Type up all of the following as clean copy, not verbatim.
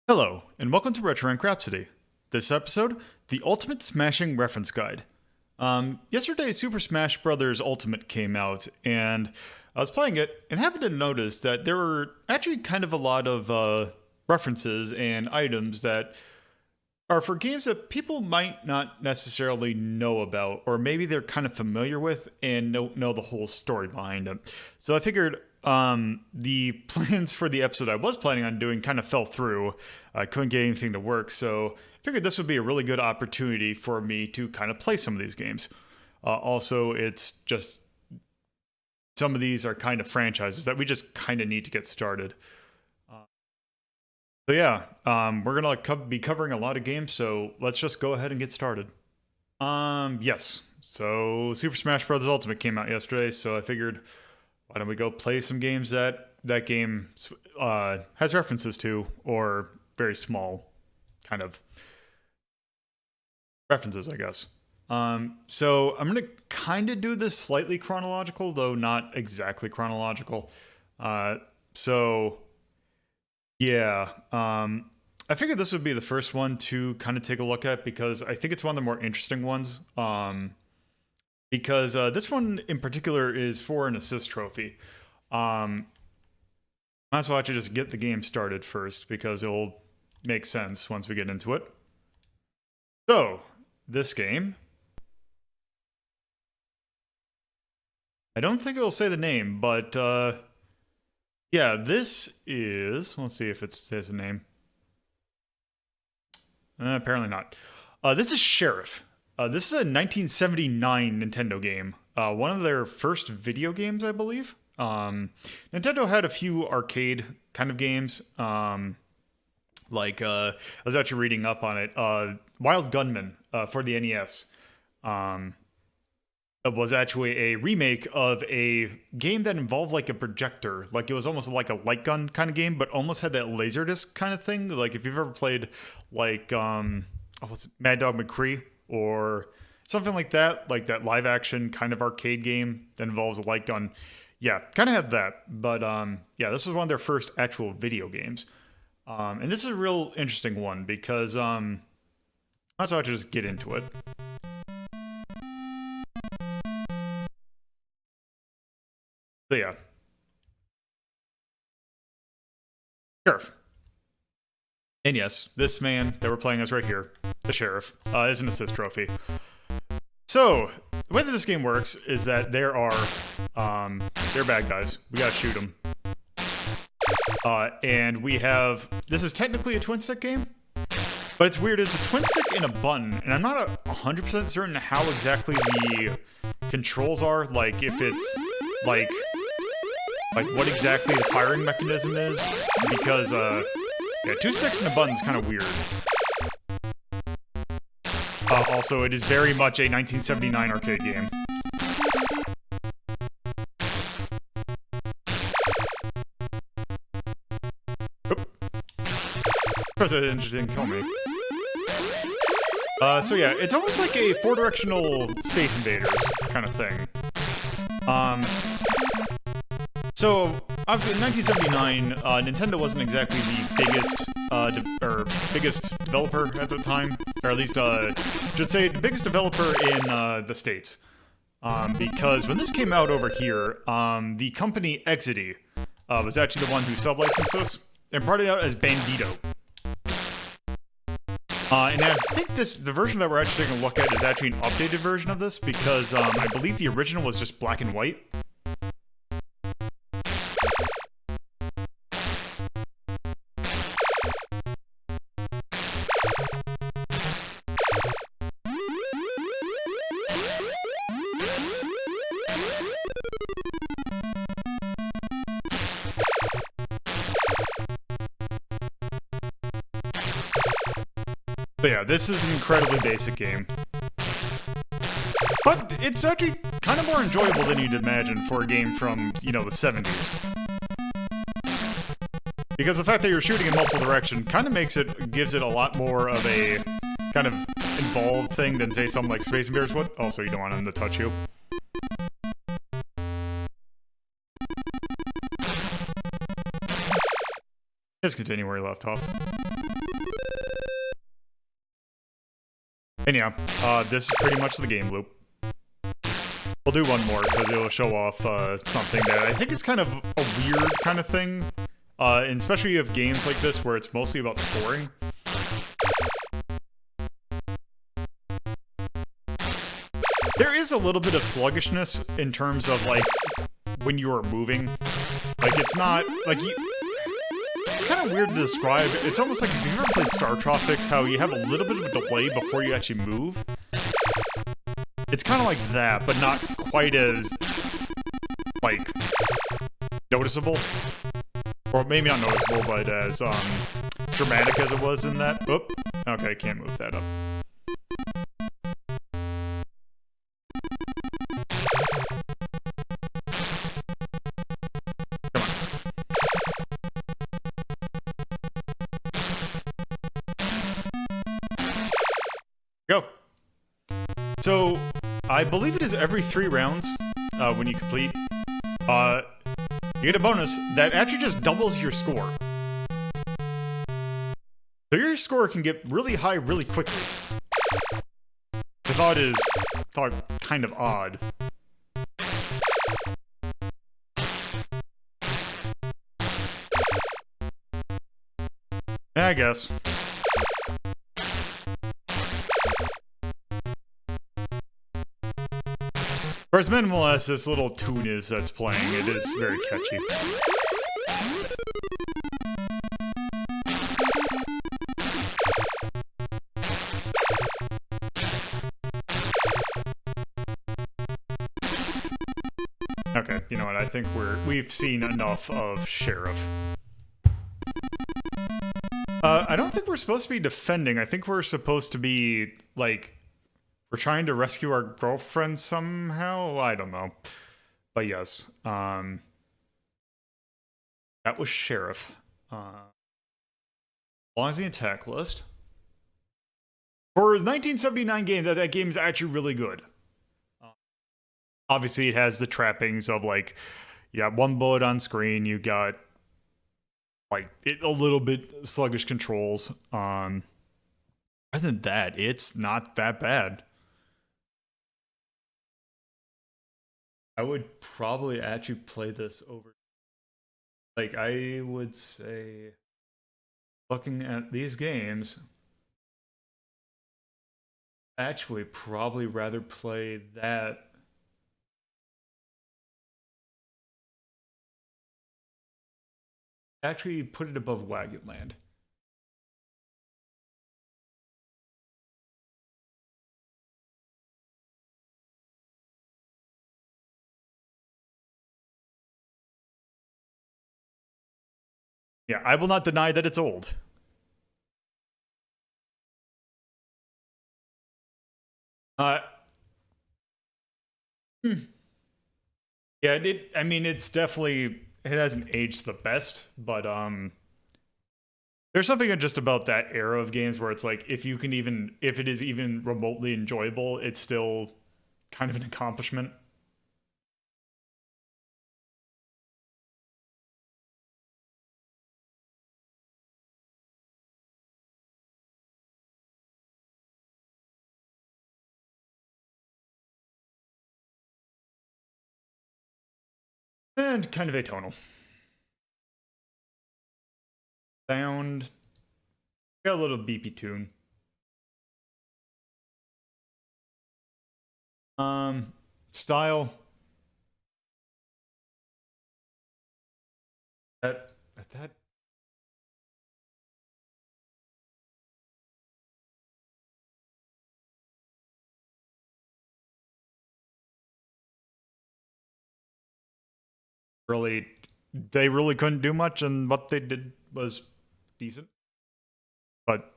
Hello, and welcome to Rhapsody. This episode, the Ultimate Smashing Reference Guide. Yesterday, Super Smash Bros. Ultimate came out, and I was playing it, and happened to notice that there were actually kind of a lot of references and items that are for games that people might not necessarily know about, or maybe they're kind of familiar with and don't know the whole story behind them. So I figured the plans for the episode I was planning on doing kind of fell through. I couldn't get anything to work, so I figured this would be a really good opportunity for me to kind of play some of these games. Also, it's just some of these are kind of franchises that we just kind of need to get started. So yeah, we're gonna be covering a lot of games, so let's just go ahead and get started. Yes, so Super Smash Bros. Ultimate came out yesterday, so I figured, why don't we go play some games that game has references to, or very small kind of references, I guess. So I'm going to kind of do this slightly chronological, though not exactly chronological. So yeah, I figured this would be the first one to kind of take a look at, because I think it's one of the more interesting ones. Because this one in particular is for an assist trophy. Might as well actually just get the game started first, because it'll make sense once we get into it. So, this game, I don't think it'll say the name, but yeah, this is, let's see if it says a name. Apparently not. This is Sheriff. This is a 1979 Nintendo game. One of their first video games, I believe. Nintendo had a few arcade kind of games. I was actually reading up on it. Wild Gunman for the NES. It was actually a remake of a game that involved like a projector. Like it was almost like a light gun kind of game, but almost had that Laserdisc kind of thing. Like if you've ever played like what's it, Mad Dog McCree, or something like that live action kind of arcade game that involves a light gun. Yeah, kind of had that. But yeah, this was one of their first actual video games. And this is a real interesting one because let's just get into it. So yeah. Sheriff. And yes, this man that we're playing as right here, the Sheriff, is an assist trophy. So, the way that this game works is that there are, they're bad guys. We gotta shoot them. And we have, this is technically a twin stick game, but it's weird, it's a twin stick and a button, and I'm not 100% certain how exactly the controls are, like if it's, like what exactly the firing mechanism is, because, yeah, two sticks and a button is kind of weird. Also, it is very much a 1979 arcade game. Oop. Of course, it didn't kill me. So yeah, it's almost like a four-directional Space Invaders kind of thing. So, obviously, in 1979, Nintendo wasn't exactly the biggest developer at the time, or at least, should say, the biggest developer in the States. Because when this came out over here, the company Exidy was actually the one who sub-licensed this, and brought it out as Bandito. And I think the version that we're actually taking a look at is actually an updated version of this, because I believe the original was just black and white. But yeah, this is an incredibly basic game. But it's actually kind of more enjoyable than you'd imagine for a game from, you know, the 70s. Because the fact that you're shooting in multiple directions kind of gives it a lot more of a kind of involved thing than, say, something like Space Invaders would. Also, you don't want them to touch you. Just continue where he left off. And yeah, this is pretty much the game loop. We'll do one more because it'll show off something that I think is kind of a weird kind of thing. And especially you have games like this where it's mostly about scoring. There is a little bit of sluggishness in terms of, like, when you are moving. Like, it's not, like, it's kind of weird to describe. It's almost like, if you've ever played Star Tropics, how you have a little bit of a delay before you actually move. It's kind of like that, but not quite as, like, noticeable. Or maybe not noticeable, but as, dramatic as it was in that. Oop. Okay, can't move that up. Go. So, I believe it is every 3 rounds, when you complete, you get a bonus that actually just doubles your score. So your score can get really high really quickly. The thought kind of odd. I guess. For as minimal as this little tune is that's playing, it is very catchy. Okay, you know what, I think we've seen enough of Sheriff. I don't think we're supposed to be defending. I think we're supposed to be, like, we're trying to rescue our girlfriend somehow? I don't know. But yes. That was Sheriff. Belongs in the attack list. For a 1979 game, that game is actually really good. Obviously, it has the trappings of, like, you got 1 bullet on screen, you got, like, a little bit sluggish controls. Other than that, it's not that bad. I would probably actually play this over. Like, I would say, looking at these games, actually probably rather play that. Actually put it above Wagonland. Yeah, I will not deny that it's old. Yeah, I mean, it's definitely, it hasn't aged the best, but there's something just about that era of games where it's like, if it is even remotely enjoyable, it's still kind of an accomplishment. And kind of atonal. Sound. Got a little beepy tune. Style. That really, they really couldn't do much, and what they did was decent. But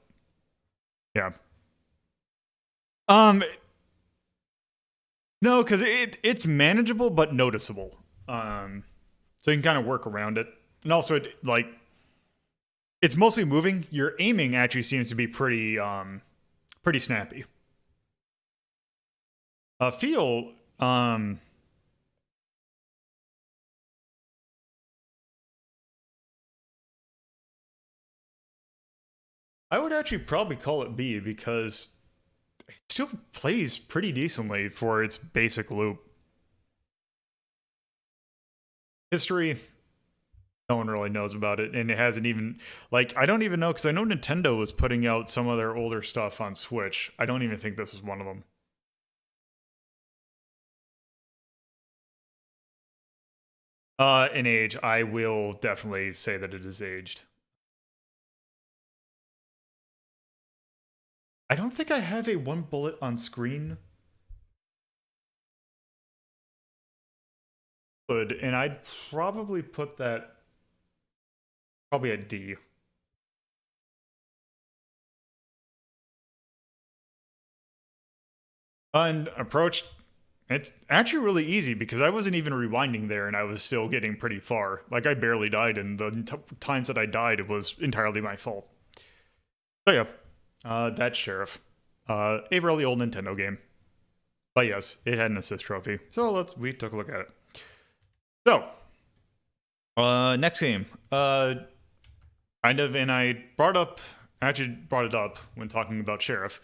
yeah. No, because it's manageable but noticeable. So you can kind of work around it. And also, like, it's mostly moving. Your aiming actually seems to be pretty snappy. Feel, I would actually probably call it B because it still plays pretty decently for its basic loop. History, no one really knows about it, and it hasn't even, like, I don't even know, because I know Nintendo was putting out some of their older stuff on Switch. I don't even think this is one of them. In age, I will definitely say that it is aged. I don't think I have a one bullet on screen. Good, and I'd probably put that probably at D. And approach, it's actually really easy because I wasn't even rewinding there and I was still getting pretty far. Like, I barely died, and the times that I died, it was entirely my fault. So yeah, that's Sheriff. A really old Nintendo game. But yes, it had an assist trophy. So we took a look at it. So, next game. And I actually brought it up when talking about Sheriff.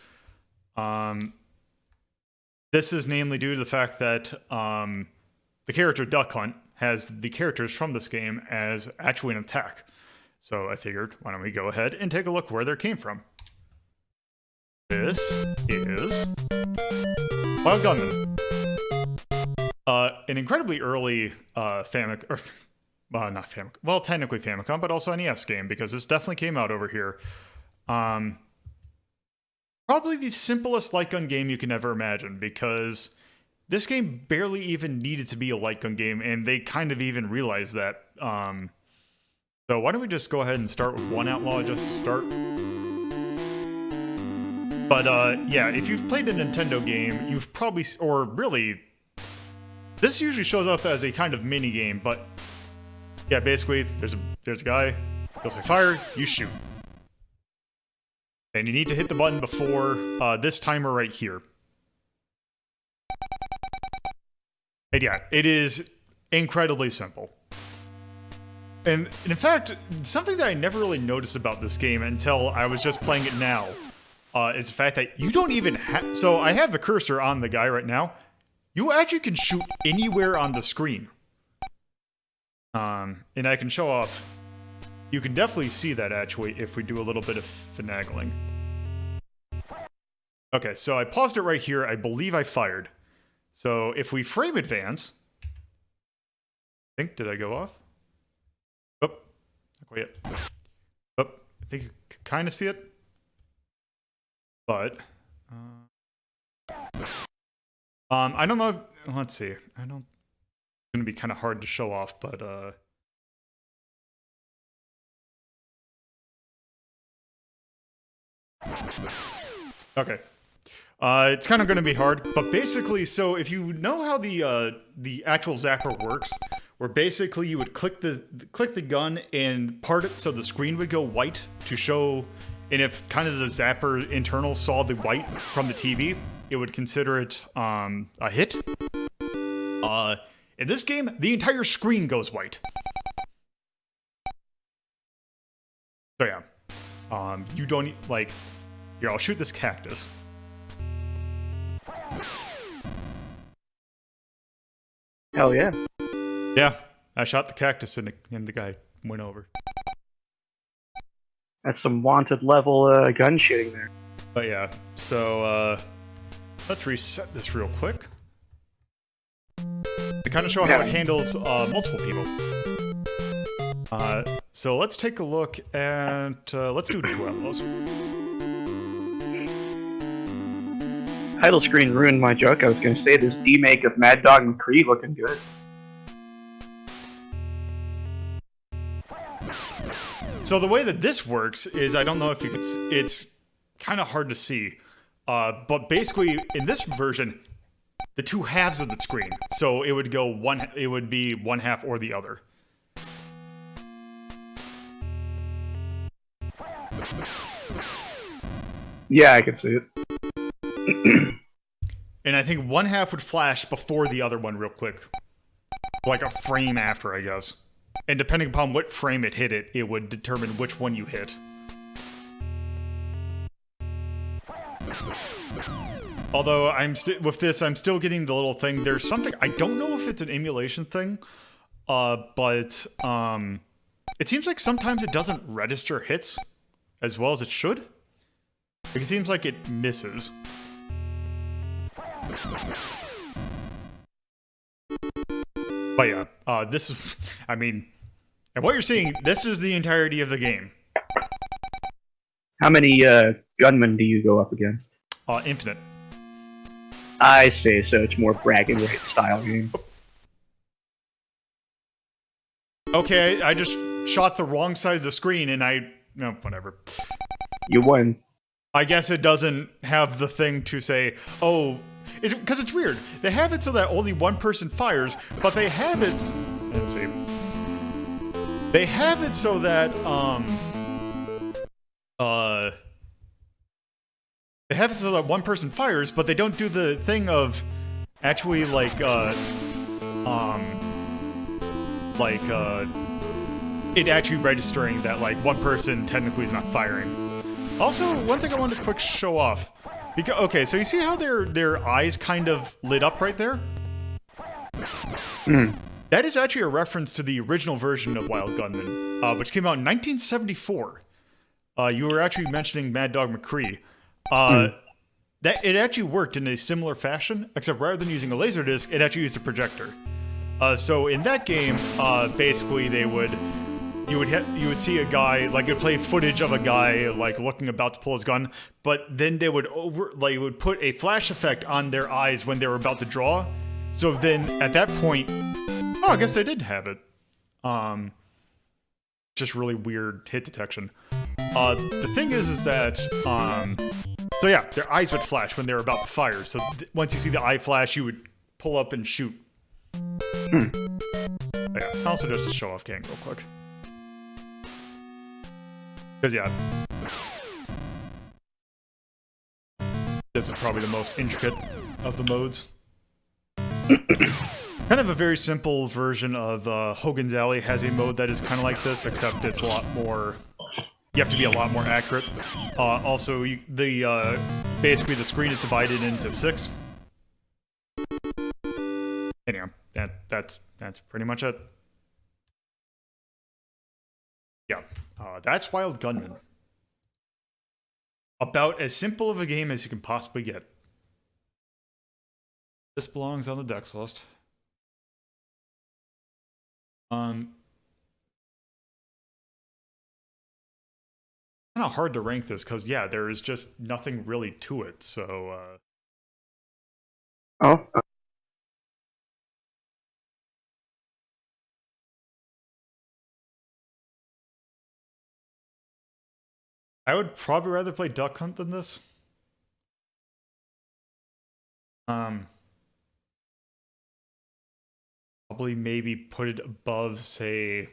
This is namely due to the fact that the character Duck Hunt has the characters from this game as actually an attack. So I figured, why don't we go ahead and take a look where they came from. This is Wild Gunman. An incredibly early Famicom, not Famicom, well, technically Famicom, but also NES game, because this definitely came out over here. Probably the simplest light gun game you can ever imagine, because this game barely even needed to be a light gun game, and they kind of even realized that. So why don't we just go ahead and start with one outlaw just to start? But yeah, if you've played a Nintendo game, you've probably, or really, this usually shows up as a kind of mini game, but yeah, basically, there's a guy, he'll say fire, you shoot. And you need to hit the button before this timer right here. And yeah, it is incredibly simple. And in fact, something that I never really noticed about this game until I was just playing it now is the fact that you don't even have... So I have the cursor on the guy right now. You actually can shoot anywhere on the screen. And I can show off... You can definitely see that, actually, if we do a little bit of finagling. Okay, so I paused it right here. I believe I fired. So if we frame advance... did I go off? Oh, not quite yet. Oh, I think you can kind of see it. But... I don't know... Let's see. I don't... It's going to be kind of hard to show off, but... Okay. It's kind of going to be hard, but basically, so if you know how the actual zapper works, where basically you would click the gun and part it so the screen would go white to show, and if kind of the zapper internal saw the white from the TV, it would consider it a hit. In this game, the entire screen goes white. So yeah, you don't need, like, here, I'll shoot this cactus. Hell yeah. Yeah, I shot the cactus and the guy went over. That's some wanted level gun shooting there. But yeah, so let's reset this real quick. To kind of show how it handles multiple people. So let's take a look at, let's do two outlaws. Title screen ruined my joke. I was going to say this demake of Mad Dog McCree looking good. So the way that this works is, I don't know if you could, it's kind of hard to see, but basically in this version, the two halves of the screen. So it would go it would be one half or the other. Yeah, I can see it. And I think one half would flash before the other one real quick. Like a frame after, I guess. And depending upon what frame it hit it, it would determine which one you hit. Although with this, I'm still getting the little thing. There's something, I don't know if it's an emulation thing, but it seems like sometimes it doesn't register hits as well as it should. Like, it seems like it misses. But yeah, this is, I mean, and what you're seeing, this is the entirety of the game. How many gunmen do you go up against? Infinite. I see, so it's more bragging rights style game. Okay, I just shot the wrong side of the screen and no, whatever. You won. I guess it doesn't have the thing to say, oh, because it's weird. They have it so that only one person fires, but they have it, let's see. They have it so that, they have it so that one person fires, but they don't do the thing of actually, like, it actually registering that, like, one person technically is not firing. Also, one thing I wanted to quick show off. Because, okay, so you see how their eyes kind of lit up right there? That is actually a reference to the original version of Wild Gunman, which came out in 1974. You were actually mentioning Mad Dog McCree. That it actually worked in a similar fashion, except rather than using a laser disc, it actually used a projector. So in that game, basically you would see a guy, like, it would play footage of a guy like looking about to pull his gun, but then they would put a flash effect on their eyes when they were about to draw. So then at that point, oh, I guess they did have it. Just really weird hit detection. The thing is that, so yeah, their eyes would flash when they were about to fire. So once you see the eye flash, you would pull up and shoot. Yeah, also just to show off gang real quick. Because yeah, this is probably the most intricate of the modes. Kind of a very simple version of Hogan's Alley has a mode that is kind of like this, except it's a lot more. You have to be a lot more accurate. Also, basically the screen is divided into 6. Anyway, that's pretty much it. Yeah, that's Wild Gunman. About as simple of a game as you can possibly get. This belongs on the Dex list. Kind of hard to rank this because yeah, there is just nothing really to it. So. Oh. I would probably rather play Duck Hunt than this. Probably maybe put it above, say.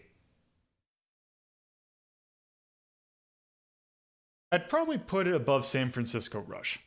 I'd probably put it above San Francisco Rush.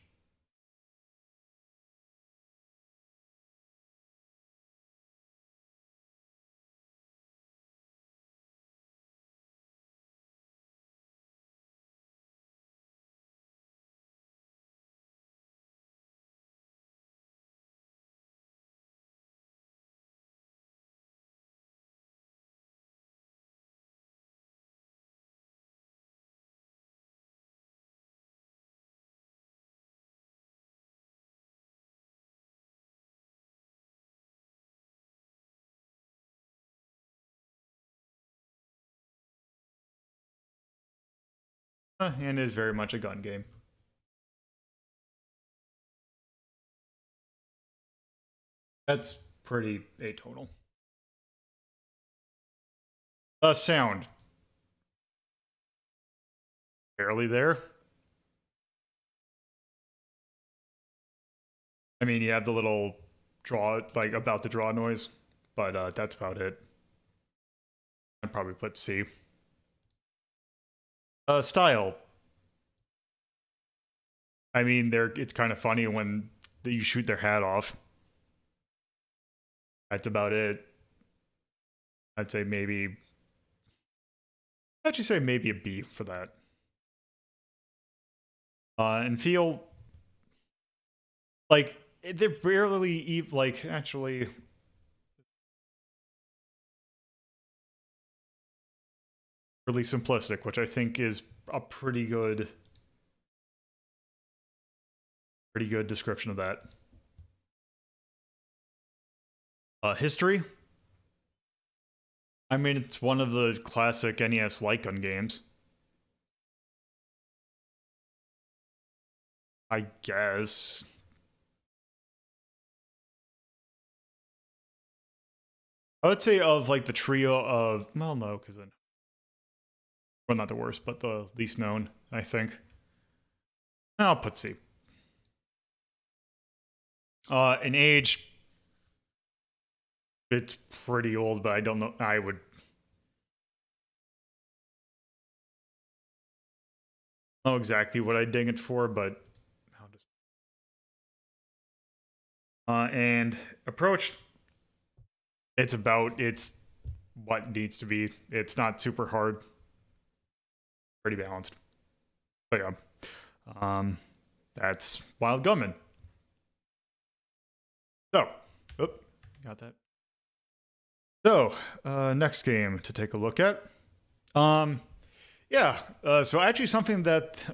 And it is very much a gun game. That's pretty atonal. Sound. Barely there. I mean, you have the little draw, like about to draw noise, but that's about it. I'd probably put C. Style. I mean, it's kind of funny when you shoot their hat off. That's about it. I'd say maybe. I'd actually say maybe a B for that. And feel. Like, they're barely like actually really simplistic, which I think is a pretty good description of that. History. I mean, it's one of the classic NES light gun games. I guess. I would say of like the trio of, well, no, because well, not the worst, but the least known, I think. I'll put C. In age, it's pretty old, but I don't know. I would know exactly what I'd ding it for, but I'll just. And approach. It's what needs to be. It's not super hard. Pretty balanced. But yeah. That's Wild Gunman. So, got that. So, next game to take a look at. Yeah, so actually something that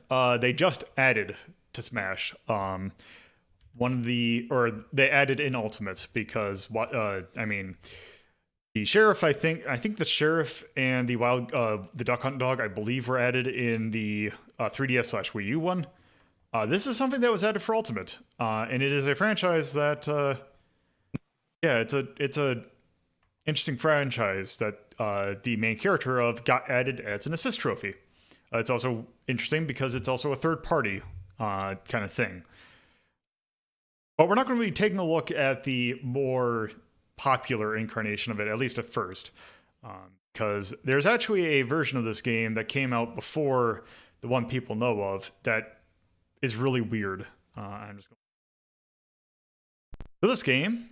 they just added to Smash. They added in Ultimate because the Sheriff, I think the Sheriff and the Duck Hunt Dog, I believe, were added in the 3DS/Wii U one. This is something that was added for Ultimate, and it is a franchise that, it's a interesting franchise that the main character of got added as an assist trophy. It's also interesting because it's also a third party kind of thing. But we're not going to be taking a look at the more popular incarnation of it, at least at first, because there's actually a version of this game that came out before the one people know of that is really weird. I'm just going. So this game,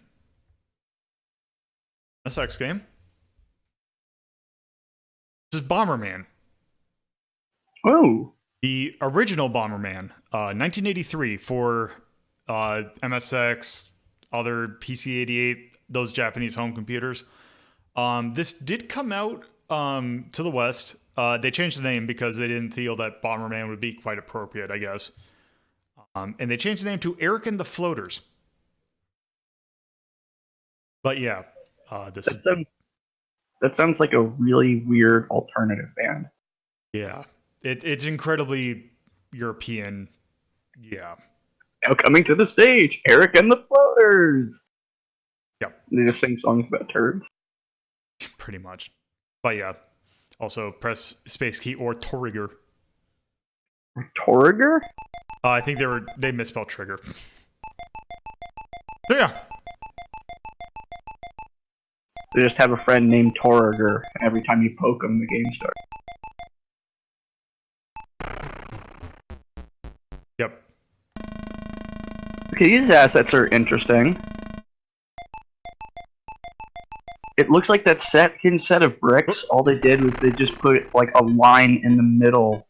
SX game, this is Bomberman. Oh. The original Bomberman, 1983 for MSX, other PC-88, those Japanese home computers. This did come out to the West. They changed the name because they didn't feel that Bomberman would be quite appropriate, I guess. And they changed the name to Eric and the Floaters. But yeah, that sounds like a really weird alternative band. Yeah, it's incredibly European. Yeah. Now coming to the stage, Eric and the Floaters. Yep. They just sing songs about turds. Pretty much. But yeah. Also, press space key or trigger. Trigger? I think they misspelled trigger. So yeah. They just have a friend named Torriger, and every time you poke him, the game starts. Yep. Okay, these assets are interesting. It looks like that second set of bricks, all they did was they just put like a line in the middle.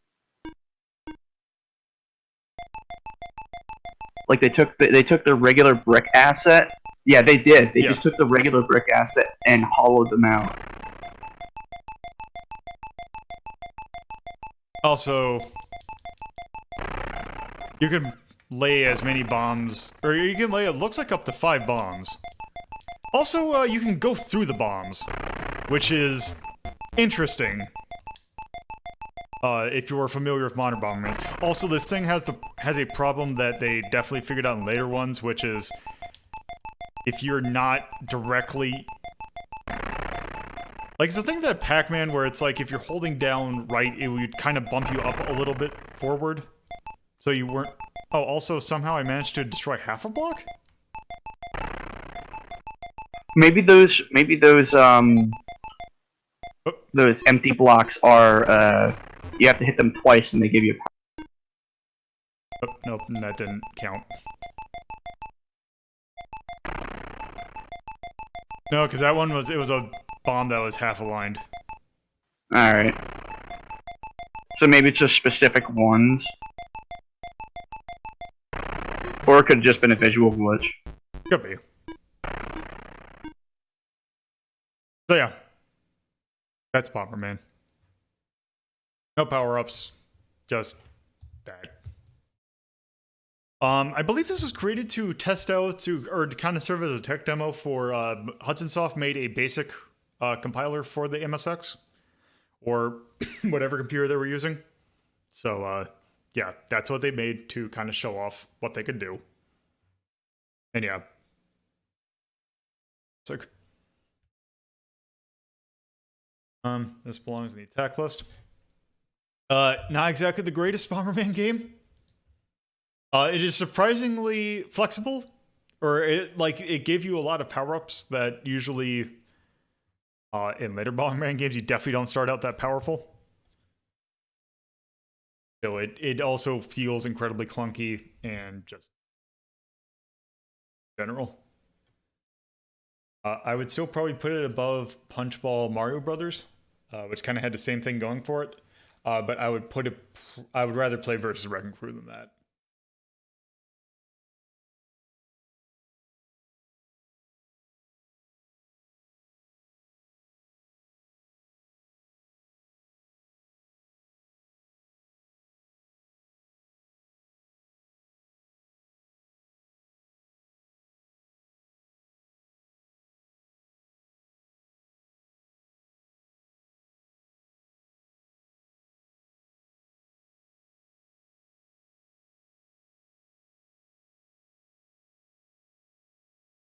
Like they took the regular brick asset. Yeah, they did. They just took the regular brick asset and hollowed them out. Also, you can lay as many bombs, or you can lay, it looks like up to 5 bombs. Also, you can go through the bombs, which is interesting. If you are familiar with modern Bomberman. Also, this thing has a problem that they definitely figured out in later ones, which is if you're not directly... Like, it's the thing that Pac-Man, where it's like, if you're holding down right, it would kind of bump you up a little bit forward. So you weren't... Oh, also, somehow I managed to destroy half a block? Maybe those empty blocks are, you have to hit them twice and they give you a... Oh, nope, that didn't count. No, because that one was a bomb that was half aligned. Alright. So maybe it's just specific ones. Or it could have just been a visual glitch. Could be. So yeah. That's Bomberman. No power-ups. Just that. I believe this was created to test out, or to kind of serve as a tech demo for, Hudson Soft made a basic compiler for the MSX, or whatever computer they were using. So, yeah, that's what they made to kind of show off what they could do. And yeah. Sick. This belongs in the attack list. Not exactly the greatest Bomberman game. It is surprisingly flexible, or it gave you a lot of power-ups that usually in later Bomberman games you definitely don't start out that powerful. So it also feels incredibly clunky and just general. I would still probably put it above Punchball Mario Brothers, which kind of had the same thing going for it. But I would rather play versus Wrecking Crew than that.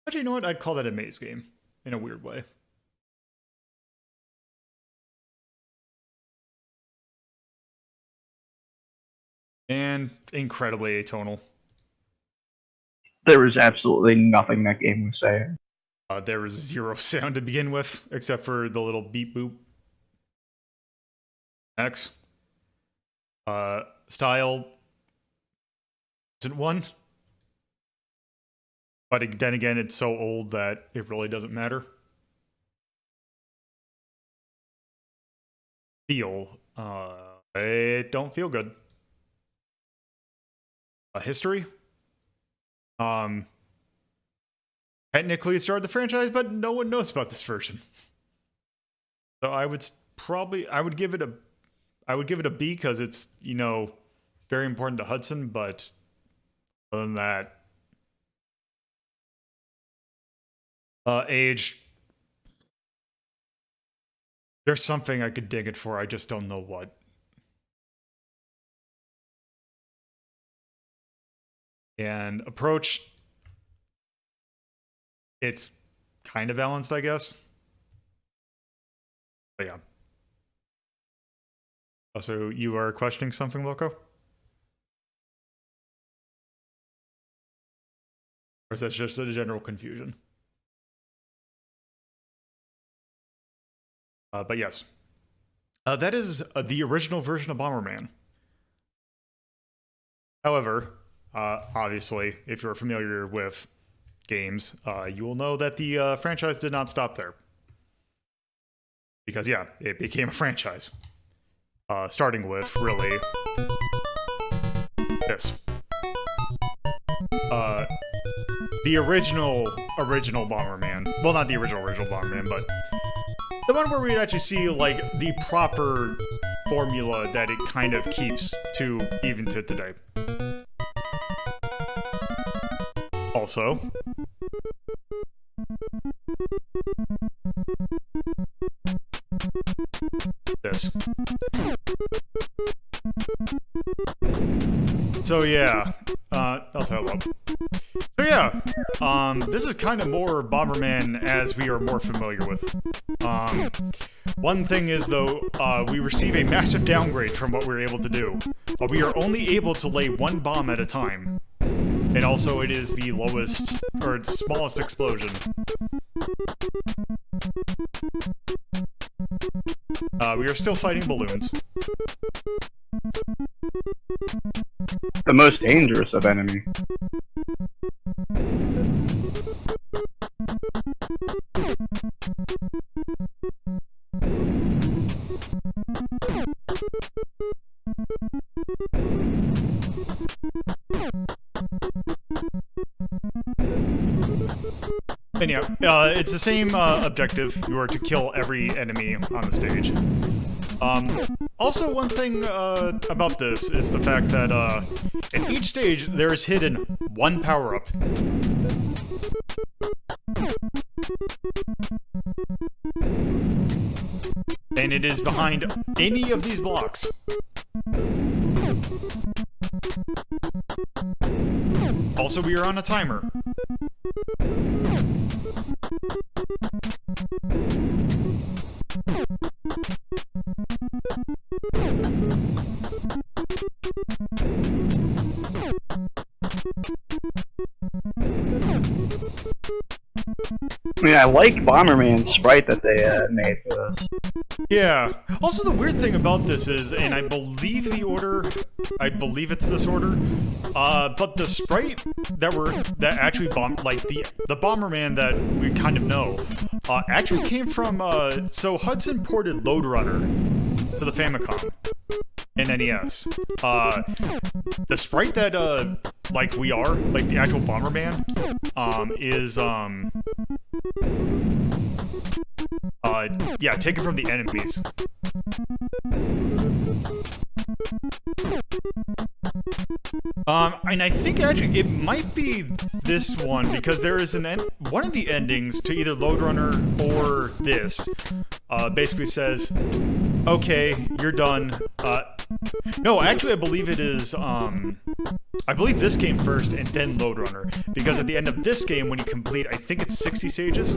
Actually, you know what? I'd call that a maze game in a weird way. And incredibly atonal. There was absolutely nothing that game was saying. There was zero sound to begin with, except for the little beep boop. X. Style isn't one. But then again, it's so old that it really doesn't matter. Feel. It don't feel good. History. Technically it started the franchise, but no one knows about this version. So I would give it a B because it's, very important to Hudson, but other than that, age, there's something I could dig it for, I just don't know what. And approach, it's kind of balanced, I guess. But yeah. Also, you are questioning something, Loco? Or is that just a general confusion? But yes. That is the original version of Bomberman. However, obviously, if you're familiar with games, you will know that the franchise did not stop there. Because, yeah, it became a franchise. Starting with, really, this. The original Bomberman. Well, not the original Bomberman, but the one where we'd actually see, like, the proper formula that it kind of keeps to even to today. Also, this. So yeah, also hello. So yeah, this is kind of more Bomberman as we are more familiar with. One thing is though, we receive a massive downgrade from what we're able to do. We are only able to lay one bomb at a time. And also it is the lowest, or smallest explosion. We are still fighting balloons. The most dangerous of enemy. yeah, it's the same objective. You are to kill every enemy on the stage. Also, one thing about this is the fact that in each stage there is hidden one power-up. And it is behind any of these blocks. Also, we are on a timer. I mean, I like Bomberman's sprite that they made for this. Yeah. Also, the weird thing about this is, and I believe it's this order, but the sprite that actually like the Bomberman that we kind of know, actually came from, so Hudson ported Lode Runner to the Famicom and NES. The sprite that, like the actual Bomberman, is, yeah, taken from the enemies. And I think actually it might be this one, because there is one of the endings to either Lode Runner or this, basically says, okay, you're done. No, actually I believe it is, I believe this came first and then Lode Runner, because at the end of this game, when you complete, I think it's 60 stages,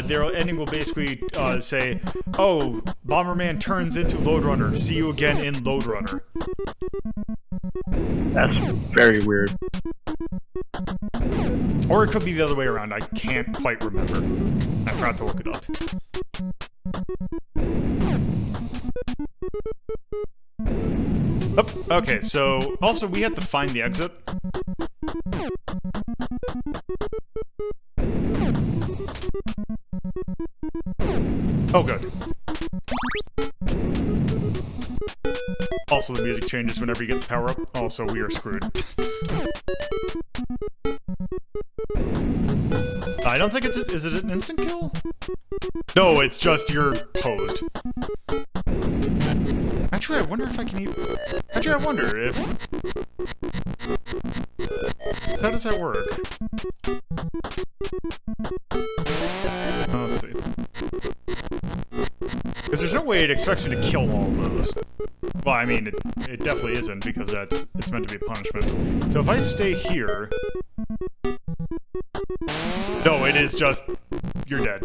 their ending will basically say, oh, Bomberman turns into Lode Runner, see you again in Lode Runner. That's very weird. Or it could be the other way around, I can't quite remember. I forgot to look it up. Oh, okay, so also we have to find the exit. Oh, good. Also, the music changes whenever you get the power up. Also, we are screwed. I don't think is it an instant kill? No, it's just you're posed. Actually, I wonder if I can even... Actually, I wonder if... How does that work? Let's see. Because there's no way it expects me to kill all of those. Well, I mean, it definitely isn't, because it's meant to be a punishment. So if I stay here... No, it is just... You're dead.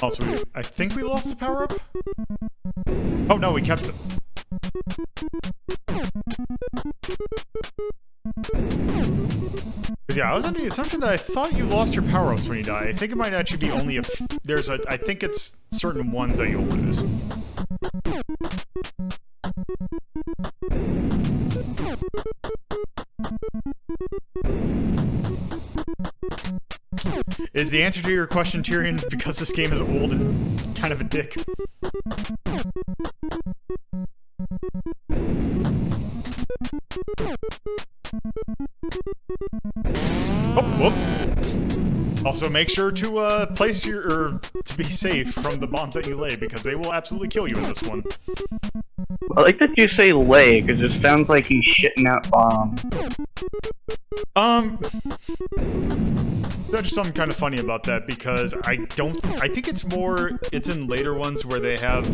Also, I think we lost the power-up? Oh, no, we kept it. Yeah, I was under the assumption that I thought you lost your power-ups when you die. I think it might actually be only if I think it's certain ones that you'll lose. Is the answer to your question, Tyrion, because this game is old and kind of a dick? Oh, whoops. Also, make sure to place to be safe from the bombs that you lay, because they will absolutely kill you in this one. I like that you say lay, because it sounds like he's shitting out bombs. There's just something kind of funny about that, because I think it's in later ones where they have,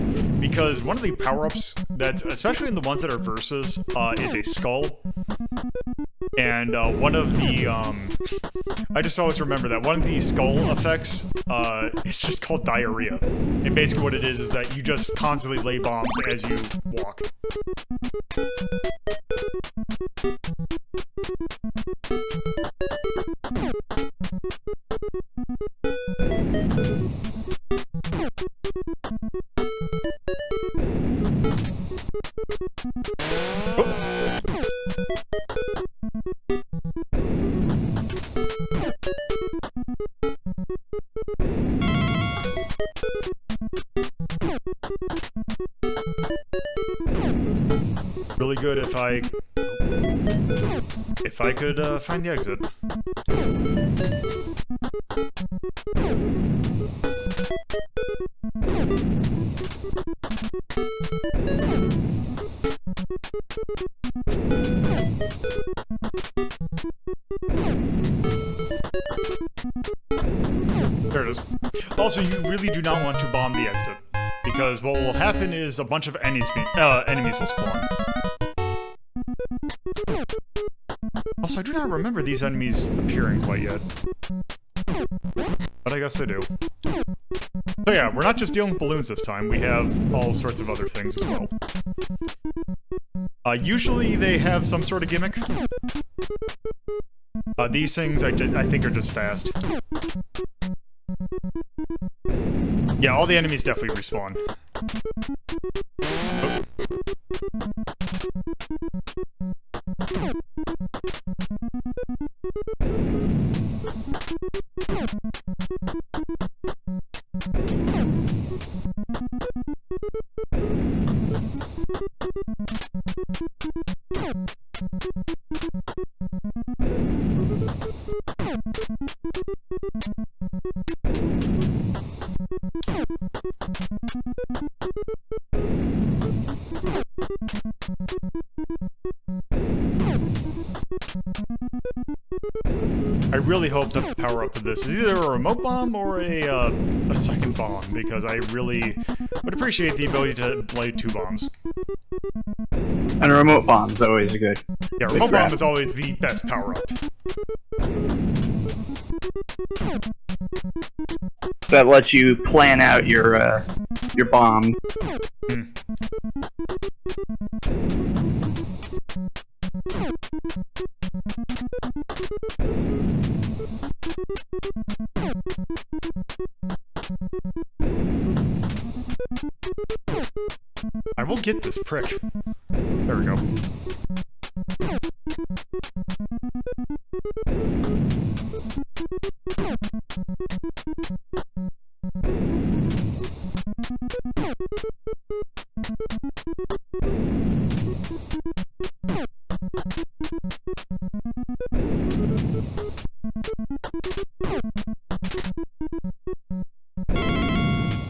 because one of the power-ups that's, especially in the ones that are versus, is a skull. And one of the, I just always remember that one of the skull effects, is just called diarrhea. And basically what it is that you just constantly lay bombs as you walk. good if I could find the exit. There it is. Also, you really do not want to bomb the exit, because what will happen is a bunch of enemies will spawn. Also, I do not remember these enemies appearing quite yet. But I guess they do. So yeah, we're not just dealing with balloons this time, we have all sorts of other things as well. Usually they have some sort of gimmick. These things I think are just fast. Yeah, all the enemies definitely respawn. Oh. I really hope that the power-up of this is either a remote bomb or a second bomb, because I really would appreciate the ability to lay 2 bombs. And a remote bomb is always good. Yeah, remote bomb is always the best power-up. That lets you plan out your bomb. I will get this prick. There we go.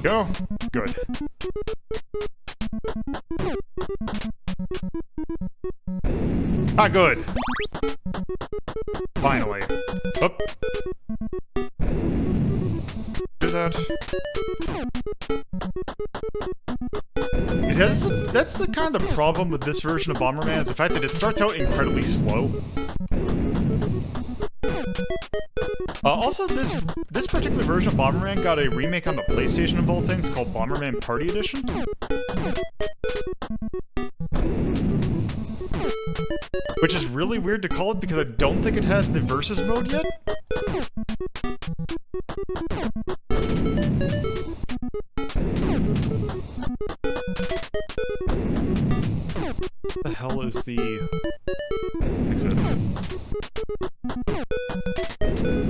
Go. Good. Ah, good. Finally. Up. Do that. That's the kind of the problem with this version of Bomberman, is the fact that it starts out incredibly slow. Also, this particular version of Bomberman got a remake on the PlayStation of all things called Bomberman Party Edition. Which is really weird to call it because I don't think it has the versus mode yet. What the hell is the exit?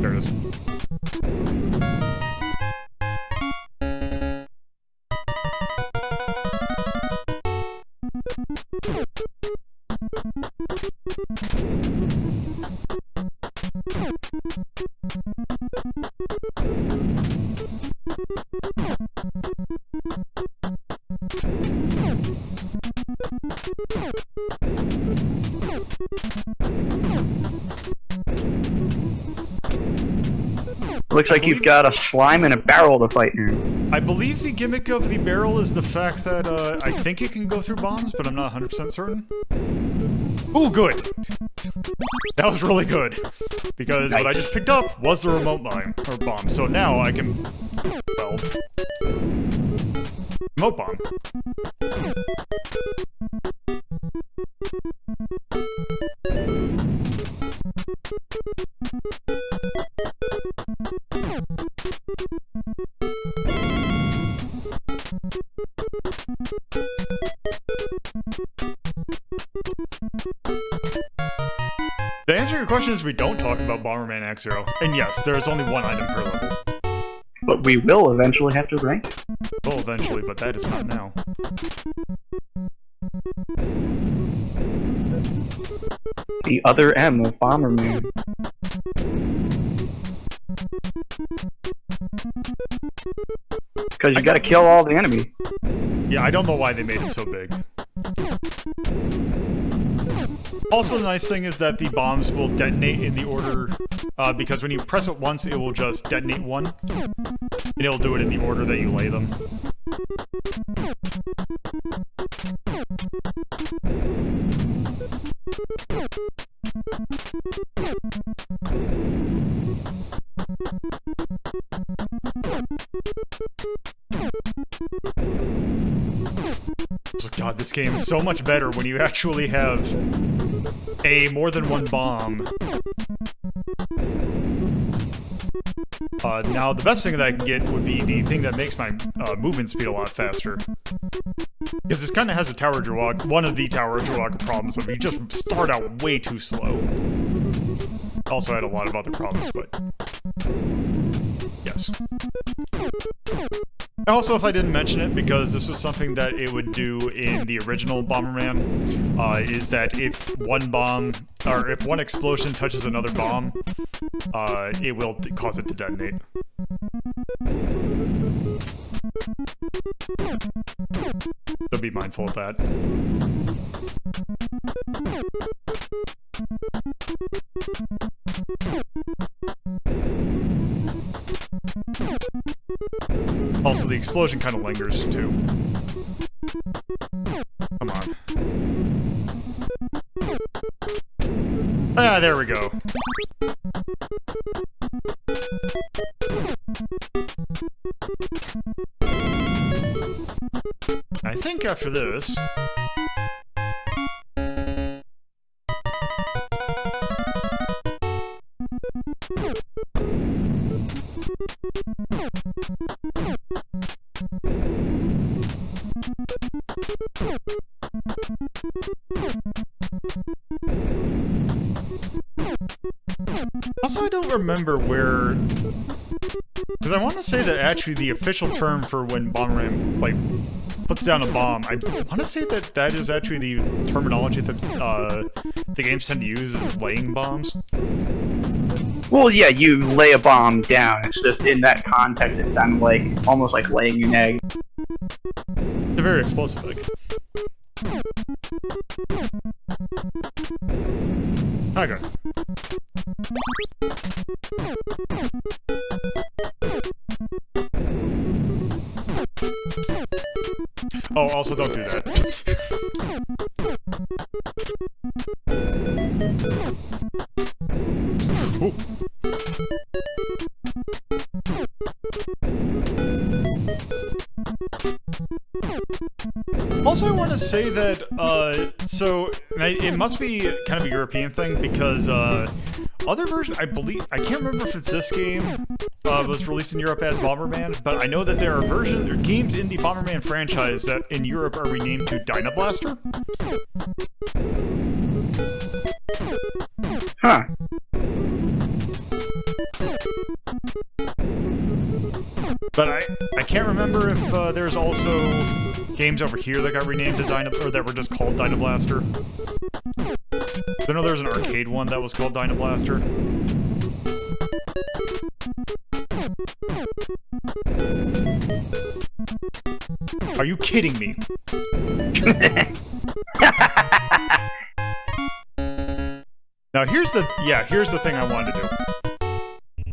There it is. Looks like you've got a slime and a barrel to fight now. I believe the gimmick of the barrel is the fact that I think it can go through bombs, but I'm not 100% certain. Ooh, good! That was really good. Because nice. What I just picked up was the remote bomb. So now I can, well, remote bomb. The answer to your question is we don't talk about Bomberman X-Zero. And yes, there is only 1 item per level. But we will eventually have to rank it. Well, eventually, but that is not now. The other M of Bomberman. Because you gotta kill all the enemy. Yeah, I don't know why they made it so big. Also, the nice thing is that the bombs will detonate in the order, because when you press it once, it will just detonate one, and it'll do it in the order that you lay them. So, God, this game is so much better when you actually have more than one bomb. Now, the best thing that I can get would be the thing that makes my movement speed a lot faster. Because this kind of has a Tower Jawak, one of the Tower Jawak problems of you just start out way too slow. Also had a lot of other problems, but yes. Also, if I didn't mention it, because this was something that it would do in the original Bomberman, is that if one bomb, or if one explosion touches another bomb, it will cause it to detonate. So be mindful of that. Also, the explosion kind of lingers, too. Come on. Ah, there we go. I think after this... Also, I don't remember where... Because I want to say that actually the official term for when Bomberman, like, puts down a bomb, I want to say that that is actually the terminology that the games tend to use is laying bombs. Well, yeah, you lay a bomb down. It's just in that context, it sounded like almost like laying an egg. It's a very explosive egg. Okay. Oh, also don't do that. Ooh. Also, I want to say that, it must be kind of a European thing, because, other versions, I can't remember if it's this game, was released in Europe as Bomberman, but I know that there are games in the Bomberman franchise that in Europe are renamed to Dynablaster. Huh. But I can't remember if there's also games over here that got renamed to or that were just called Dynablaster. I know there's an arcade one that was called Dynablaster. Are you kidding me? Now here's the thing I wanted to do.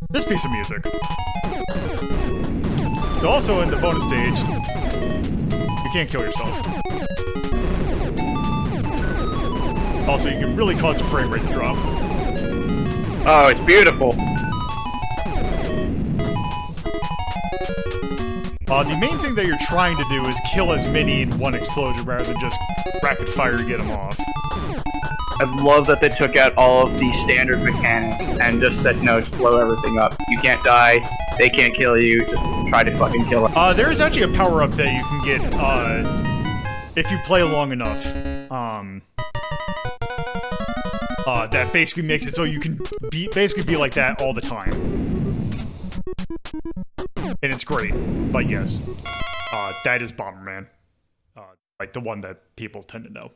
This piece of music. So also in the bonus stage, you can't kill yourself. Also, you can really cause the frame rate to drop. Oh, it's beautiful. The main thing that you're trying to do is kill as many in one explosion rather than just rapid fire to get them off. I love that they took out all of the standard mechanics and just said, no, just blow everything up. You can't die, they can't kill you, just try to fucking kill it. There is actually a power-up that you can get, if you play long enough. That basically makes it so you can basically be like that all the time. And it's great, but yes. That is Bomberman. Like the one that people tend to know.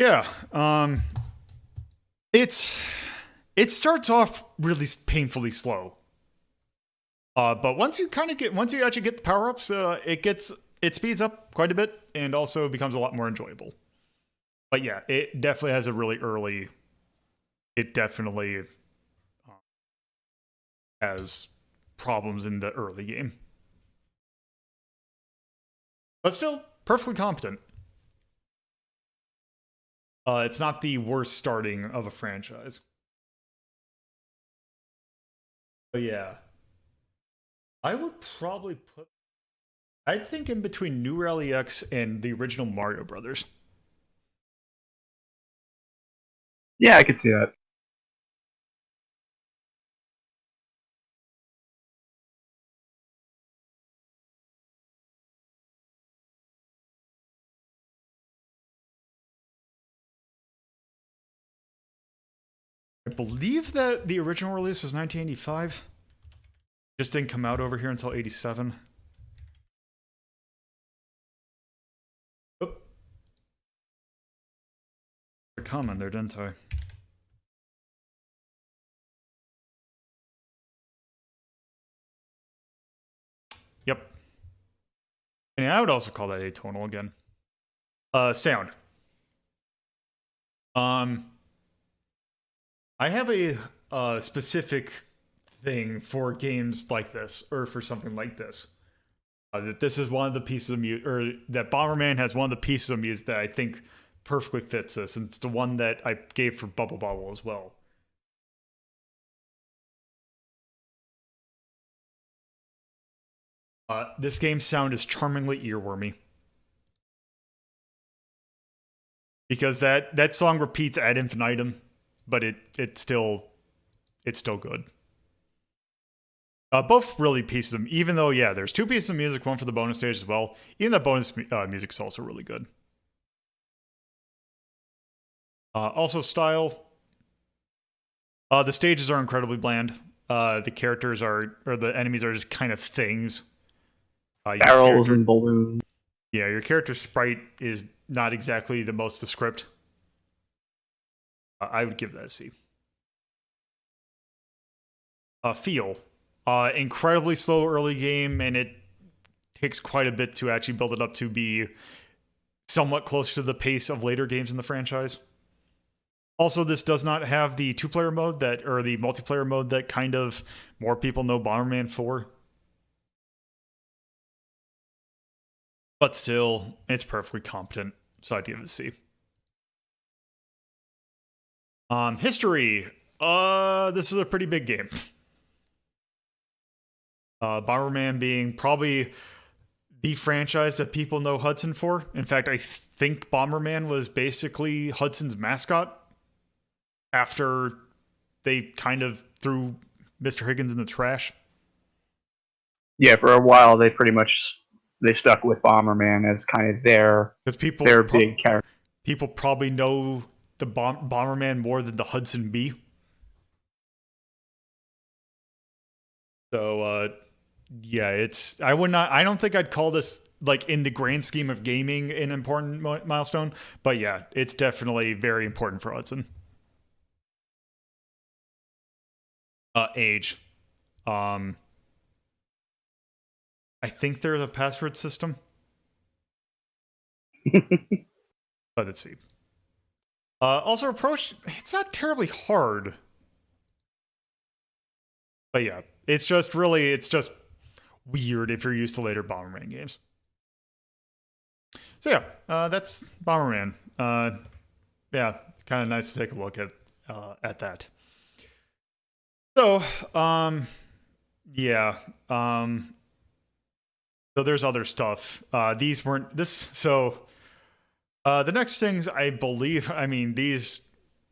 Yeah. It starts off really painfully slow. But once you actually get the power-ups, it speeds up quite a bit and also becomes a lot more enjoyable. But yeah, it definitely has a really early. It definitely has problems in the early game, but still perfectly competent. It's not the worst starting of a franchise. But yeah, I would probably put. I think in between New Rally X and the original Mario Brothers. Yeah, I could see that. I believe that the original release was 1985. Just didn't come out over here until 87. Oh. A comment there, didn't I? Yep. And I would also call that atonal again. Sound. I have a specific thing for games like this, or for something like this. That this is one of the pieces of music, or that Bomberman has one of the pieces of music that I think perfectly fits this, and it's the one that I gave for Bubble Bobble as well. This game's sound is charmingly earwormy. Because that song repeats ad infinitum, but it's still good. Both really pieces of, even though, yeah, there's two pieces of music, one for the bonus stage as well. Even that bonus music's also really good. Also style. The stages are incredibly bland. The characters or the enemies are just kind of things. Barrels and balloons. Yeah, your character's sprite is not exactly the most descript. I would give that a C. Feel. Incredibly slow early game, and it takes quite a bit to actually build it up to be somewhat closer to the pace of later games in the franchise. Also, this does not have the two-player mode or the multiplayer mode that kind of more people know Bomberman for. But still, it's perfectly competent, so I'd give it a C. History. This is a pretty big game. Bomberman being probably the franchise that people know Hudson for. In fact, I think Bomberman was basically Hudson's mascot after they kind of threw Mr. Higgins in the trash. Yeah, for a while they pretty much stuck with Bomberman as kind of their big character. People probably know the Bomberman more than the Hudson Bee. So yeah, I don't think I'd call this, like, in the grand scheme of gaming, an important milestone, but yeah, it's definitely very important for Hudson. Age. I think there's a password system. But let's see. Also, approach, it's not terribly hard. But yeah, it's just weird if you're used to later Bomberman games. So yeah, that's Bomberman. Yeah, kind of nice to take a look at that. So, yeah, so there's other stuff. These weren't this. So, the next things, I believe, I mean, these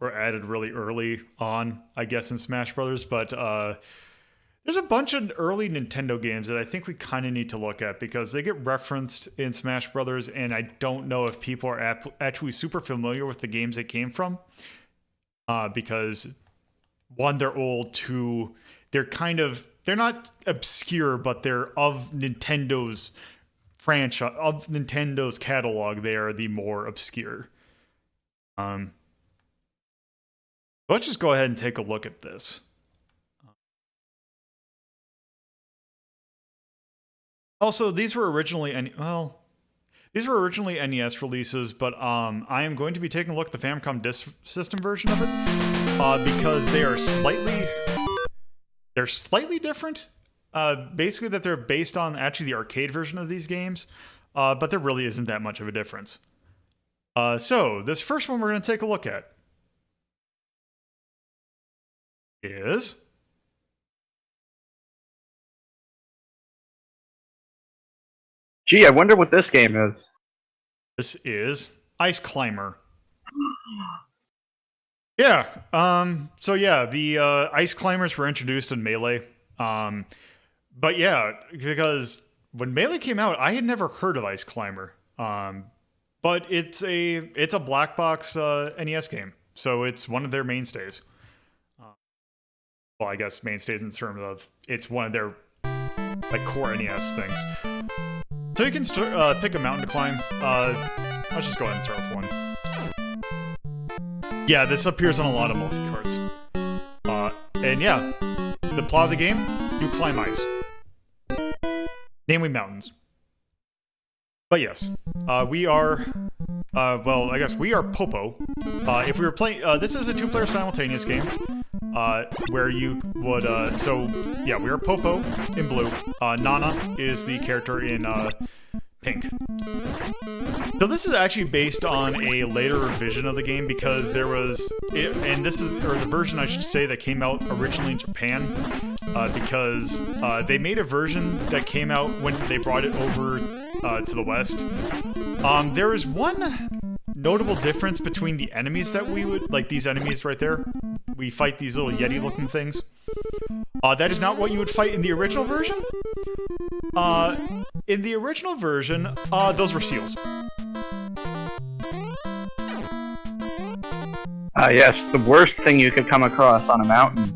were added really early on, I guess, in Smash Brothers, but there's a bunch of early Nintendo games that I think we kind of need to look at because they get referenced in Smash Brothers, and I don't know if people are actually super familiar with the games they came from. Because one, they're old. Two, they're not obscure, but they're of Nintendo's franchise, of Nintendo's catalog. They are the more obscure. Let's just go ahead and take a look at this. Also, these were originally NES releases, but I am going to be taking a look at the Famicom Disk System version of it because they're slightly different. Basically, that they're based on actually the arcade version of these games, but there really isn't that much of a difference. So this first one we're going to take a look at is Gee, I wonder what this game is. This is Ice Climber. Yeah. So yeah, the Ice Climbers were introduced in Melee. But yeah, because when Melee came out, I had never heard of Ice Climber. But it's a black box NES game, so it's one of their mainstays. Well, I guess mainstays in terms of it's one of their like core NES things. So you can pick a mountain to climb. Let's just go ahead and start with one. Yeah, this appears on a lot of multi-carts. And yeah, the plot of the game, you climb ice. Namely mountains. But yes, we are, well, I guess we are Popo. If we were playing, this is a 2-player simultaneous game, where you would, so, yeah, we are Popo in blue. Nana is the character in, pink. So this is actually based on a later revision of the game because there was, and this is, or the version I should say that came out originally in Japan, because they made a version that came out when they brought it over to the West. There is one notable difference between the enemies that we would, like these enemies right there. We fight these little Yeti-looking things. That is not what you would fight in the original version. In the original version, those were seals. Yes, the worst thing you could come across on a mountain.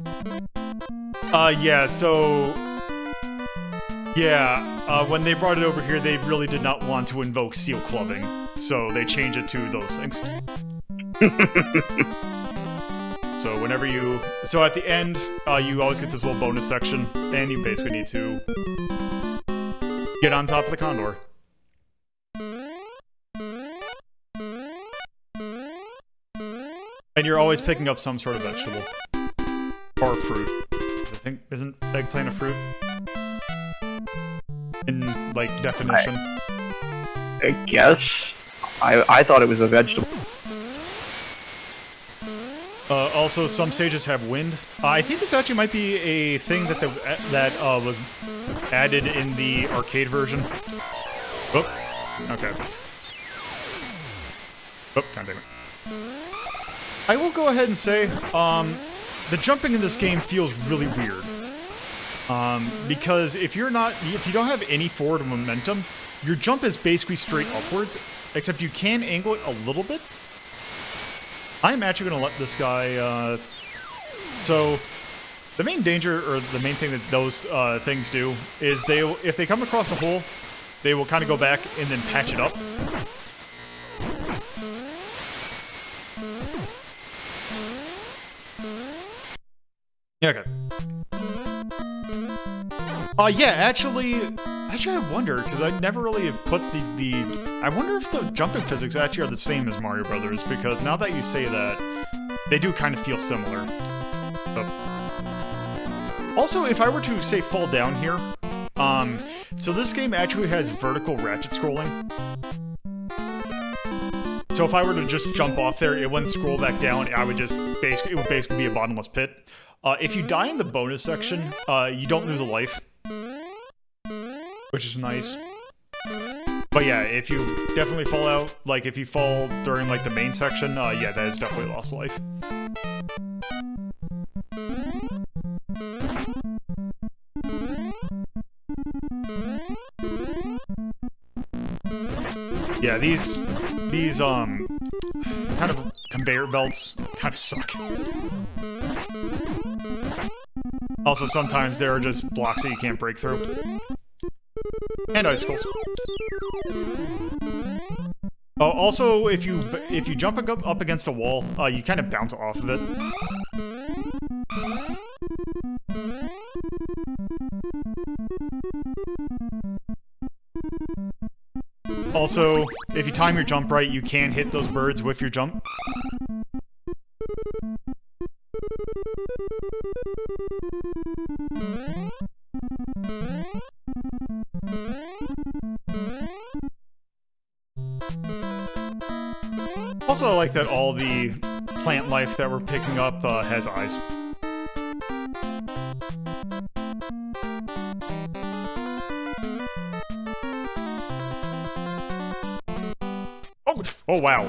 Yeah, so... Yeah, when they brought it over here, they really did not want to invoke seal clubbing, so they changed it to those things. So whenever you... So at the end, you always get this little bonus section, and you basically need to get on top of the condor. And you're always picking up some sort of vegetable. Or fruit. I think, isn't eggplant a fruit? In, like, definition. I guess. I thought it was a vegetable. Also, some stages have wind. I think this actually might be a thing that was added in the arcade version. Oh, okay. Oh, God damn it. I will go ahead and say, the jumping in this game feels really weird. Because if you don't have any forward momentum, your jump is basically straight upwards, except you can angle it a little bit. I'm actually going to let this guy, so the main danger, or the main thing that those things do, is if they come across a hole, they will kind of go back and then patch it up. Okay. Yeah, actually I wonder, because I never really have put I wonder if the jumping physics actually are the same as Mario Brothers, because now that you say that, they do kind of feel similar. Also, if I were to, say, fall down here, so this game actually has vertical ratchet scrolling. So if I were to just jump off there, it wouldn't scroll back down, it would basically be a bottomless pit. If you die in the bonus section, you don't lose a life, which is nice. But yeah, if you definitely fall out, like if you fall during like the main section, yeah, that is definitely lost life. Yeah, these kind of conveyor belts kind of suck. Also, sometimes there are just blocks that you can't break through. And icicles. Oh, also, if you jump up against a wall, you kind of bounce off of it. Also, if you time your jump right, you can hit those birds with your jump. Also, I like that all the plant life that we're picking up has eyes. Oh, wow.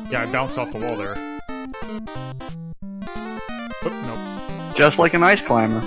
Yeah, I bounced off the wall there. Oh, nope. Just like an ice climber.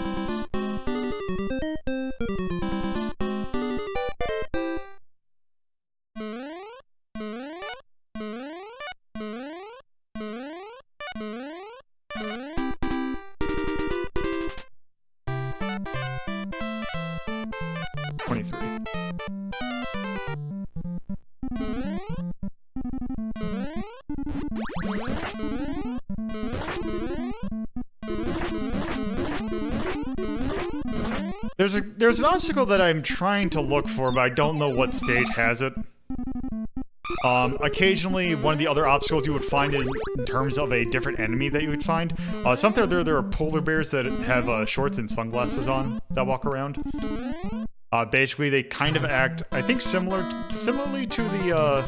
There's an obstacle that I'm trying to look for, but I don't know what stage has it. Occasionally, one of the other obstacles you would find in terms of a different enemy that you would find. Sometimes there are polar bears that have shorts and sunglasses on that walk around. Basically, they kind of act, I think, similarly to the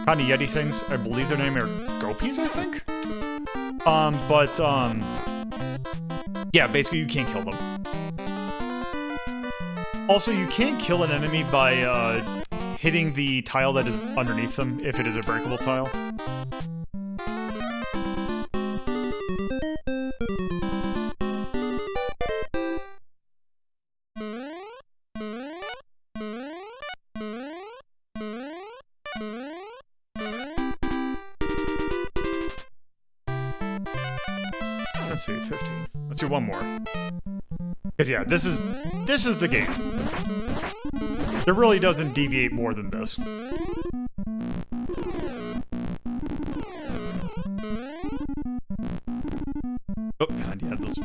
kind of Yeti things. I believe their name are Gopis, I think. Yeah, basically you can't kill them. Also, you can't kill an enemy by hitting the tile that is underneath them, if it is a breakable tile. Let's see, 15. Let's do one more. Because yeah, this is the game. It really doesn't deviate more than this. Oh god, yeah, those...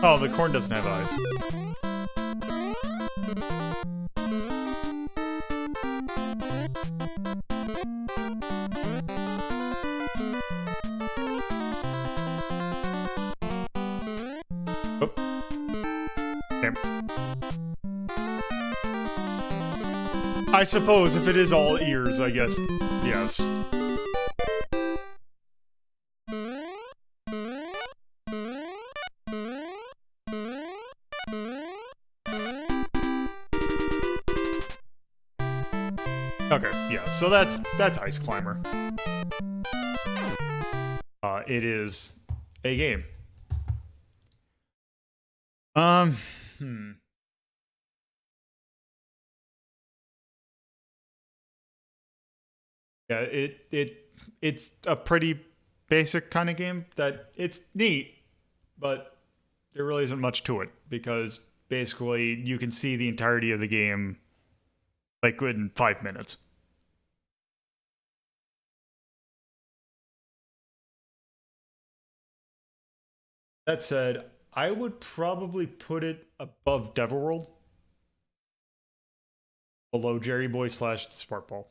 Oh, the corn doesn't have eyes. Oh. Damn. I suppose if it is all ears, I guess, yes. Okay, yeah, so that's Ice Climber. It is a game. Yeah, it's a pretty basic kind of game that it's neat, but there really isn't much to it because basically you can see the entirety of the game like in 5 minutes. That said, I would probably put it above Devil World, below Jerry Boy / Sparkball.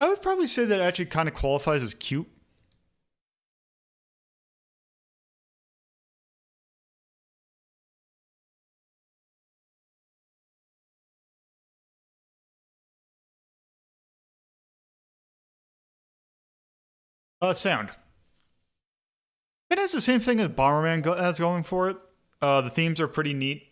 I would probably say that actually kind of qualifies as cute. Sound. It has the same thing as Bomberman has going for it. The themes are pretty neat.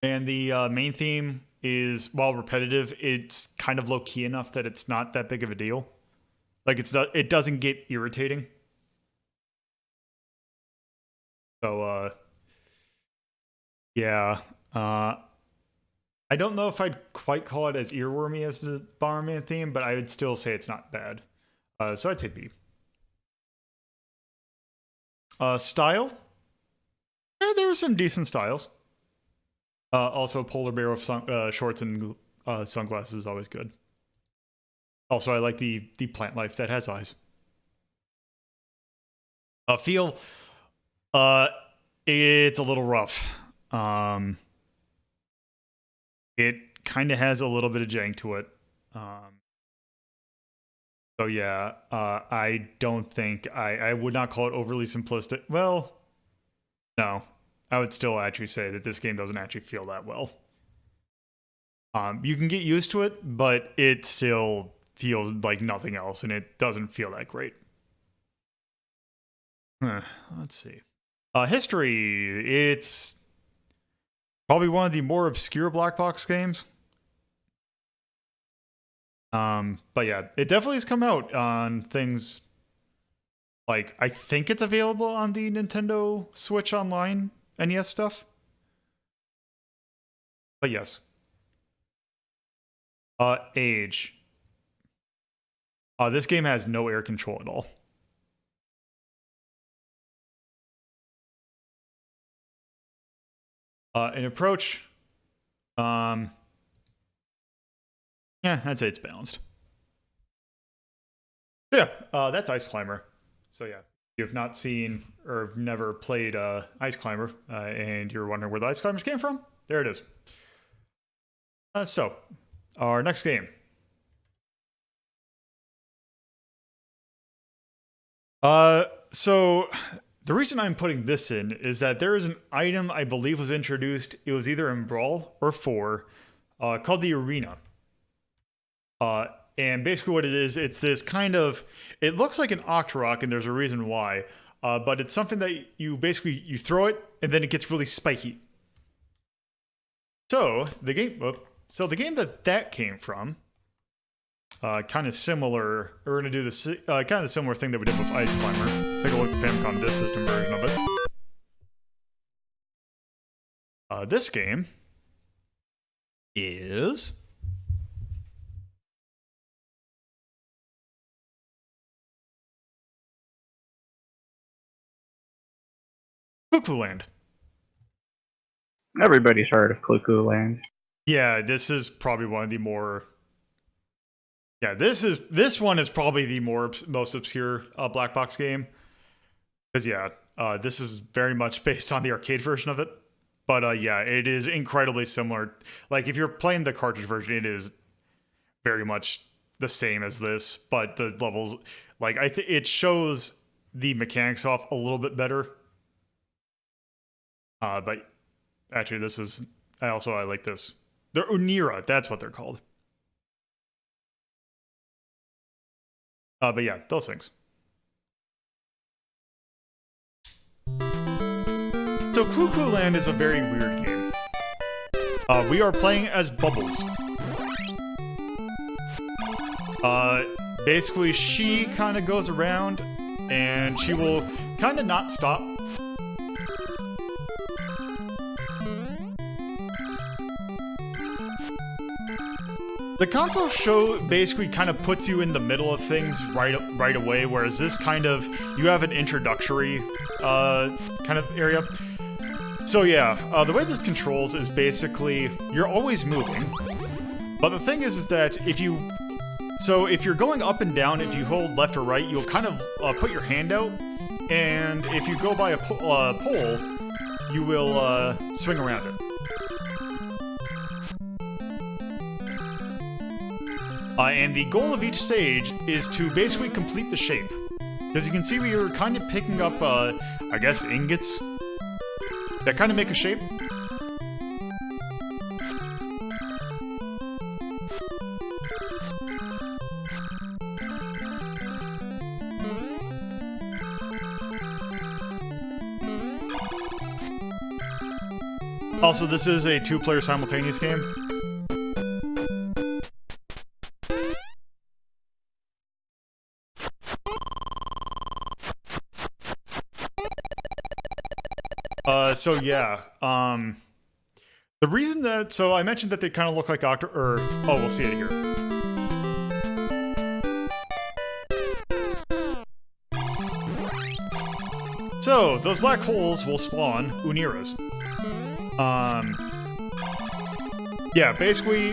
And the main theme is, while repetitive, it's kind of low-key enough that it's not that big of a deal. Like, it doesn't get irritating. So, yeah. I don't know if I'd quite call it as earwormy as the Bomberman theme, but I would still say it's not bad. So I'd say B. Style? Yeah, there are some decent styles. Also, polar bear with shorts and sunglasses is always good. Also, I like the plant life that has eyes. Feel, it's a little rough. It kind of has a little bit of jank to it. So yeah, I don't think I would not call it overly simplistic. Well, no. I would still actually say that this game doesn't actually feel that well. You can get used to it, but it still feels like nothing else, and it doesn't feel that great. Let's see. History. It's probably one of the more obscure black box games. But yeah, it definitely has come out on things like, I think it's available on the Nintendo Switch Online NES stuff. But yes. Age. This game has no air control at all. An approach. Yeah, I'd say it's balanced. Yeah, that's Ice Climber. So yeah, if you have not seen or never played Ice Climber, and you're wondering where the Ice Climbers came from, there it is. So, our next game. So the reason I'm putting this in is that there is an item I believe was introduced. It was either in Brawl or 4, called the Arena. And basically what it is, it's this kind of, it looks like an Octorok, and there's a reason why. But it's something that you throw it, and then it gets really spiky. So the game that came from, kind of similar. We're gonna do this kind of similar thing that we did with Ice Climber. Take a look at the Famicom Disk System version of it. This game is Cuckoo Land. Everybody's heard of Cuckoo Land. Yeah, this is probably one of the more. Yeah, this one is probably the most obscure black box game. Because yeah, this is very much based on the arcade version of it. But yeah, it is incredibly similar. Like if you're playing the cartridge version, it is very much the same as this. But the levels, like it shows the mechanics off a little bit better. But actually, this is I like this. They're Unira, that's what they're called. But yeah, those things. So Cuckoo Land is a very weird game. We are playing as Bubbles. Basically, she kind of goes around, and she will kind of not stop. The console show basically kind of puts you in the middle of things right away, whereas this kind of, you have an introductory kind of area. So yeah, the way this controls is basically, you're always moving. But the thing is that if you're going up and down, if you hold left or right, you'll kind of put your hand out. And if you go by a pole, you will swing around it. And the goal of each stage is to basically complete the shape. As you can see, we are kind of picking up, I guess, ingots that kind of make a shape. Also, this is a 2-player simultaneous game. So yeah, the reason that, so I mentioned that they kind of look like we'll see it here. So, those black holes will spawn Uniras. Yeah, basically,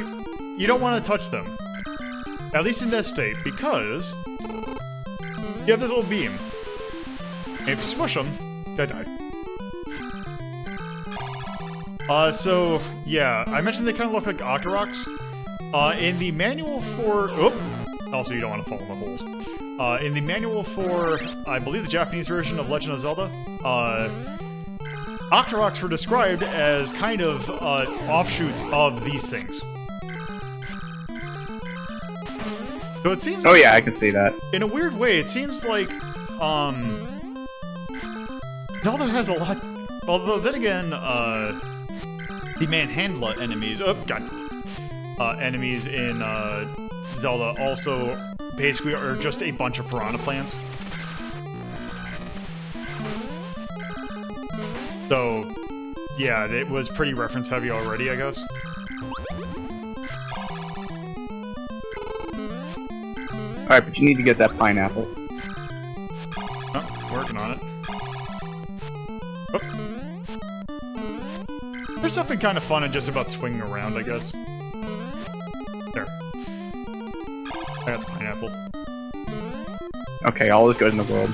you don't want to touch them. At least in that state, because you have this little beam. And if you smush them, they die. So, yeah, I mentioned they kind of look like Octoroks. In the manual for... Also, you don't want to fall in the holes. In the manual for, I believe, the Japanese version of Legend of Zelda, Octoroks were described as kind of offshoots of these things. So it seems... Oh yeah, I can see that. In a weird way, it seems like, Zelda has a lot... Although, then again, the Manhandla enemies... Oh, God. Enemies in, Zelda also basically are just a bunch of piranha plants. So, yeah, it was pretty reference heavy already, I guess. Alright, but you need to get that pineapple. Oh, working on it. Oh. There's something kind of fun and just about swinging around, I guess. There. I got the pineapple. Okay, all is good in the world.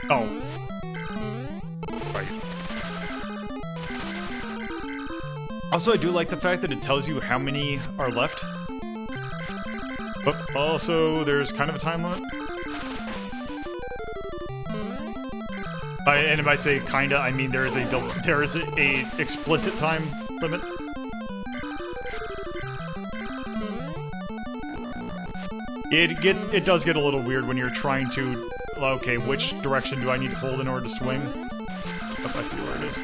Oh. Right. Also, I do like the fact that it tells you how many are left. But also, there's kind of a time limit. And if I say kinda, I mean there is a explicit time limit. It does get a little weird when you're trying to, okay, which direction do I need to hold in order to swing? Oh, I see where it is.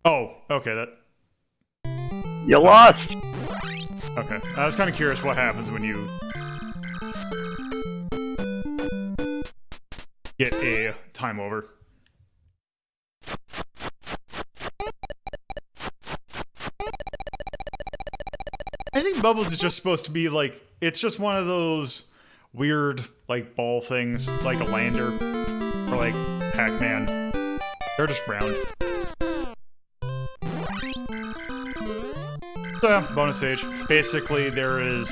Oh, okay, that... You lost! Okay, I was kind of curious what happens when you get a time over. I think Bubbles is just supposed to be like, it's just one of those weird, like, ball things, like a lander, or like Pac-Man. They're just round. So yeah, bonus stage. Basically, there is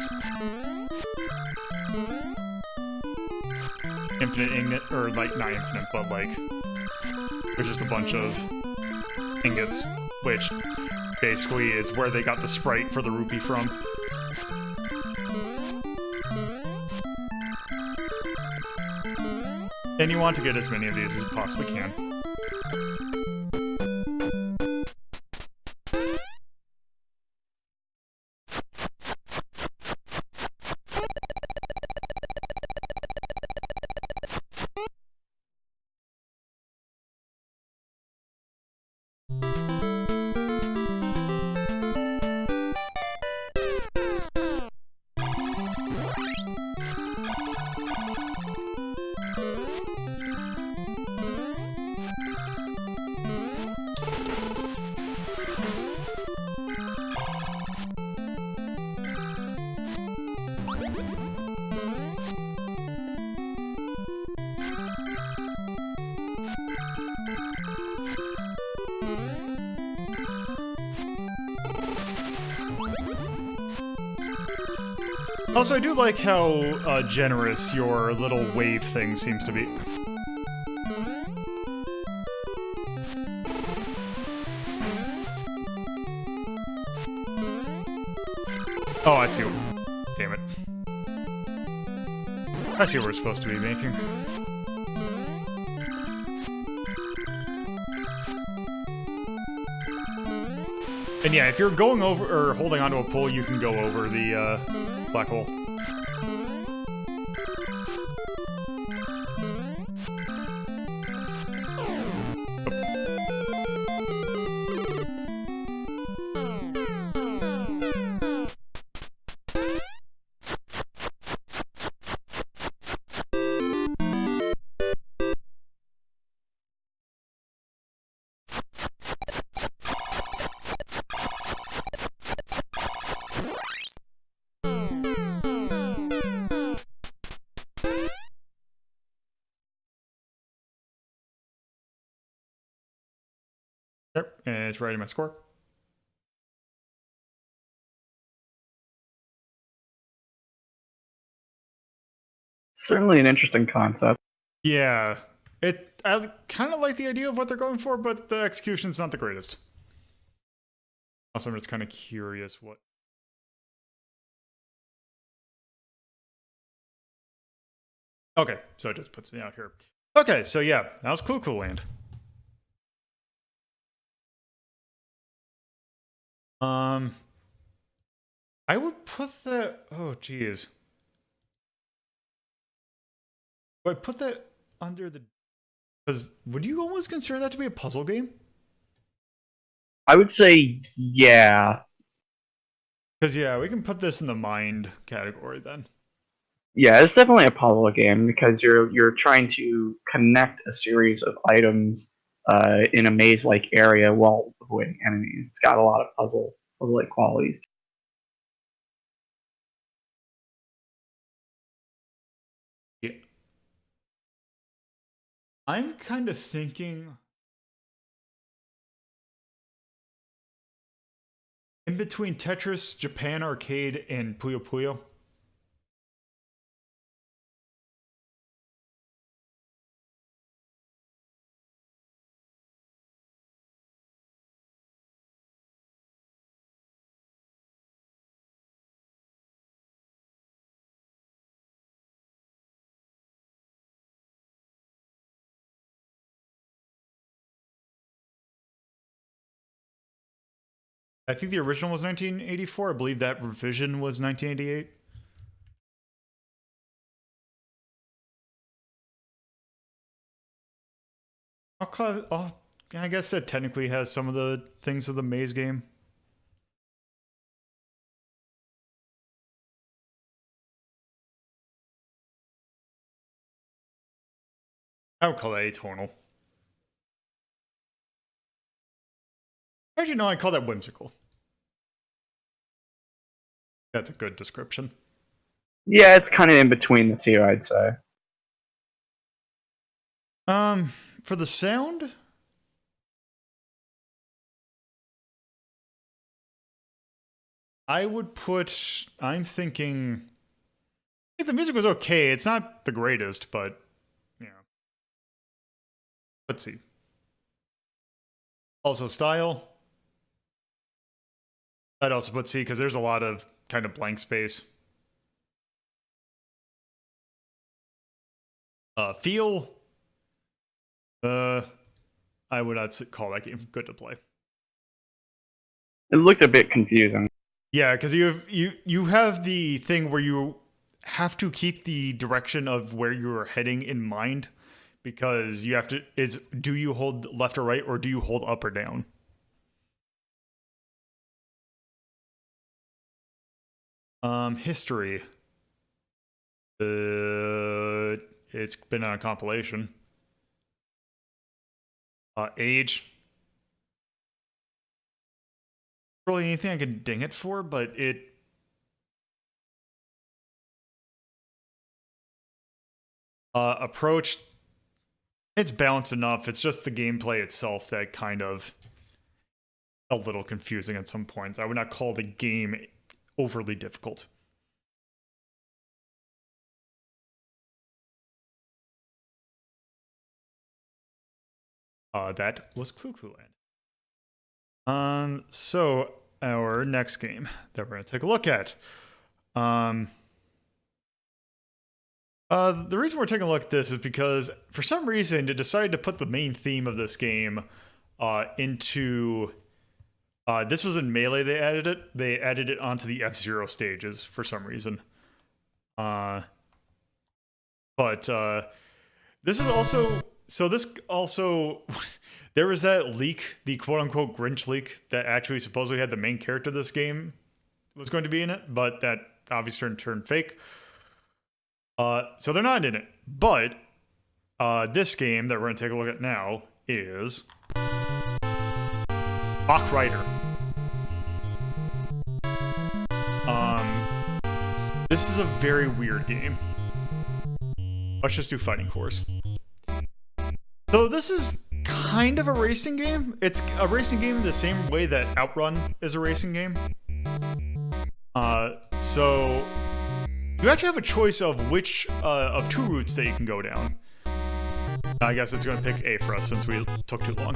infinite ingot, or like, not infinite, but like, there's just a bunch of ingots, which basically is where they got the sprite for the rupee from. And you want to get as many of these as you possibly can. Also, I do like how generous your little wave thing seems to be. Oh, I see. Damn it. I see what we're supposed to be making. And yeah, if you're going over or holding onto a pole, you can go over the black hole. and it's writing my score. Certainly an interesting concept. Yeah, I kind of like the idea of what they're going for, but the execution's not the greatest. Also, I'm just kind of curious what. Okay, so it just puts me out here. Okay, so yeah, that was Clue Clue Land. I would put that. Oh, geez. Would I put that under the? Because would you almost consider that to be a puzzle game? I would say, yeah. Because yeah, we can put this in the mind category then. Yeah, it's definitely a puzzle game because you're trying to connect a series of items in a maze-like area while avoiding enemies. It's got a lot of puzzle-like qualities. Yeah. I'm kind of thinking in between Tetris, Japan Arcade, and Puyo Puyo. I think the original was 1984. I believe that revision was 1988. I guess that technically has some of the things of the maze game. I would call that atonal. Actually, no, I call that whimsical. That's a good description. Yeah, it's kind of in between the two, I'd say. For the sound, I would put. I'm thinking. I think the music was okay. It's not the greatest, but yeah. Let's see. Also, style. I'd also put C because there's a lot of kind of blank space. Feel. I would not call that game good to play. It looked a bit confusing. Yeah, because you have the thing where you have to keep the direction of where you're heading in mind, because you have to. It's do you hold left or right, or do you hold up or down? History. It's been on a compilation. Age. Really anything I could ding it for, but it. Approach. It's balanced enough. It's just the gameplay itself that kind of a little confusing at some points. I would not call the game overly difficult. That was Clue Clue Land. So our next game that we're gonna take a look at. The reason we're taking a look at this is because for some reason it decided to put the main theme of this game into. This was in Melee. They added it. They added it onto the F-Zero stages for some reason. But this is also. So this also, there was that leak, the quote-unquote Grinch leak, that actually supposedly had the main character of this game was going to be in it, but that obviously turned fake. So they're not in it. But this game that we're going to take a look at now is Mach Rider. This is a very weird game. Let's just do Fighting Course. So this is kind of a racing game. It's a racing game the same way that Outrun is a racing game. So you actually have a choice of which of 2 routes that you can go down. I guess it's going to pick A for us since we took too long.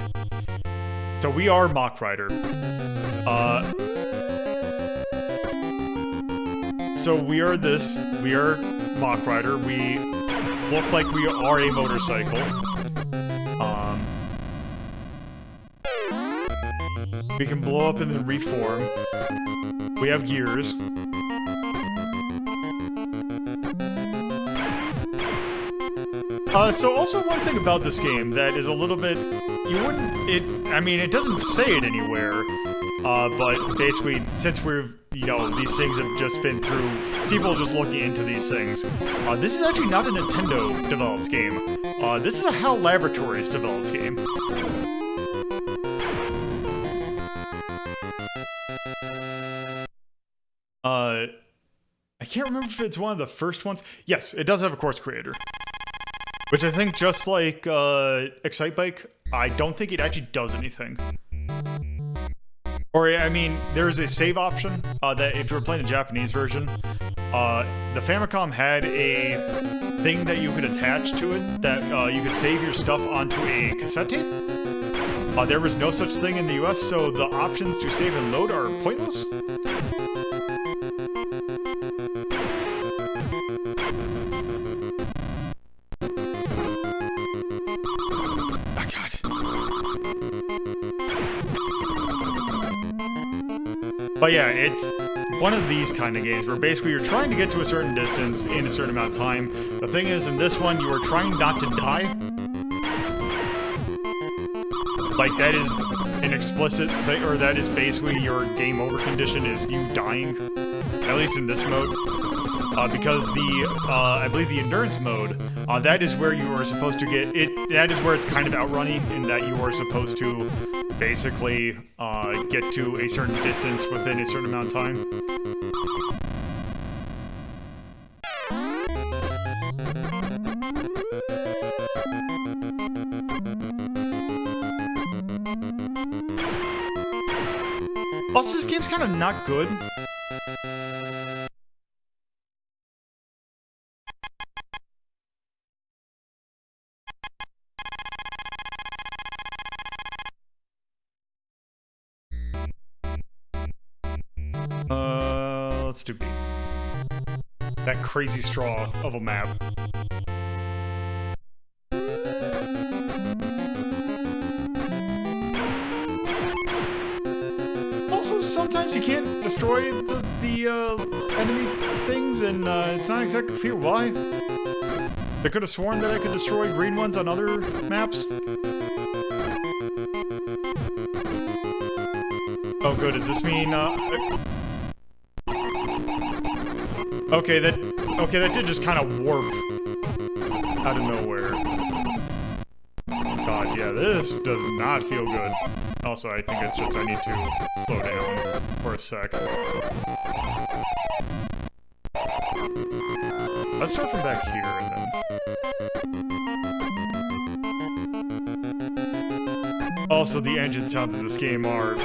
So we are Mach Rider. So we are Mach Rider. We look like we are a motorcycle. We can blow up and then reform. We have gears. So also one thing about this game that is a little bit, it doesn't say it anywhere, but basically, since we've, these things have just been through people just looking into these things, this is actually not a Nintendo developed game. This is a HAL Laboratories developed game. I can't remember if it's one of the first ones. Yes, it does have a course creator. Which I think, just like Excitebike, I don't think it actually does anything. Or, there's a save option that if you were playing the Japanese version, the Famicom had a thing that you could attach to it that you could save your stuff onto a cassette tape. There was no such thing in the US, so the options to save and load are pointless. But yeah, it's one of these kind of games where basically you're trying to get to a certain distance in a certain amount of time. The thing is, in this one, you are trying not to die. Like, that is an explicit thing, or that is basically your game over condition, is you dying. At least in this mode. Because I believe the endurance mode, that is where you are supposed to get it. That is where it's kind of outrunny, in that you are supposed to basically get to a certain distance within a certain amount of time. Also, this game's kind of not good. Let's do B. That crazy straw of a map. Also, sometimes you can't destroy the enemy things, and it's not exactly clear why. I could have sworn that I could destroy green ones on other maps. Oh, good. Does this mean Okay, that did just kind of warp out of nowhere. God, yeah, this does not feel good. Also, I think it's just I need to slow down for a sec. Let's start from back here and then... Also, the engine sounds in this game are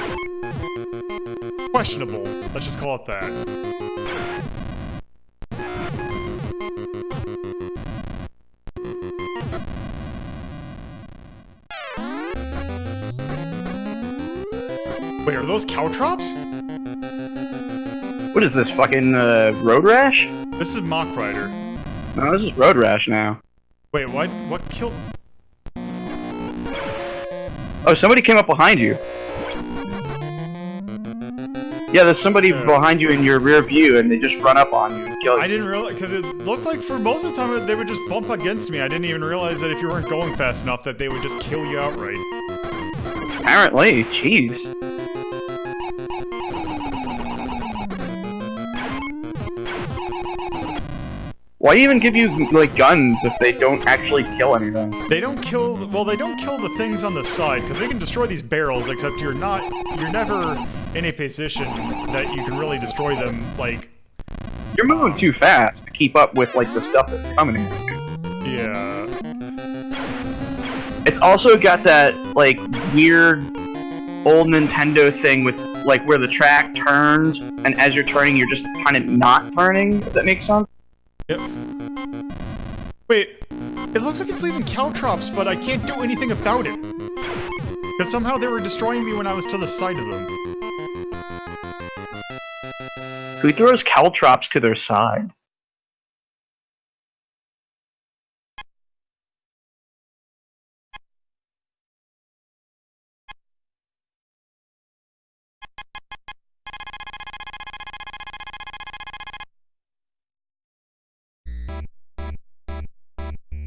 questionable. Let's just call it that. Wait, are those caltrops? What is this, fucking Road Rash? This is Mach Rider. No, this is Road Rash now. Wait, what killed... Oh, somebody came up behind you. Yeah, there's somebody behind you in your rear view, and they just run up on you and kill you. I didn't realize, because it looked like for most of the time they would just bump against me. I didn't even realize that if you weren't going fast enough that they would just kill you outright. Apparently, jeez. Why even give you, like, guns if they don't actually kill anything? They don't kill, well, they don't kill the things on the side, because they can destroy these barrels, except you're never in a position that you can really destroy them, like... You're moving too fast to keep up with, like, the stuff that's coming in. Yeah. It's also got that like weird old Nintendo thing with like where the track turns, and as you're turning, you're just kind of not turning. Does that make sense? Yep. Wait, it looks like it's leaving caltrops, but I can't do anything about it. Because somehow they were destroying me when I was to the side of them. Who throws caltrops to their side?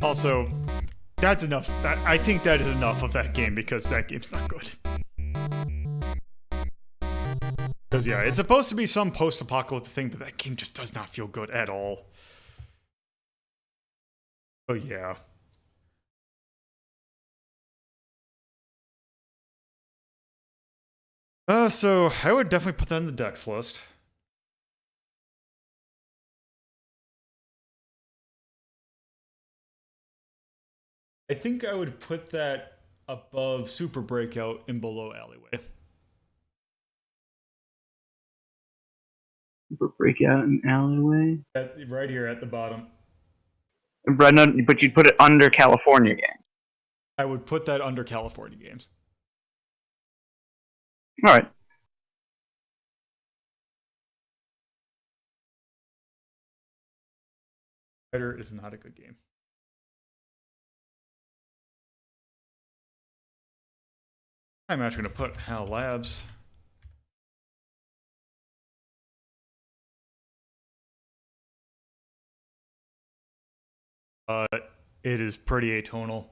Also, that's enough. I think that is enough of that game because that game's not good. Because, yeah, it's supposed to be some post-apocalyptic thing, but that game just does not feel good at all. Oh, yeah. So I would definitely put that in the Dex list. I think I would put that above Super Breakout and below Alleyway. Super Breakout and Alleyway? Right here at the bottom. But you'd put it under California Games. I would put that under California Games. Alright. Rider is not a good game. I'm actually going to put HAL Labs. It is pretty atonal.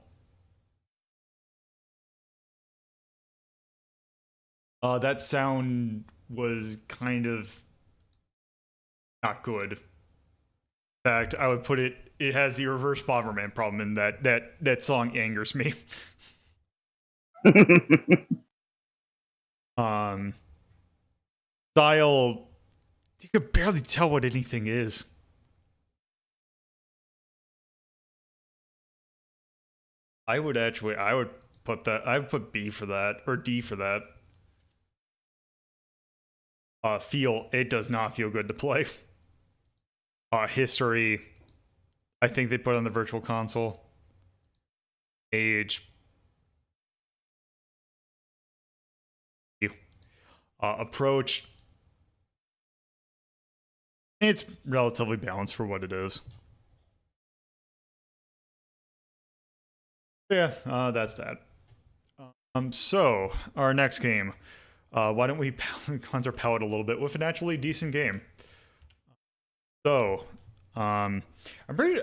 That sound was kind of not good. In fact, I would put it has the reverse Bomberman problem in that song angers me. Style, you could barely tell what anything is. I would put B for that, or D for that. Feel, it does not feel good to play. History, I think they put on the Virtual Console. Age. Approach. It's relatively balanced for what it is. Yeah, that's that. So, our next game. Why don't we cleanse our palate a little bit with an actually decent game? So, I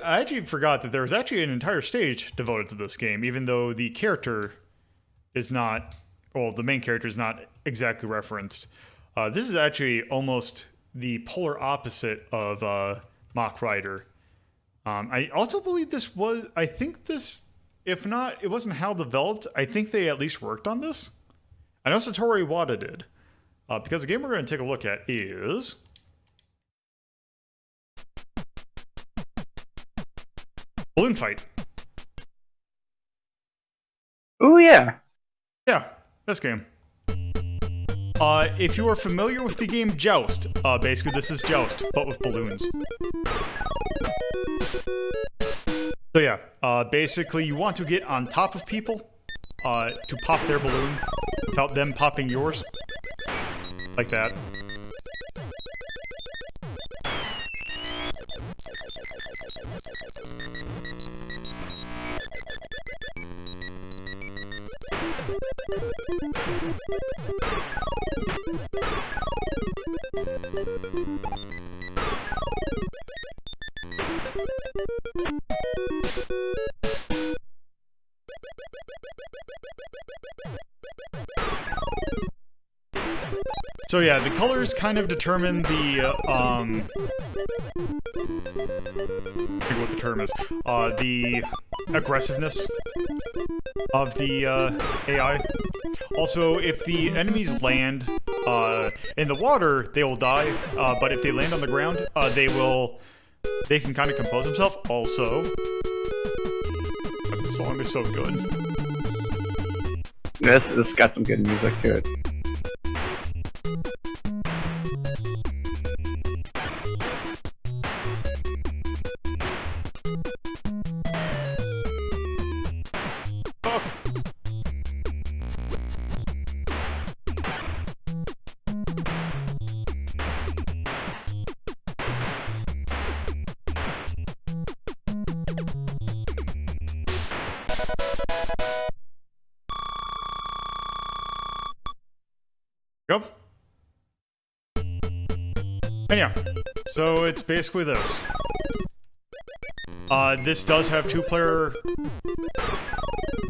actually forgot that there was actually an entire stage devoted to this game, even though the character is not, well, the main character is not exactly referenced. This is actually almost the polar opposite of Mach Rider. I also believe this was, I think this, if not, it wasn't HAL developed. I think they at least worked on this. I know Satoru Iwata did. Because the game we're going to take a look at is Balloon Fight. Oh, yeah. Yeah, this game. If you are familiar with the game Joust, basically this is Joust, but with balloons. So yeah, basically you want to get on top of people to pop their balloon without them popping yours. Like that. So yeah, the colors kind of determine the, I forget what the term is, the aggressiveness of the AI. Also, if the enemies land in the water, they will die, but if they land on the ground, they can kind of compose themselves. Also, the song is so good. This got some good music to it. Go. And yeah, so it's basically this. This does have two-player,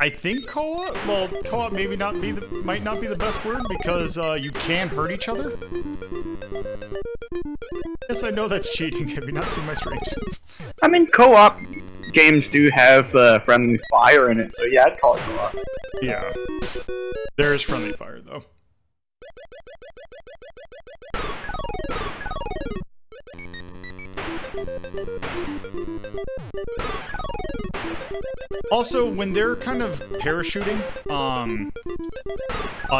I think co-op? Well, co-op maybe might not be the best word because you can hurt each other. Yes, I know that's cheating. Have you not seen my streams? I mean, co-op games do have friendly fire in it, so yeah, I'd call it co-op. Yeah. There is friendly fire, though. Also, when they're kind of parachuting,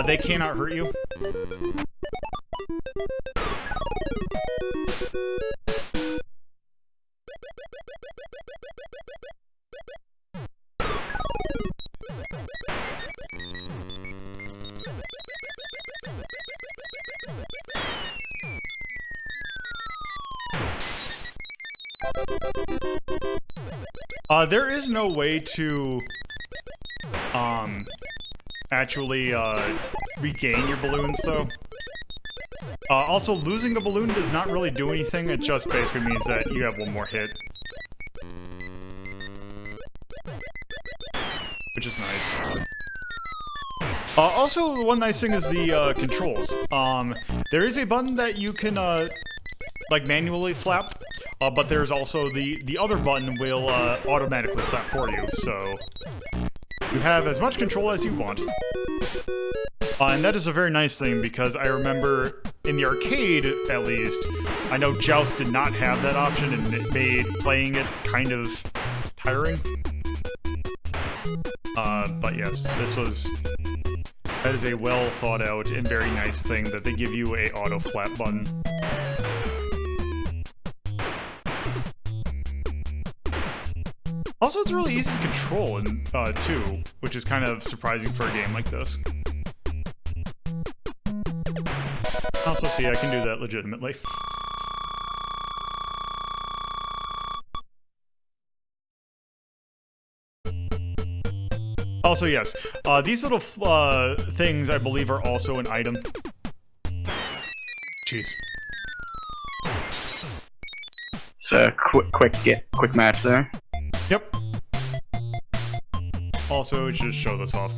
they cannot hurt you. There is no way to, actually, regain your balloons, though. Also, losing a balloon does not really do anything, it just basically means that you have one more hit. Which is nice. Also, one nice thing is the, controls. There is a button that you can, like, manually flap. But there's also the other button will automatically flap for you, so you have as much control as you want. And that is a very nice thing because I remember in the arcade, at least, I know Joust did not have that option and it made playing it kind of tiring. But yes, that is a well thought out and very nice thing that they give you a auto flap button. Also, it's really easy to control, too, which is kind of surprising for a game like this. Also, see, I can do that legitimately. Also, yes, these little things, I believe, are also an item. Jeez. So, quick match there. Yep. Also, just show this off.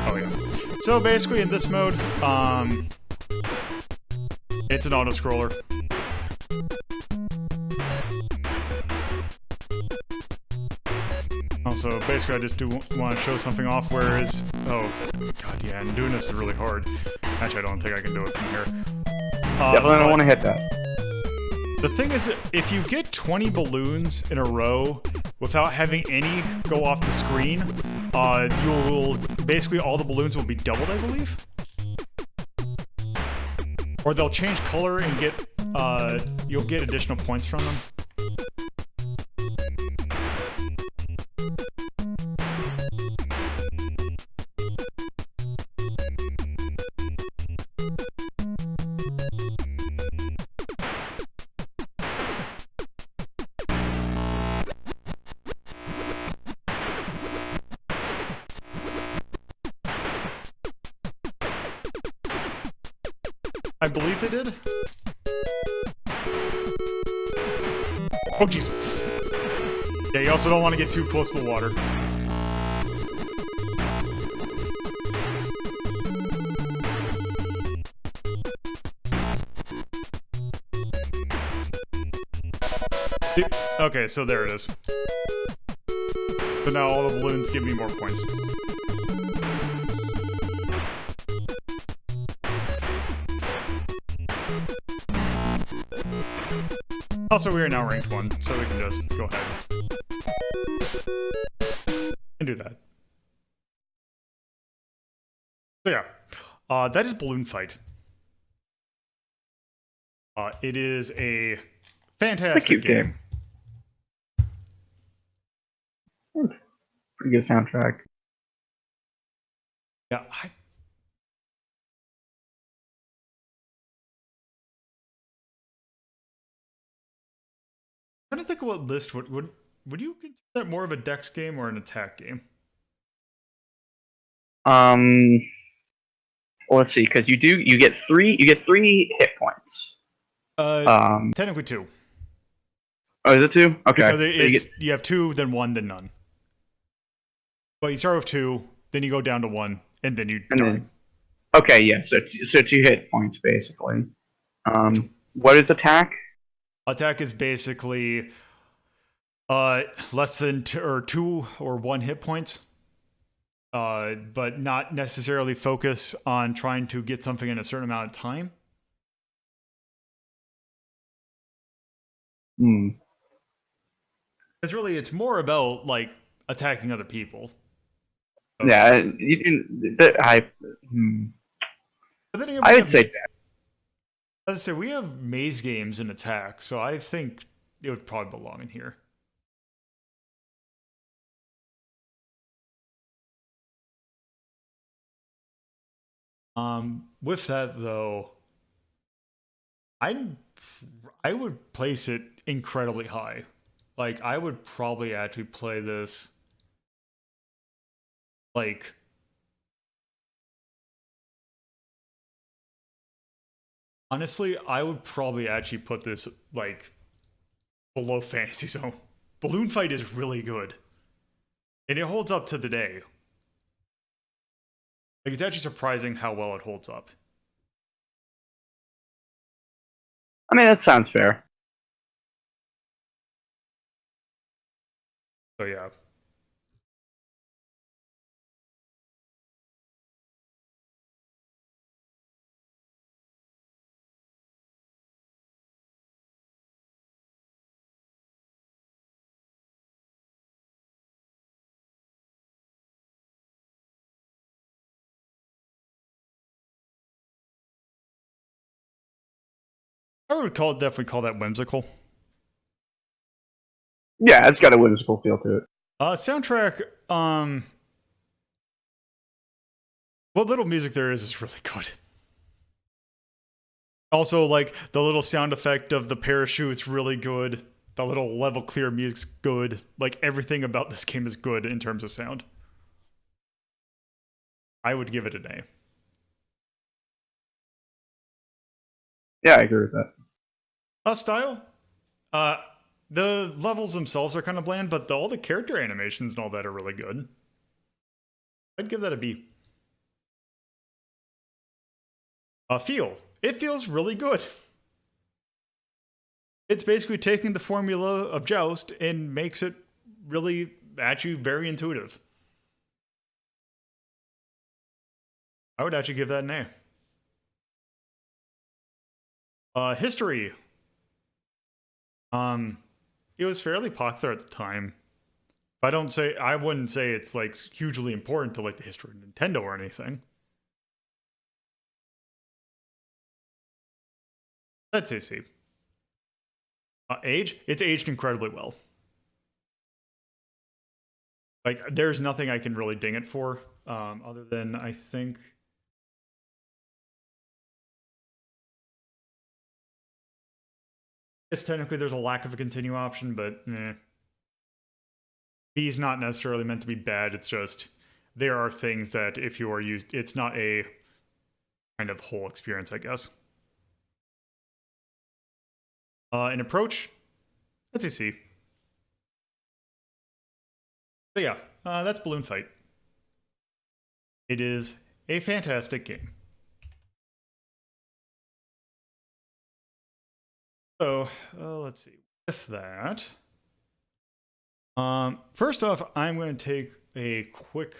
Oh yeah. So basically in this mode, it's an auto-scroller. Also, basically I just do want to show something off, whereas... Oh, god yeah, and doing this is really hard. Actually, I don't think I can do it from here. Definitely don't want to hit that. The thing is, if you get 20 balloons in a row without having any go off the screen, basically all the balloons will be doubled, I believe. Or they'll change color and you'll get additional points from them. I believe they did. Oh, jeez. Yeah, you also don't want to get too close to the water. Okay, so there it is. So now all the balloons give me more points. Also, we are now ranked 1, so we can just go ahead. can do that. So yeah, that is Balloon Fight. It is a fantastic It's a cute game. It's pretty good soundtrack. Yeah, I'm trying to think of what list would you consider that more of a dex game or an attack game? Well, let's see, because you get three hit points. Technically 2. Oh, is it 2? Okay. Because so you have 2, then 1, then none. But you start with 2, then you go down to 1, and then you die. Okay, yeah. So 2 hit points basically. What is attack? Attack is basically less than 2 or 1 hit points. But not necessarily focus on trying to get something in a certain amount of time. Because really, it's more about like attacking other people. So, yeah, you can. I would say that. I'd say we have maze games in attack, so I think it would probably belong in here. With that though, I would place it incredibly high. Like I would probably actually play this like honestly, I would probably actually put this like below Fantasy Zone. Balloon Fight is really good. And it holds up to today. Like it's actually surprising how well it holds up. I mean, that sounds fair. So yeah. I would definitely call that whimsical. Yeah, it's got a whimsical feel to it. Soundtrack, what little music there is really good. Also, like, the little sound effect of the parachute's really good. The little level clear music's good. Like, everything about this game is good in terms of sound. I would give it an A. Yeah, I agree with that. Style? The levels themselves are kind of bland, but all the character animations and all that are really good. I'd give that a B. Feel. It feels really good. It's basically taking the formula of Joust and makes it really, actually, very intuitive. I would actually give that an A. History. It was fairly popular at the time. I wouldn't say it's like hugely important to like the history of Nintendo or anything. I'd say C. Age? It's aged incredibly well. Like, there's nothing I can really ding it for, other than I think. Yes, technically there's a lack of a continue option, but B's not necessarily meant to be bad. It's just there are things that if you are used, it's not a kind of whole experience, I guess. An approach, let's say C. So yeah, that's Balloon Fight. It is a fantastic game. So let's see. With that, first off, I'm going to take a quick.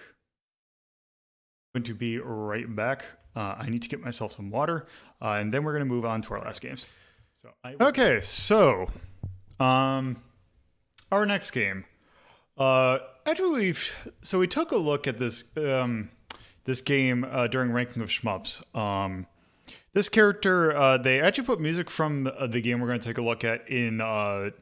I'm going to be right back. I need to get myself some water, and then we're going to move on to our last games. So okay, so our next game. after we took a look at this this game during ranking of shmups. This character, they actually put music from the game we're going to take a look at in the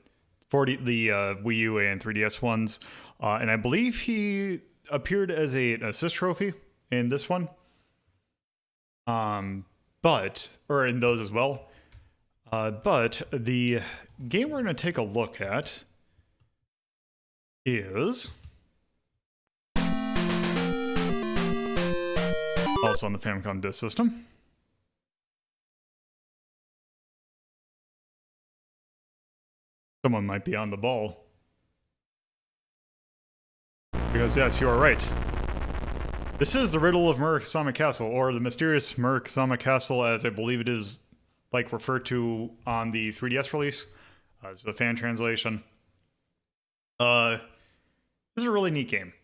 Wii U and 3DS ones, and I believe he appeared as an assist trophy in this one. Or in those as well. But the game we're going to take a look at is also on the Famicom Disk System. Someone might be on the ball. Because yes, you are right. This is the Riddle of Murasame Castle, or the Mysterious Murasame Castle, as I believe it is like referred to on the 3DS release. It's the fan translation. This is a really neat game.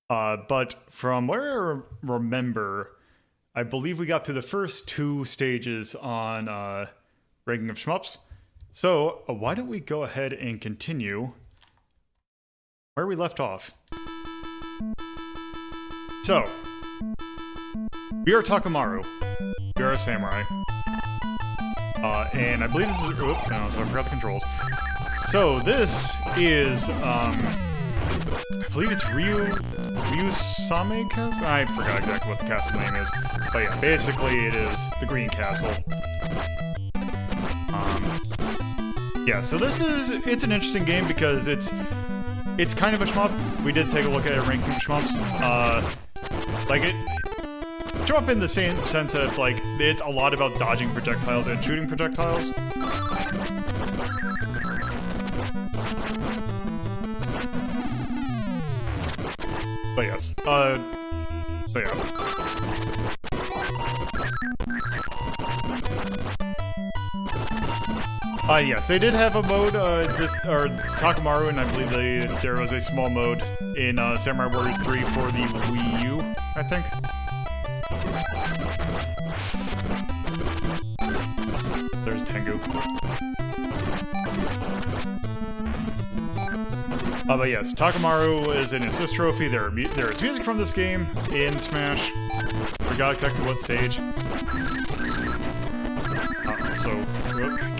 But from where I remember, I believe we got through the first 2 stages on Ranking of Shmups. So why don't we go ahead and continue where we left off. So, we are Takamaru. We are a samurai. And I believe this is... Oops, no, so I forgot the controls. So, this is, I believe it's Ryu-Same Castle? I forgot exactly what the castle name is. But yeah, basically it is the Green Castle. Yeah, so this is... It's an interesting game because it's kind of a shmup. We did take a look at it ranking shmups. Like it shmup in the same sense that it's like it's a lot about dodging projectiles and shooting projectiles. But yes, so yeah. Yes, they did have a mode, Takamaru, and I believe there was a small mode in Samurai Warriors 3 for the Wii U, I think. There's Tengu. But yes, Takamaru is an assist trophy. There is music from this game in Smash. Forgot exactly what stage.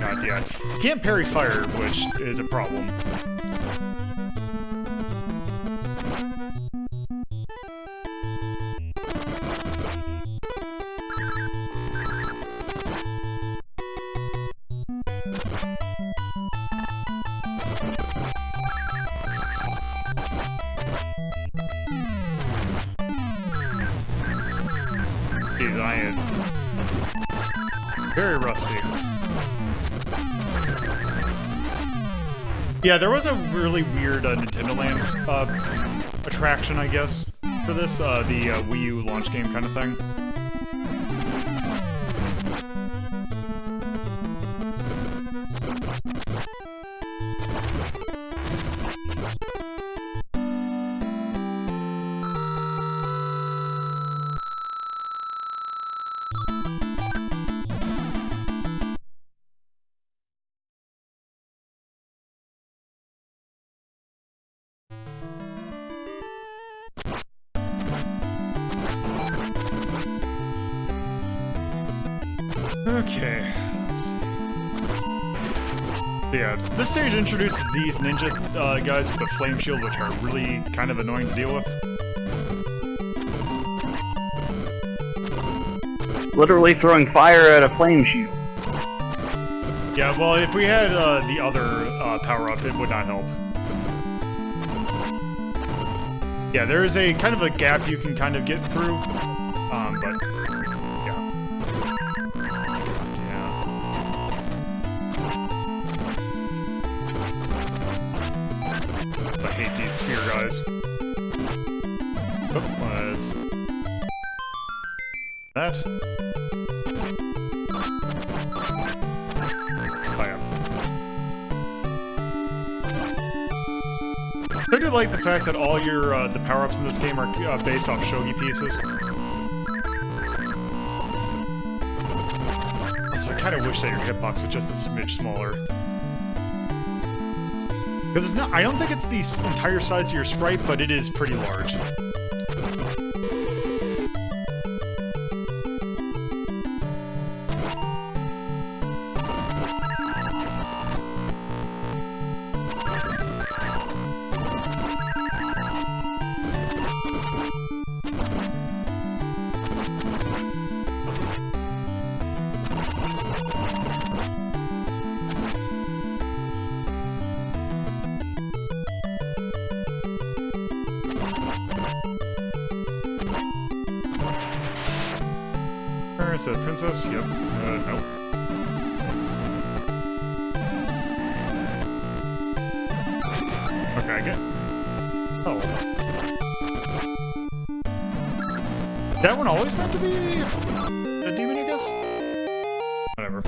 God, yeah. You can't parry fire, which is a problem. Jeez, I am very rusty. Yeah, there was a really weird Nintendo Land attraction, I guess, for this, the Wii U launch game kind of thing. Okay, let's see. Yeah, this stage introduces these ninja guys with the flame shield, which are really kind of annoying to deal with. Literally throwing fire at a flame shield. Yeah, well, if we had the other power-up, it would not help. Yeah, there is a kind of a gap you can kind of get through, but... spear guys. Oh, let's... That. Oh, yeah. I do like the fact that all your the power-ups in this game are based off shogi pieces. Also, I kind of wish that your hitbox was just a smidge smaller. Because it's not, I don't think it's the entire size of your sprite, but it is pretty large. Is that princess? Yep. Nope. Okay, I get. Oh. That one always meant to be a demon, I guess? Whatever.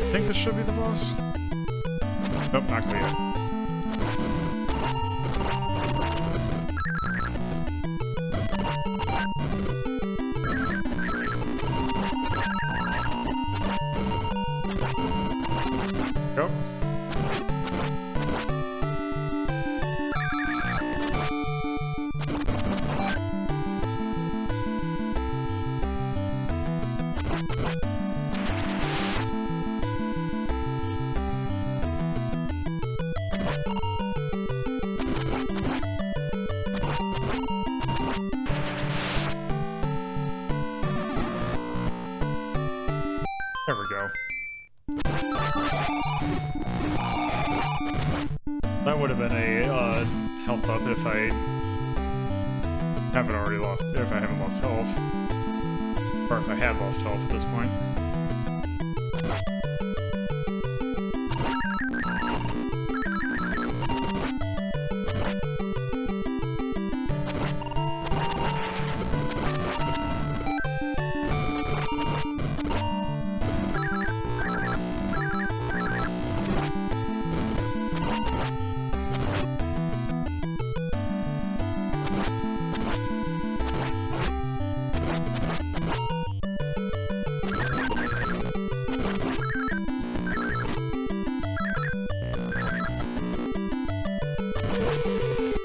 I think this should be the boss. Nope, not clear. Go. There we go. That would have been a health up if I haven't already lost, if I haven't lost health. Or if I have lost health at this point.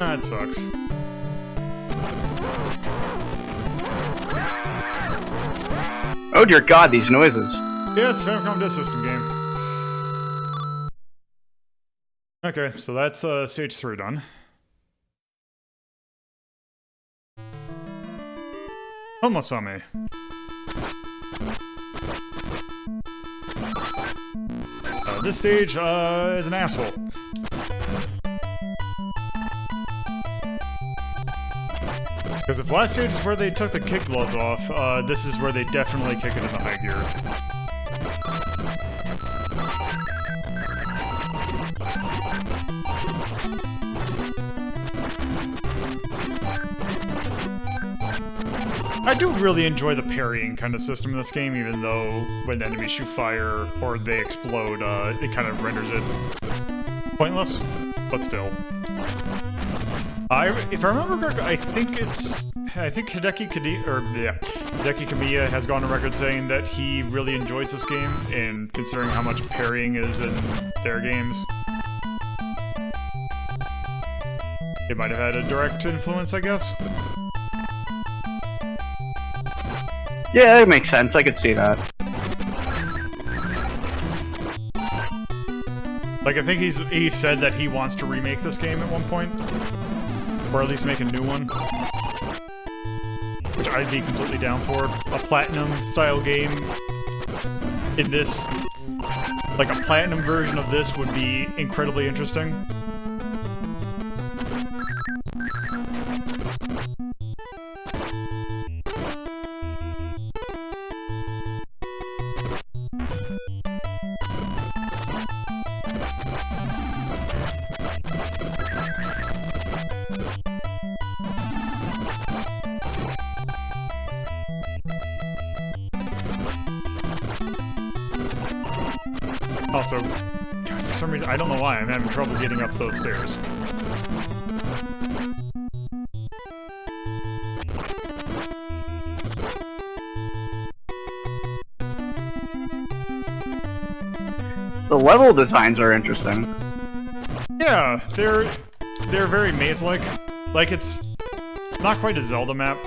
That sucks. Oh dear God, these noises. Yeah, it's a Famicom Disk System game. Okay, so that's stage 3 done. Murasame. This stage is an asshole. Because if last stage is where they took the kick gloves off, this is where they definitely kick it into high gear. I do really enjoy the parrying kind of system in this game, even though when enemies shoot fire or they explode, it kind of renders it pointless, but still. If I remember correctly, I think Hideki Kamiya has gone on record saying that he really enjoys this game, and considering how much parrying is in their games, it might have had a direct influence, I guess. Yeah, that makes sense. I could see that. Like, I think he said that he wants to remake this game at one point. Or at least make a new one. Which I'd be completely down for. A Platinum-style game in this... Like, a Platinum version of this would be incredibly interesting. Also, God, for some reason, I don't know why, I'm having trouble getting up those stairs. The level designs are interesting. Yeah, they're very maze-like. Like, it's not quite a Zelda map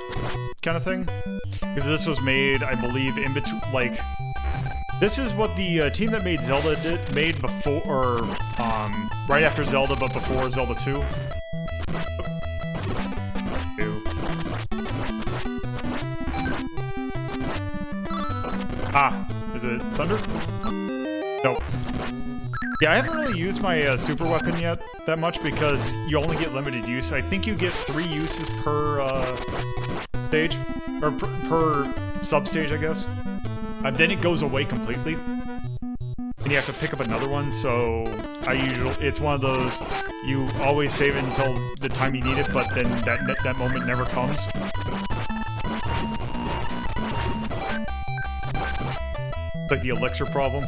kind of thing. Because this was made, I believe, in between, like... This is what the team that made Zelda made before, or, right after Zelda, but before Zelda 2. Ah, is it Thunder? Nope. Yeah, I haven't really used my super weapon yet that much because you only get limited use. I think you get 3 uses per stage, or per sub-stage, I guess. Then it goes away completely, and you have to pick up another one. So it's one of those you always save it until the time you need it, but then that moment never comes. It's like the elixir problem.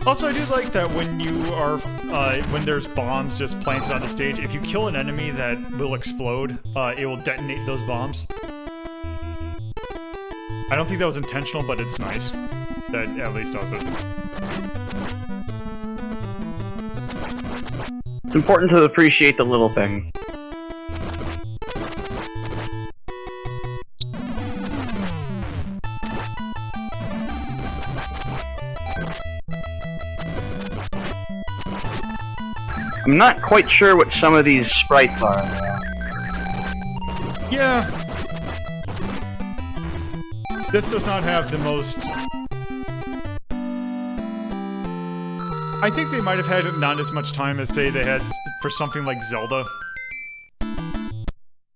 Also, I do like that when you are, when there's bombs just planted on the stage, if you kill an enemy that will explode, it will detonate those bombs. I don't think that was intentional, but it's nice that it at least does it. It's important to appreciate the little things. I'm not quite sure what some of these sprites are. Yeah. This does not have the most... I think they might have had not as much time as, say, they had for something like Zelda.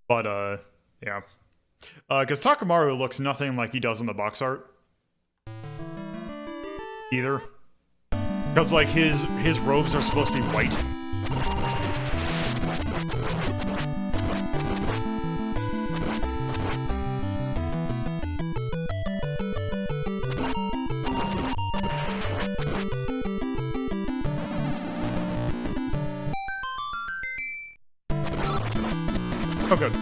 But, yeah. Because Takamaru looks nothing like he does in the box art. Either. Because, like, his robes are supposed to be white. Oh, good.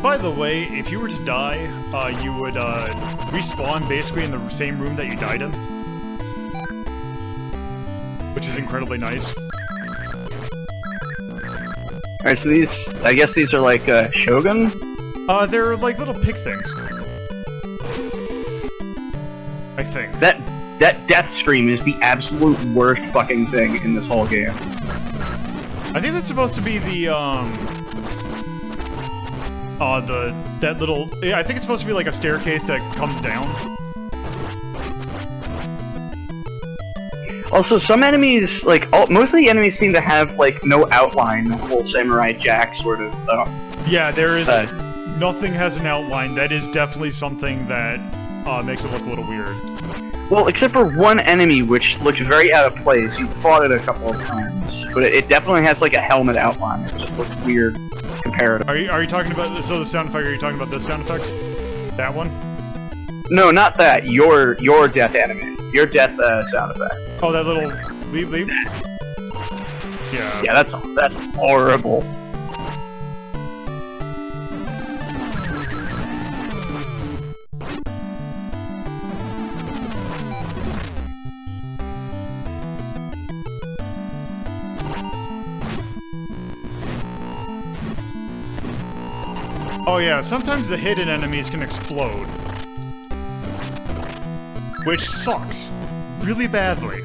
By the way, if you were to die, you would respawn basically in the same room that you died in. Which is incredibly nice. Alright, so these, I guess these are like Shogun? They're like little pig things. I think. That death scream is the absolute worst fucking thing in this whole game. I think that's supposed to be the, that little... Yeah, I think it's supposed to be like a staircase that comes down. Also, some enemies, like, most of the enemies seem to have, like, no outline, the whole Samurai Jack sort of, Yeah, there is... nothing has an outline. That is definitely something that makes it look a little weird. Well, except for one enemy, which looked very out of place. You fought it a couple of times, but it definitely has, like, a helmet outline. It just looks weird comparatively. Are you talking about... So the sound effect, are you talking about this sound effect? That one? No, not that. Your death enemy. Your death sound effect. Oh, that little leap leap? Yeah. Yeah, that's horrible. Oh yeah, sometimes the hidden enemies can explode. Which sucks. Really badly.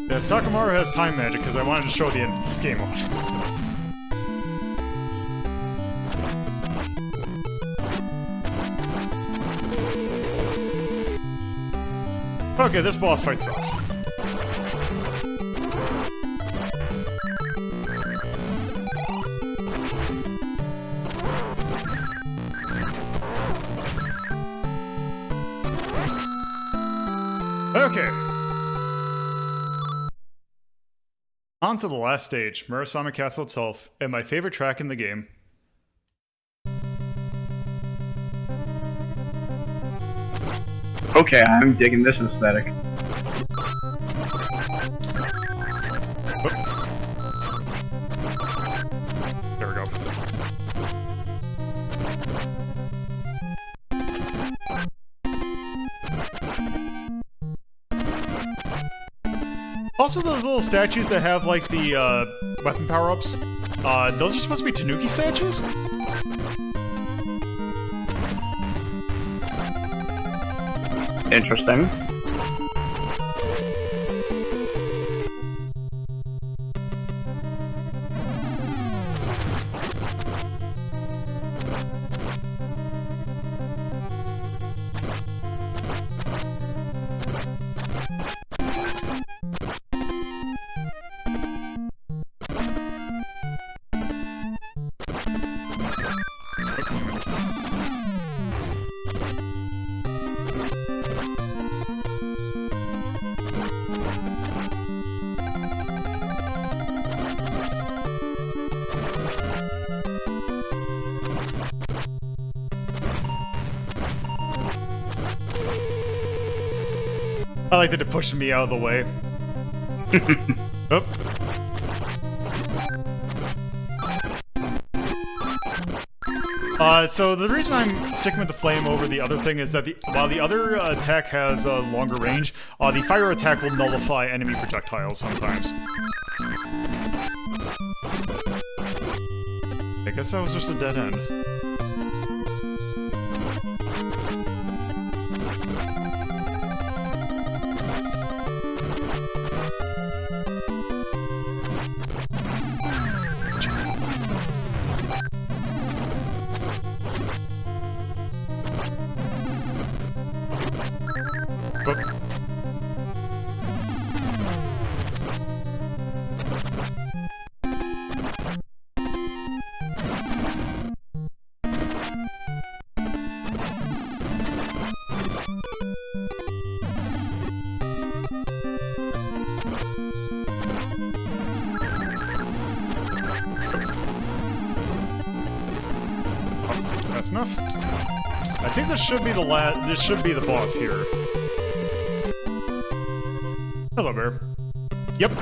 Yeah, Takamaru has time magic because I wanted to show the end of this game off. Okay, this boss fight sucks. Okay. On to the last stage, Murasame Castle itself, and my favorite track in the game. Okay, I'm digging this aesthetic. Oop. There we go. Also, those little statues that have, like, the, weapon power-ups, those are supposed to be Tanuki statues? Interesting. I like that it pushed me out of the way. Oop. So the reason I'm sticking with the flame over the other thing is that while the other attack has a longer range, the fire attack will nullify enemy projectiles sometimes. I guess that was just a dead end. That's enough. I think this should be this should be the boss here. Hello, bear. Yep.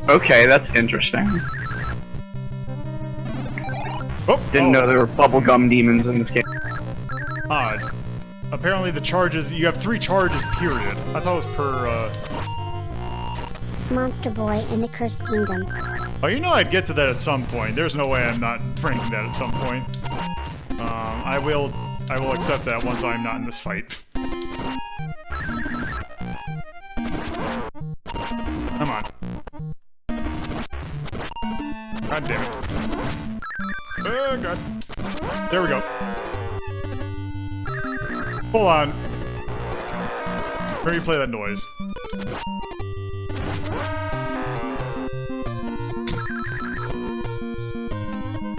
Okay, that's interesting. Oh, Didn't know there were bubblegum demons in this game. Odd. Apparently the charges, you have 3 charges, period. I thought it was per, Monster Boy in the Cursed Kingdom. Oh, you know I'd get to that at some point. There's no way I'm not ranking that at some point. I will accept that once I'm not in this fight. Come on. God damn it. Oh, God. There we go. Hold on. Let me play that noise.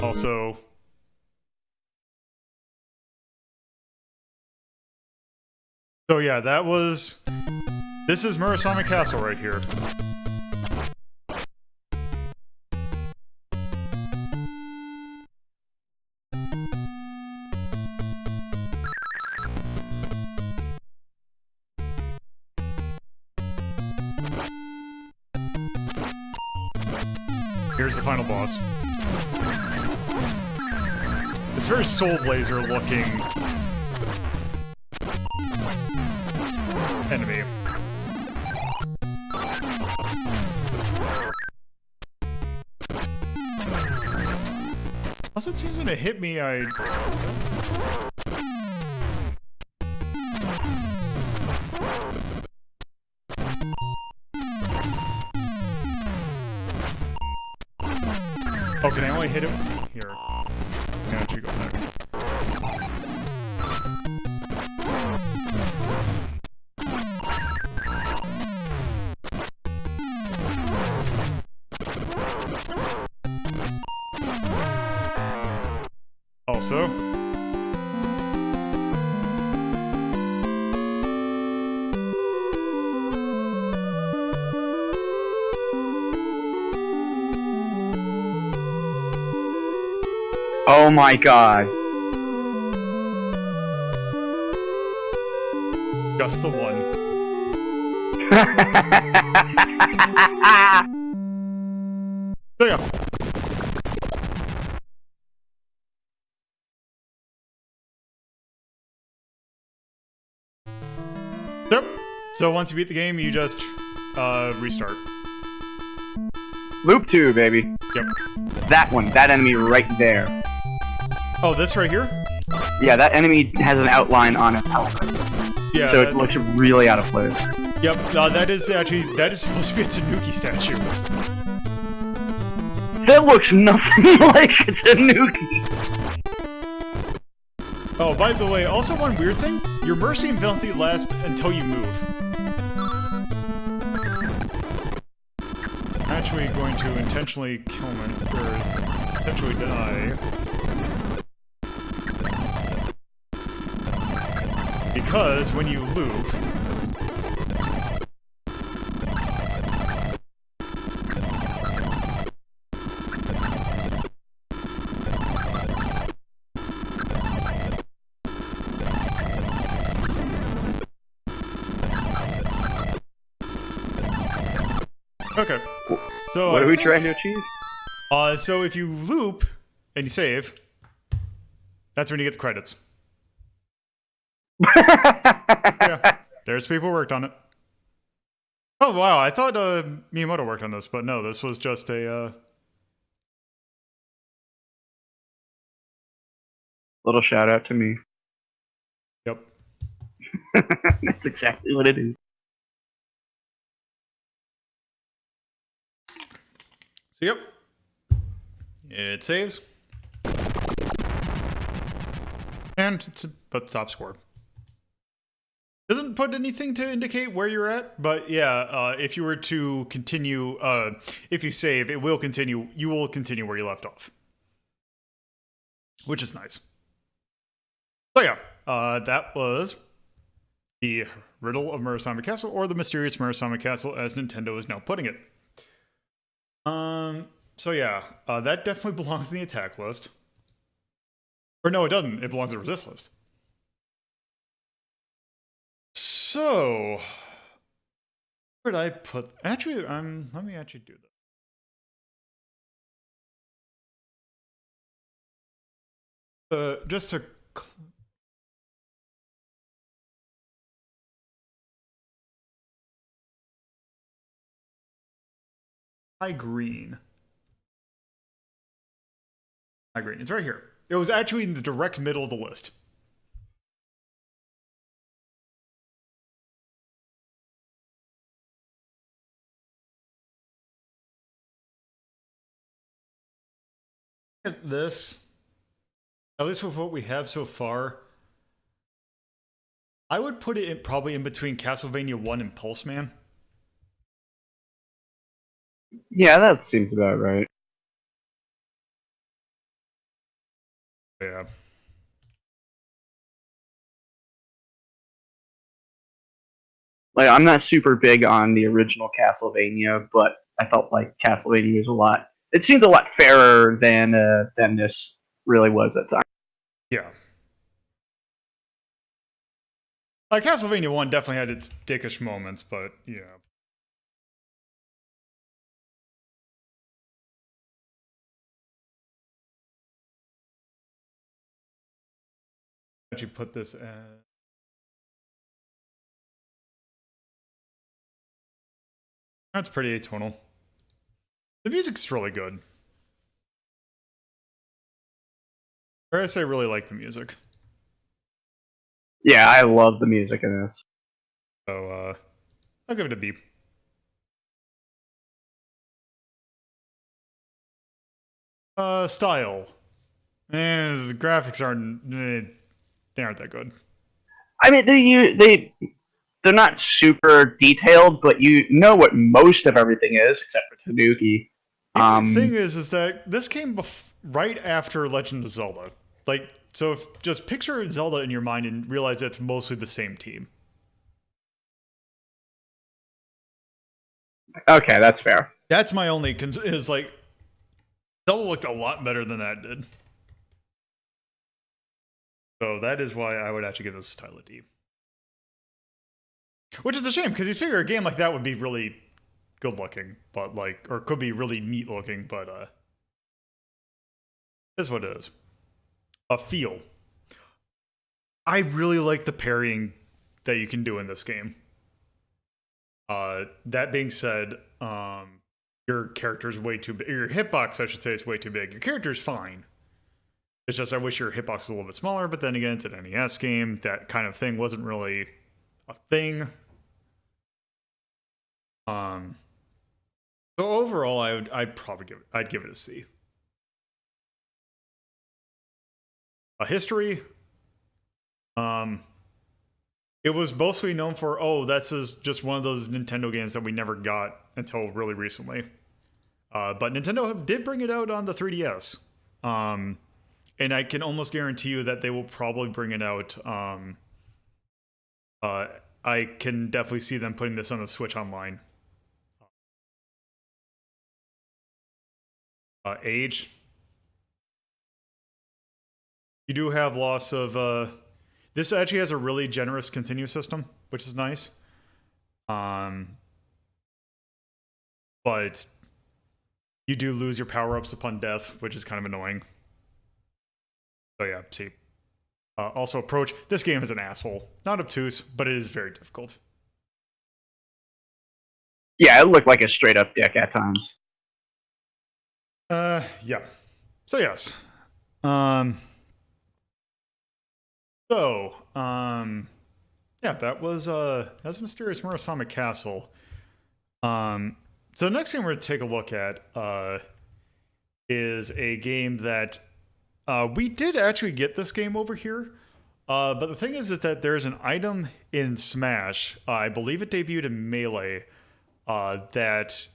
Also... So yeah, that was... This is Murasame Castle right here. Here's the final boss. It's very Soul Blazer looking enemy. Also, it seems when it hit me, I... Oh, can I only hit him? Here. Yeah, I should go back. also. Oh my god. Just the one. There you go. Yep. So once you beat the game, you just restart. Loop 2, baby. Yep. That one, that enemy right there. Oh, this right here? Yeah, that enemy has an outline on its helmet. Yeah. So it looks really out of place. Yep. That is supposed to be a Tanuki statue. That looks nothing like a Tanuki. Oh, by the way, also one weird thing: your mercy and penalty last until you move. I'm actually going to intentionally kill or intentionally die. Because when you loop... Okay. So what are we trying to achieve? So if you loop and you save, that's when you get the credits. Yeah, there's people who worked on it. Oh wow, I thought Miyamoto worked on this, but no, this was just a Little shout out to me. Yep. That's exactly what it is. So yep. It saves. And it's about the top score. Doesn't put anything to indicate where you're at, but yeah, if you were to continue, if you save, it will continue, you will continue where you left off. Which is nice. So yeah, that was the Riddle of Murasame Castle, or the Mysterious Murasame Castle, as Nintendo is now putting it. So yeah, that definitely belongs in the attack list. Or no, it doesn't. It belongs in the resist list. So, where did I put... Actually, let me actually do this. Just to... High green. High green. It's right here. It was actually in the direct middle of the list. At this, at least with what we have so far, I would put it probably in between Castlevania 1 and Pulseman. Yeah, that seems about right. Yeah. Like, I'm not super big on the original Castlevania, but I felt like Castlevania was a lot. It seemed a lot fairer than this really was at the time. Yeah. Castlevania 1 definitely had its dickish moments, but yeah. Actually put this as... That's pretty atonal. The music's really good. Or I say I really like the music. Yeah, I love the music in this. So, I'll give it a B. Style. The graphics aren't... they aren't that good. I mean, they're not super detailed, but you know what most of everything is, except for Tanuki. The thing is that this came right after Legend of Zelda. Like, so if, just picture Zelda in your mind and realize it's mostly the same team. Okay, that's fair. That's my only is like, Zelda looked a lot better than that did. So that is why I would actually give this title a D. Which is a shame, because you figure a game like that would be really good looking, but like, or could be really neat looking, but is what it is. A feel. I really like the parrying that you can do in this game. That being said, your character's way too big. Your hitbox, I should say, is way too big. Your character's fine. It's just I wish your hitbox was a little bit smaller, but then again, it's an NES game. That kind of thing wasn't really a thing. So overall, I'd probably give it a C. A history. It was mostly known for, oh, that's just one of those Nintendo games that we never got until really recently. But Nintendo did bring it out on the 3DS. And I can almost guarantee you that they will probably bring it out. I can definitely see them putting this on the Switch Online. Age. You do have loss of... this actually has a really generous continue system, which is nice. But you do lose your power-ups upon death, which is kind of annoying. So yeah, see. Also, approach. This game is an asshole. Not obtuse, but it is very difficult. Yeah, it looked like a straight-up dick at times. Yeah. So yes. Yeah, that's Mysterious Murasame Castle. So the next game we're going to take a look at is a game that we did actually get this game over here. But the thing is that there's an item in Smash, I believe it debuted in Melee, that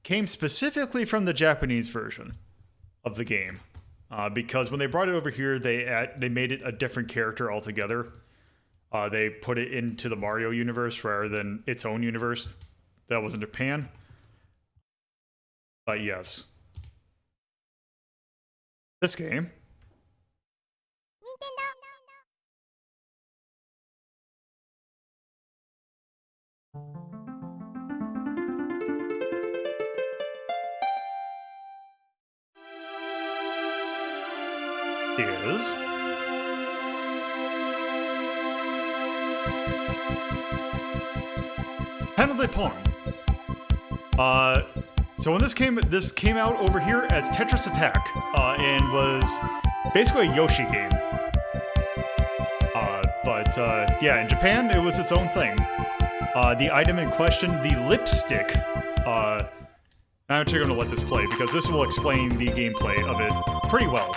came specifically from the Japanese version of the game. Because when they brought it over here, they made it a different character altogether. They put it into the Mario universe rather than its own universe that was in Japan. But yes. This game. Is Panel de Pon. So when this came out over here as Tetris Attack, and was basically a Yoshi game. But yeah, in Japan it was its own thing. The item in question, the lipstick. I'm actually going to let this play because this will explain the gameplay of it pretty well.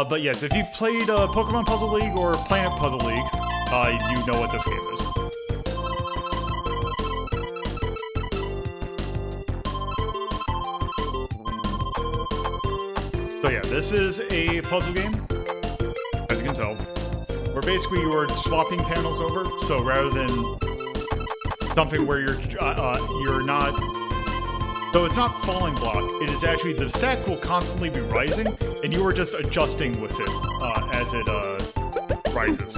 But yes, if you've played Pokemon Puzzle League or Planet Puzzle League, you know what this game is. So yeah, this is a puzzle game, as you can tell, where basically you're swapping panels over. So rather than something where you're not... So it's not falling block, it is actually the stack will constantly be rising, and you are just adjusting with it as it rises.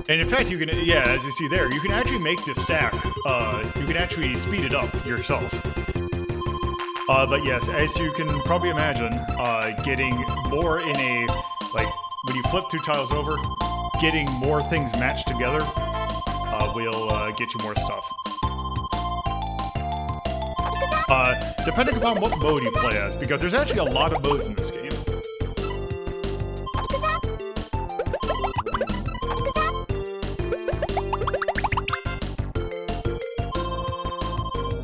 And in fact, you can, yeah, as you see there, you can actually make this stack, you can actually speed it up yourself. But yes, as you can probably imagine, getting more in a, like, when you flip 2 tiles over, getting more things matched together will get you more stuff. Depending upon what mode you play as, because there's actually a lot of modes in this game.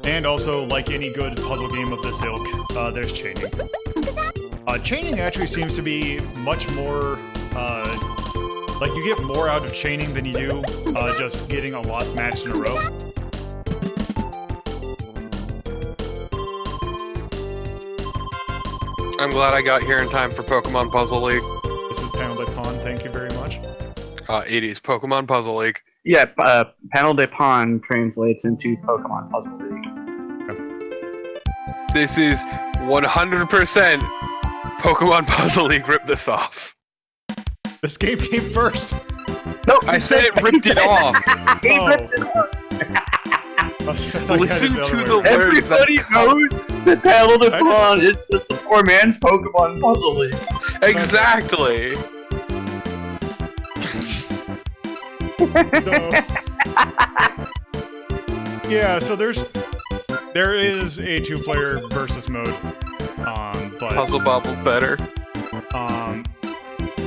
And also, like any good puzzle game of this ilk, there's chaining. Chaining actually seems to be much more, like you get more out of chaining than you do just getting a lot matched in a row. I'm glad I got here in time for Pokemon Puzzle League. This is Panel de Pon, thank you very much. 80s Pokemon Puzzle League. Yeah, Panel de Pon translates into Pokemon Puzzle League. This is 100% Pokemon Puzzle League. Rip this off. This game came first! No, I said it ripped it off. He Oh. ripped it off. Listen to the words. Everybody knows that Panel de Pon is just the poor man's Pokemon Puzzle League. Exactly. Yeah, so there is a 2-player versus mode, but Puzzle Bobble's better.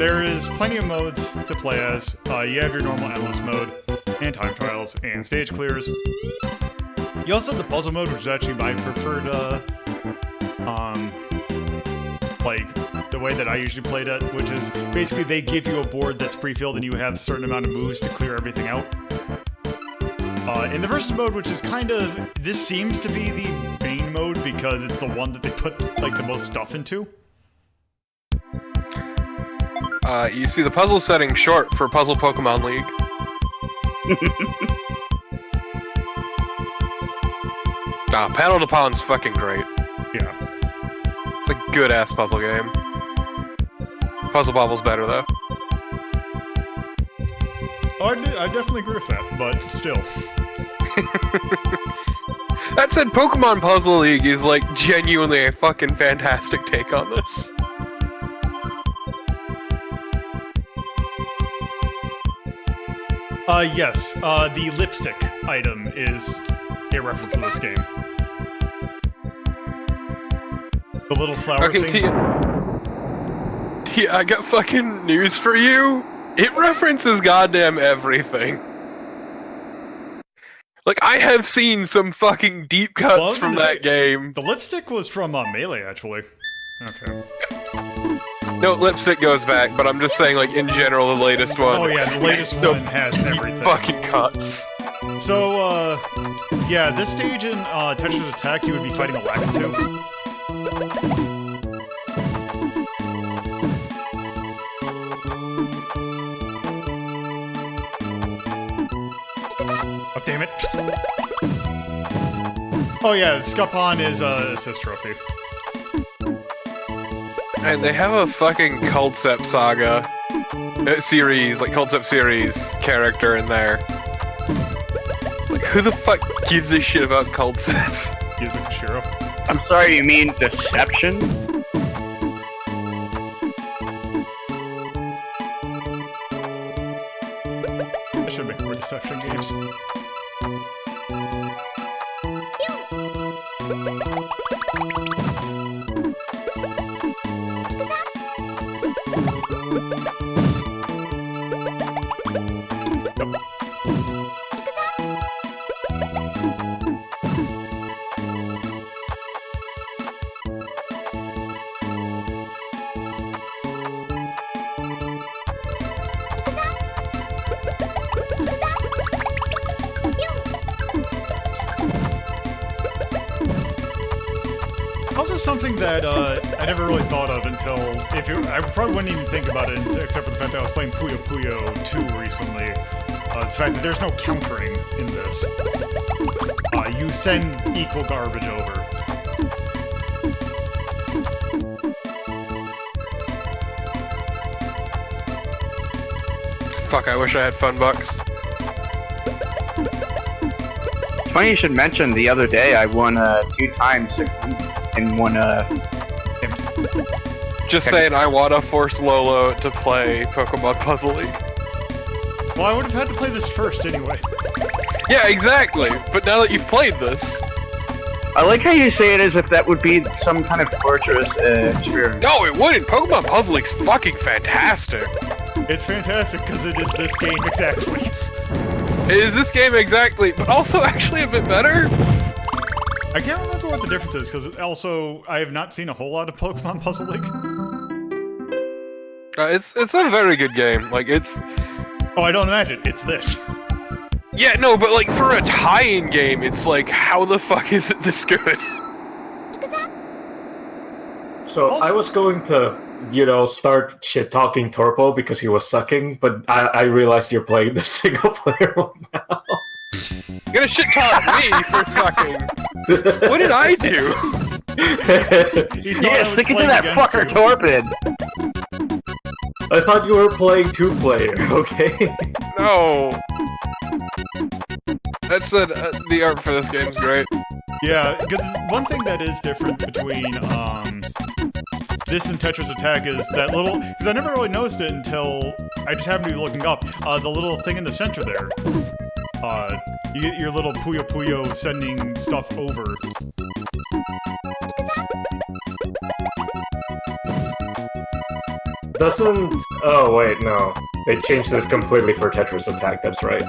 there is plenty of modes to play as. You have your normal endless mode, and time trials, and stage clears. You also have the puzzle mode, which is actually my preferred, like, the way that I usually played it, which is basically they give you a board that's pre-filled and you have a certain amount of moves to clear everything out. In the versus mode, which is kind of, this seems to be the main mode because it's the one that they put, like, the most stuff into. You see the puzzle setting short for Puzzle Pokemon League. Panel de Pon's fucking great. Yeah. It's a good-ass puzzle game. Puzzle Bobble's better, though. Oh, I definitely agree with that, but still. That said, Pokemon Puzzle League is, like, genuinely a fucking fantastic take on this. Yes, the lipstick item is a reference to this game. The little flower Okay, thing. I got fucking news for you. It references goddamn everything. Like, I have seen some fucking deep cuts from that game. The lipstick was from Melee, actually. Okay. No, lipstick goes back, but I'm just saying, like, in general, the latest one. Oh yeah, the latest So one has deep everything. fucking cuts. So, yeah, this stage in Tetris Attack, you would be fighting a Lakitu. Oh, damn it. Oh yeah, Scuppon is a assist trophy. And they have a fucking Cultcept Saga series, like Cultcept series character in there. Like, who the fuck gives a shit about Cultcept? Yuzo Koshiro. I'm sorry, you mean Deception? I should make more Deception games. Also something that I never really thought of until, I probably wouldn't even think about it except for the fact that I was playing Puyo Puyo 2 recently. It's the fact that there's no countering in this. You send equal garbage over. Fuck, I wish I had fun bucks. It's funny you should mention, the other day I won 2 times 600 in one Just saying, I wanna force Lolo to play Pokemon Puzzle League. Well, I would have had to play this first anyway. Yeah, exactly. But now that you've played this, I like how you say it as if that would be some kind of torturous experience. no, it wouldn't. Pokemon Puzzle League's fucking fantastic. It's fantastic because it is this game exactly. It is this game exactly, but also actually a bit better. I can't remember what the difference is, because also, I have not seen a whole lot of Pokemon Puzzle League. It's a very good game. Like, it's... Oh, I don't imagine. It's this. Yeah, no, but like, for a tie-in game, it's like, how the fuck is it this good? So Also- I was going to, start shit-talking Torpo because he was sucking, but I realized you're playing the single-player one now. You're gonna shit talk me for sucking. What did I do? He thought I Yeah, was stick it to playing that against fucker, you. Torpid. I thought you were playing two-player, okay? No. That said, the art for this game's great. Yeah, because one thing that is different between this and Tetris Attack is that little... Because I never really noticed it until I just happened to be looking up. The little thing in the center there. You get your little Puyo Puyo sending stuff over. Doesn't... Oh, wait, no. They changed it completely for Tetris Attack, that's right.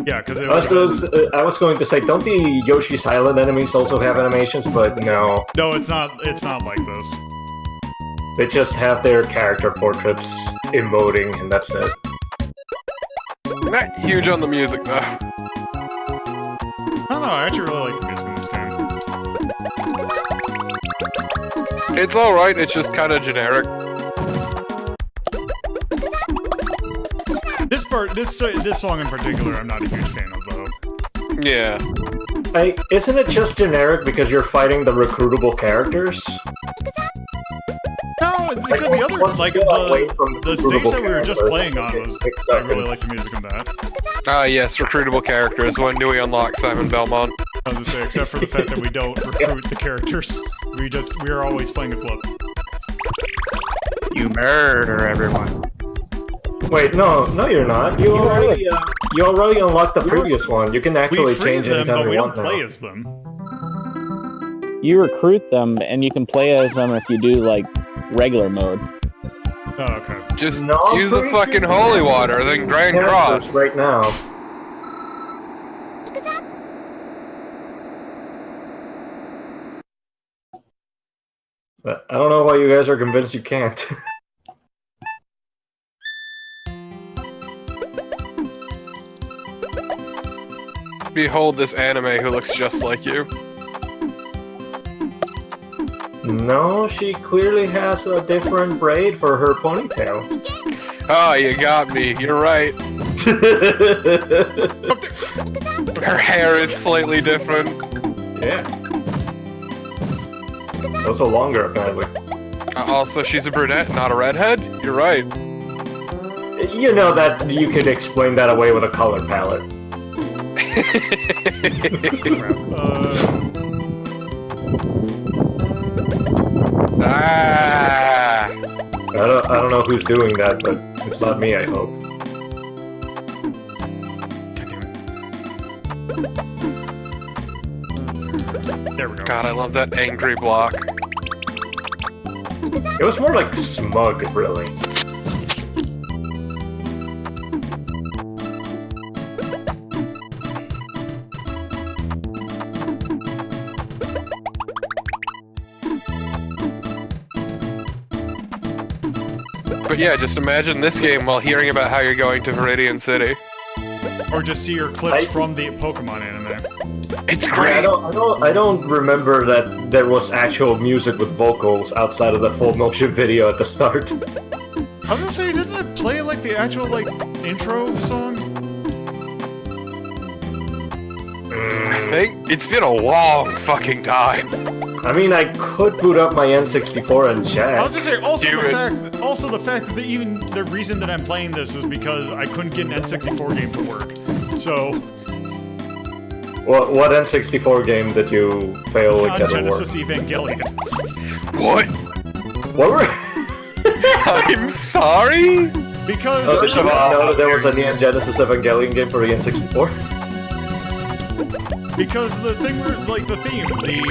Yeah, because I was going to say, don't the Yoshi's Island enemies also have animations? But no. No, it's not like this. They just have their character portraits emoting, and that's it. Not huge on the music, though. I don't know, I actually really like the music in this game. It's alright, it's just kind of generic. This song in particular, I'm not a huge fan of, though. Yeah. Isn't it just generic because you're fighting the recruitable characters? No, because the other, like, the stage that we were just playing on was, I really like the music in that. Ah, yes, recruitable characters. When do we unlock Simon Belmont? I was gonna say, except for the fact that we don't recruit the characters. We are always playing as Lip. You murder everyone. Wait, no, you're not. You already unlocked the previous one. You can actually We free change it them, but anytime we you don't want now. play as them. You recruit them, and you can play as them if you do, like, regular mode. Oh, okay. Just No, I'm use the pretty fucking sure holy water, then Grand Yes, Cross. right now. But I don't know why you guys are convinced you can't. Behold this anime who looks just like you. No, she clearly has a different braid for her ponytail. Oh, you got me. You're right. Her hair is slightly different. Yeah. Also longer, apparently. Also, she's a brunette, not a redhead. You're right. You know that you could explain that away with a color palette. Ah. I don't know who's doing that, but it's not me, I hope. There we go. God, I love that angry block. It was more like smug, really. But yeah, just imagine this game while hearing about how you're going to Viridian City. Or just see your clips from the Pokemon anime. It's Yeah, great! I don't remember that there was actual music with vocals outside of the full motion video at the start. I was gonna say, didn't it play like the actual like intro song? I think it's been a long fucking time. I mean, I could boot up my N64 and check. I was gonna say also Do the fact that even the reason that I'm playing this is because I couldn't get an N64 game to work. So What N64 game did you fail on to get to work? Genesis Evangelion. What? What were? I'm sorry? Because Oh, did you not know that there was a Neon Genesis Evangelion game for the N64? Because the thing were like the theme, the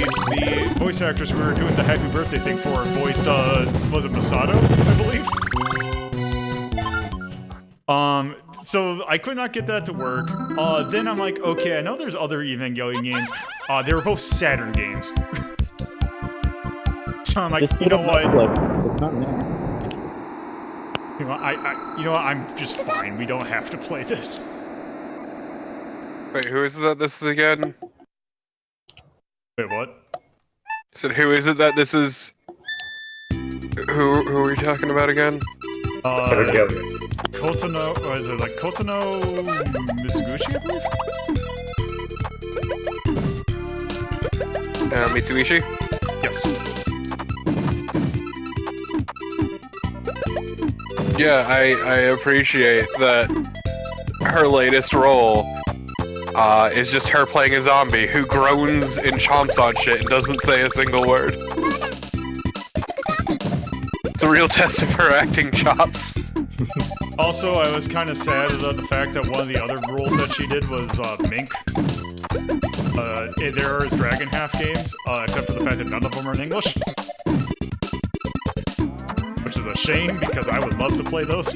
voice actress we were doing the happy birthday thing for voiced was it Masato, I believe? so I could not get that to work. Then I'm like, okay, I know there's other Evangelion games. They were both Saturn games. So I'm like, Just you know what? It's not there. You know what? I'm just fine. We don't have to play this. Wait, who is it that this is again? Wait, what? I said, who is it that this is? Who are we talking about again? Kotono, or is it like Kotono Mizuguchi, I believe? Mitsubishi? Yes. Yeah, I appreciate that her latest role is just her playing a zombie who groans and chomps on shit and doesn't say a single word. It's a real test of her acting chops. Also, I was kind of sad about the fact that one of the other roles that she did was Mink. There are Dragon Half games, except for the fact that none of them are in English. Which is a shame, because I would love to play those.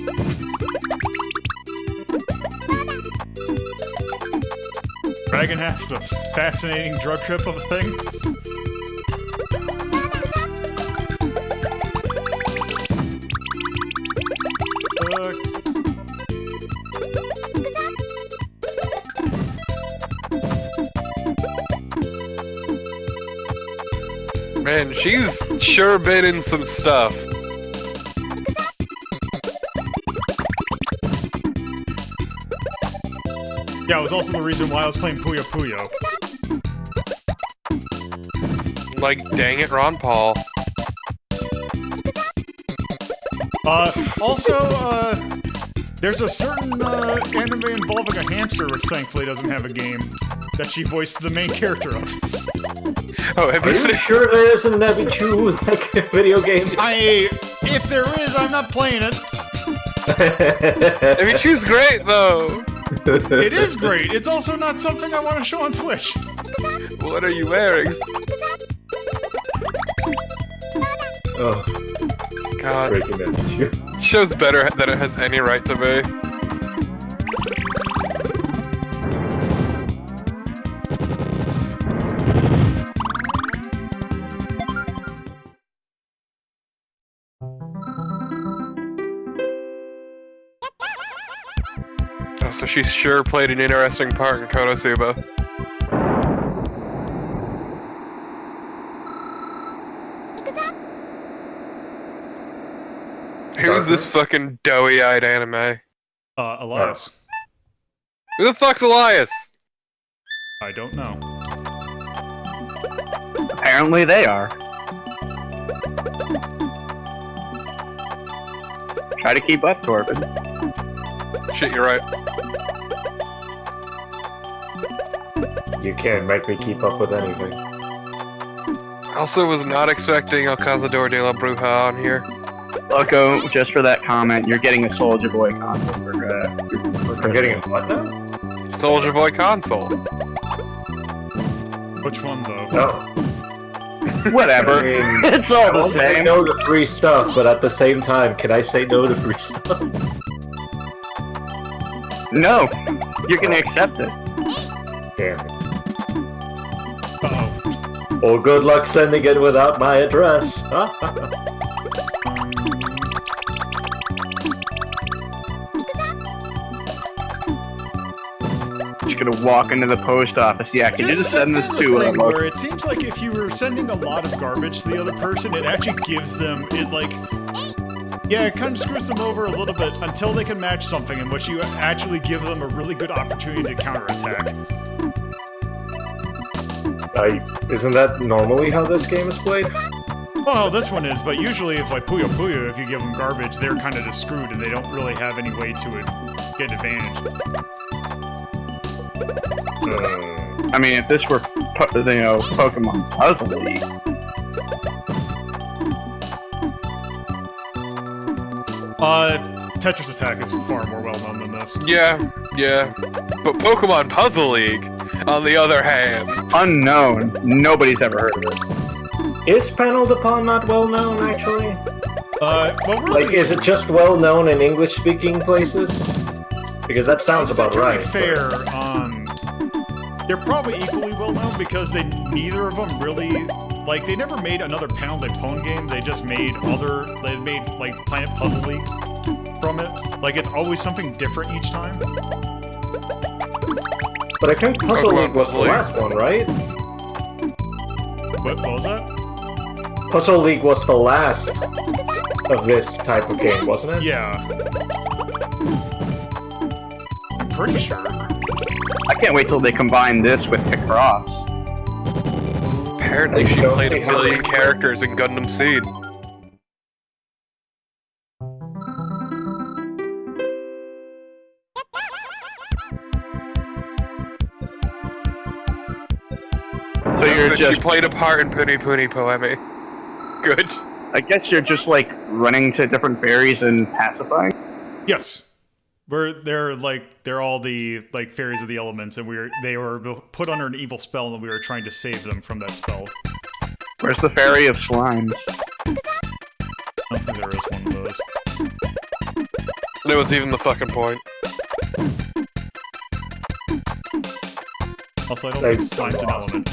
Dragon Half is a fascinating drug trip of a thing. Man, she's sure been in some stuff. Yeah, it was also the reason why I was playing Puyo Puyo. Like, dang it, Ron Paul. Also, there's a certain anime involving a hamster, which thankfully doesn't have a game, that she voiced the main character of. Oh, have Are you you seen? sure there isn't an Ebichu like a video game? If there is, I'm not playing it. I mean, she's great though. It is great. It's also not something I want to show on Twitch. What are you wearing? Oh, God, breaking Ebichu. it shows better than it has any right to be. Oh, so she sure played an interesting part in Konosuba. Who's this fucking doughy-eyed anime? Elias. Who the fuck's Elias? I don't know. Apparently they are. Try to keep up, Torben. Shit, you're right. You can't make me keep up with anything. Also was not expecting El Cazador de la Bruja on here. Loco, just for that comment, you're getting a Soldier Boy console for I'm getting a what now? Soldier Boy console. Which one, though? No. whatever. I mean, It's all the I same. know the free stuff, but at the same time, can I say no to free stuff? No, you're gonna accept it. Damn it. Uh-oh. Well, good luck sending it without my address. Just gonna walk into the post office. Yeah, can you just send this kind of to thing where it seems like if you were sending a lot of garbage to the other person, it actually gives them yeah, it kind of screws them over a little bit until they can match something in which you actually give them a really good opportunity to counterattack. Isn't that normally how this game is played? Well, this one is, but usually if like Puyo Puyo, if you give them garbage, they're kind of just screwed and they don't really have any way to get advantage. I mean, if this were, Pokemon Puzzle League. Tetris Attack is far more well known than this. Yeah. But Pokemon Puzzle League, on the other hand... Unknown. Nobody's ever heard of it. Is Panel de Pon not well known, actually? Well, really, Like, is it just well known in English-speaking places? Because that sounds So about to right. be fair, they're probably equally well known because neither of them really, like, they never made another Pon game. They just made like Planet Puzzle League from it. Like, it's always something different each time. But I think Puzzle Pokemon League was the Puzzle League. last one, right? What was that? Puzzle League was the last of this type of game, wasn't it? Yeah. I'm pretty sure. I can't wait till they combine this with Picross. Apparently, she played a billion characters in Gundam Seed. So you're She just, played a part in Puni Puni Poemi. Good. I guess you're just like running to different fairies and pacifying. Yes. They're all the like fairies of the elements, and they were put under an evil spell, and we were trying to save them from that spell. Where's the fairy of slimes? I don't think there is one of those. No one's even the fucking point. Also, I don't Like, think slime's an element.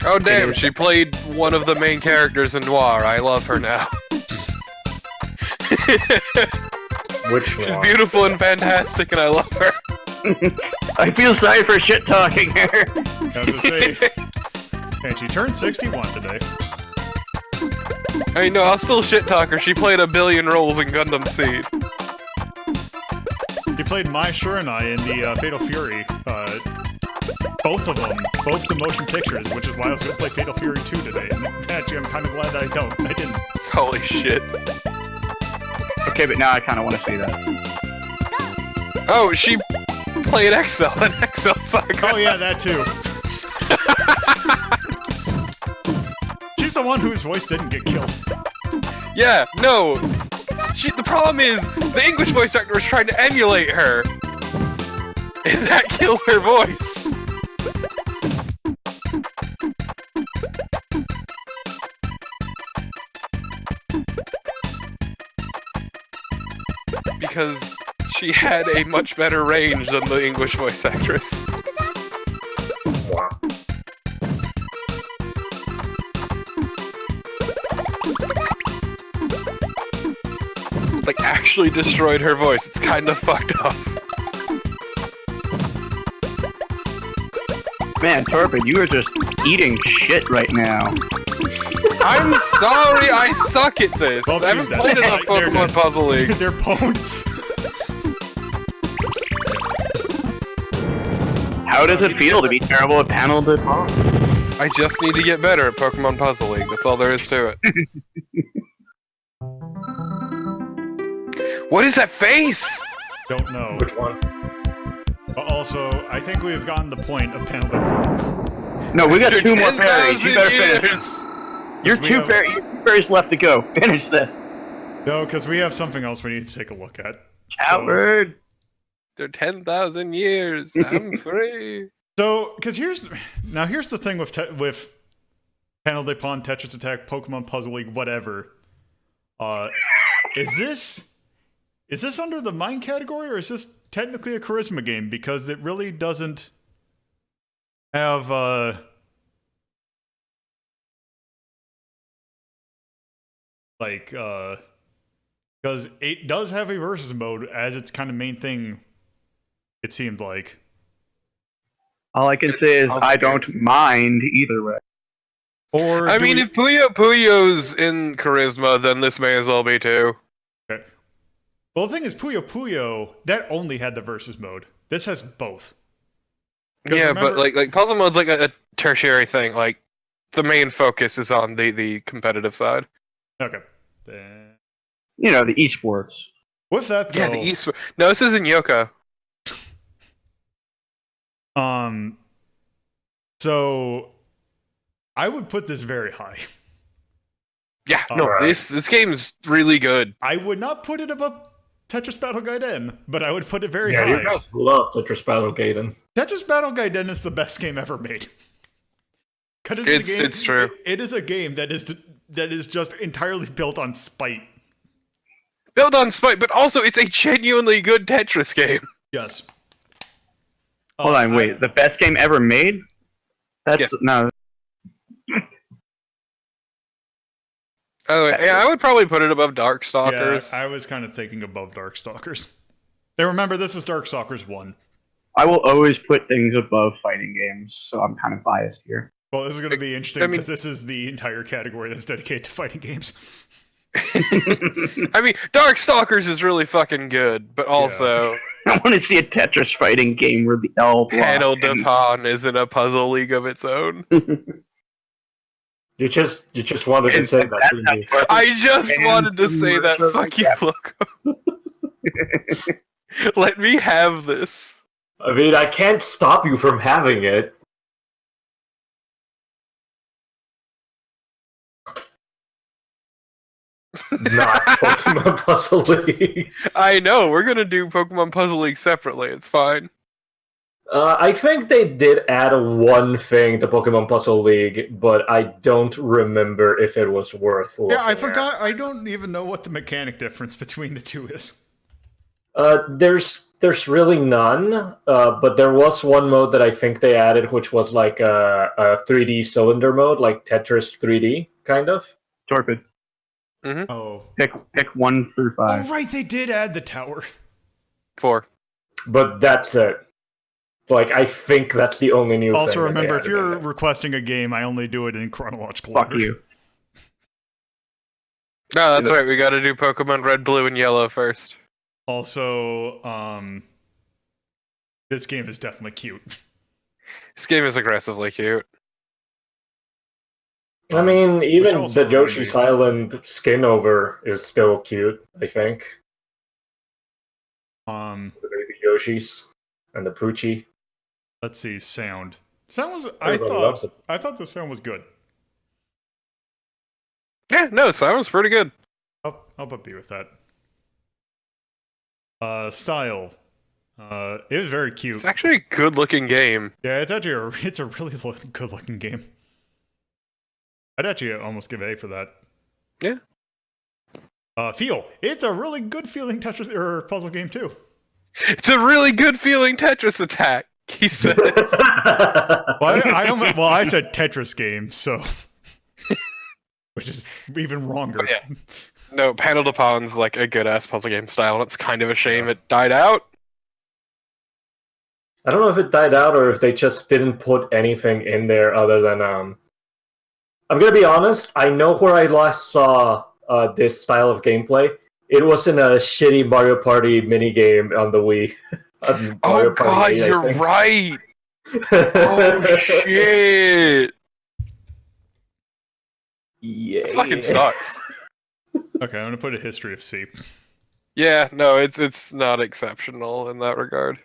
Oh damn, she played one of the main characters in Noir. I love her now. Which She's one? beautiful and fantastic, and I love her. I feel sorry for shit talking her. I was gonna say, and she turned 61 today. I mean, no, I'll still shit talk her. She played a billion roles in Gundam Seed. She played Mai Shiranai in the Fatal Fury. Both of them, both the motion pictures, which is why I was gonna play Fatal Fury 2 today. And actually, I'm kind of glad that I didn't. Holy shit. Okay, but now I kind of want to see that. Oh, she played Excel in Excel Saga. Oh yeah, that too. She's the one whose voice didn't get killed. Yeah, no. The problem is, the English voice actor was trying to emulate her. And that killed her voice. Because she had a much better range than the English voice actress. Wow. Like, actually destroyed her voice. It's kind of fucked up. Man, Torpid, you are just eating shit right now. I'm sorry, I suck at this. Well, I haven't she's dead. played enough They're Pokemon dead. Puzzle League. They're pwned. How does it feel to be terrible at panel to Pon? I just need to get better at Pokemon Puzzle League. That's all there is to it. What is that face? Don't know. Which one? But also, I think we have gotten the point of panel to No, we got After two more fairies. You 10,000 better finish. years. Your We two have- fairies left to go. Finish this. No, because we have something else we need to take a look at. Coward. After 10,000 years, I'm free. So, because here's the thing with Panel de Pon, Tetris Attack, Pokemon Puzzle League, whatever. Is this under the Mind category, or is this technically a charisma game? Because it really doesn't have because it does have a versus mode as its kind of main thing. It seemed like. All I can say is I don't mind either way. Or I do mean, we- if Puyo's in Charisma, then this may as well be too. Okay. Well, the thing is, Puyo, that only had the versus mode. This has both. 'Cause Yeah, remember- but like Puzzle Mode's like a tertiary thing. Like, the main focus is on the competitive side. Okay. Then- You know, the esports. With that, though, Yeah, the East. No, this isn't Yoko. So I would put this very high. Yeah, no, Alright. this game's really good. I would not put it above Tetris Battle Gaiden, but I would put it very Yeah, high. you guys love Tetris Battle Gaiden. Tetris Battle Gaiden is the best game ever made. 'Cause It's true. It is a game that is just entirely built on spite. built on spite, but also it's a genuinely good Tetris game. Yes. Hold on, wait. The best game ever made? That's no. Oh, yeah, I would probably put it above Darkstalkers. Yeah, I was kind of thinking above Darkstalkers. Now remember, this is Darkstalkers 1. I will always put things above fighting games, so I'm kind of biased here. Well, this is going to be interesting because this is the entire category that's dedicated to fighting games. I mean, Darkstalkers is really fucking good, but also... I want to see a Tetris fighting game where the L block Panel-de-Pon isn't a puzzle league of its own. You just wanted to say that, didn't you? I just wanted to say that. Fuck you, Loco. Let me have this. I mean, I can't stop you from having it. Not Pokemon Puzzle League. I know, we're gonna do Pokemon Puzzle League separately, it's fine. I think they did add one thing to Pokemon Puzzle League, but I don't remember if it was worth looking Yeah, I forgot. I don't even know what the mechanic difference between the two is. There's really none, but there was one mode that I think they added, which was like a 3D cylinder mode, like Tetris 3D, kind of. Torpid. Mm-hmm. Oh. Pick 1 through 5. Oh, right, they did add the tower. 4. But that's it. Like, I think that's the only new thing. Also, that remember, they if added you're in there. requesting a game, I only do it in chronological Fuck order. you. No, that's right, we gotta do Pokemon Red, Blue, and Yellow first. Also, this game is definitely cute. This game is aggressively cute. I mean, even also the Yoshi's Island skin over is still cute, I think. The baby Yoshis and the Poochie. Let's see, sound. Sound was Everybody loves it. I thought the sound was good. Yeah, no, sounds pretty good. I'll put B with that. Style. It was very cute. It's actually a good-looking game. Yeah, it's actually it's a really good-looking game. I'd actually almost give A for that. Yeah. Feel. It's a really good feeling Tetris or puzzle game too. It's a really good feeling Tetris attack, he says. Well, I said Tetris game, so which is even wronger. Yeah. No, Panel-de-Pon's like a good-ass puzzle game style, and it's kind of a shame it died out. I don't know if it died out or if they just didn't put anything in there other than I'm gonna be honest, I know where I last saw this style of gameplay. It was in a shitty Mario Party minigame on the Wii. Oh god, you're right! Oh shit! Yeah. It fucking sucks. Okay, I'm gonna put a history of C. Yeah, no, it's not exceptional in that regard.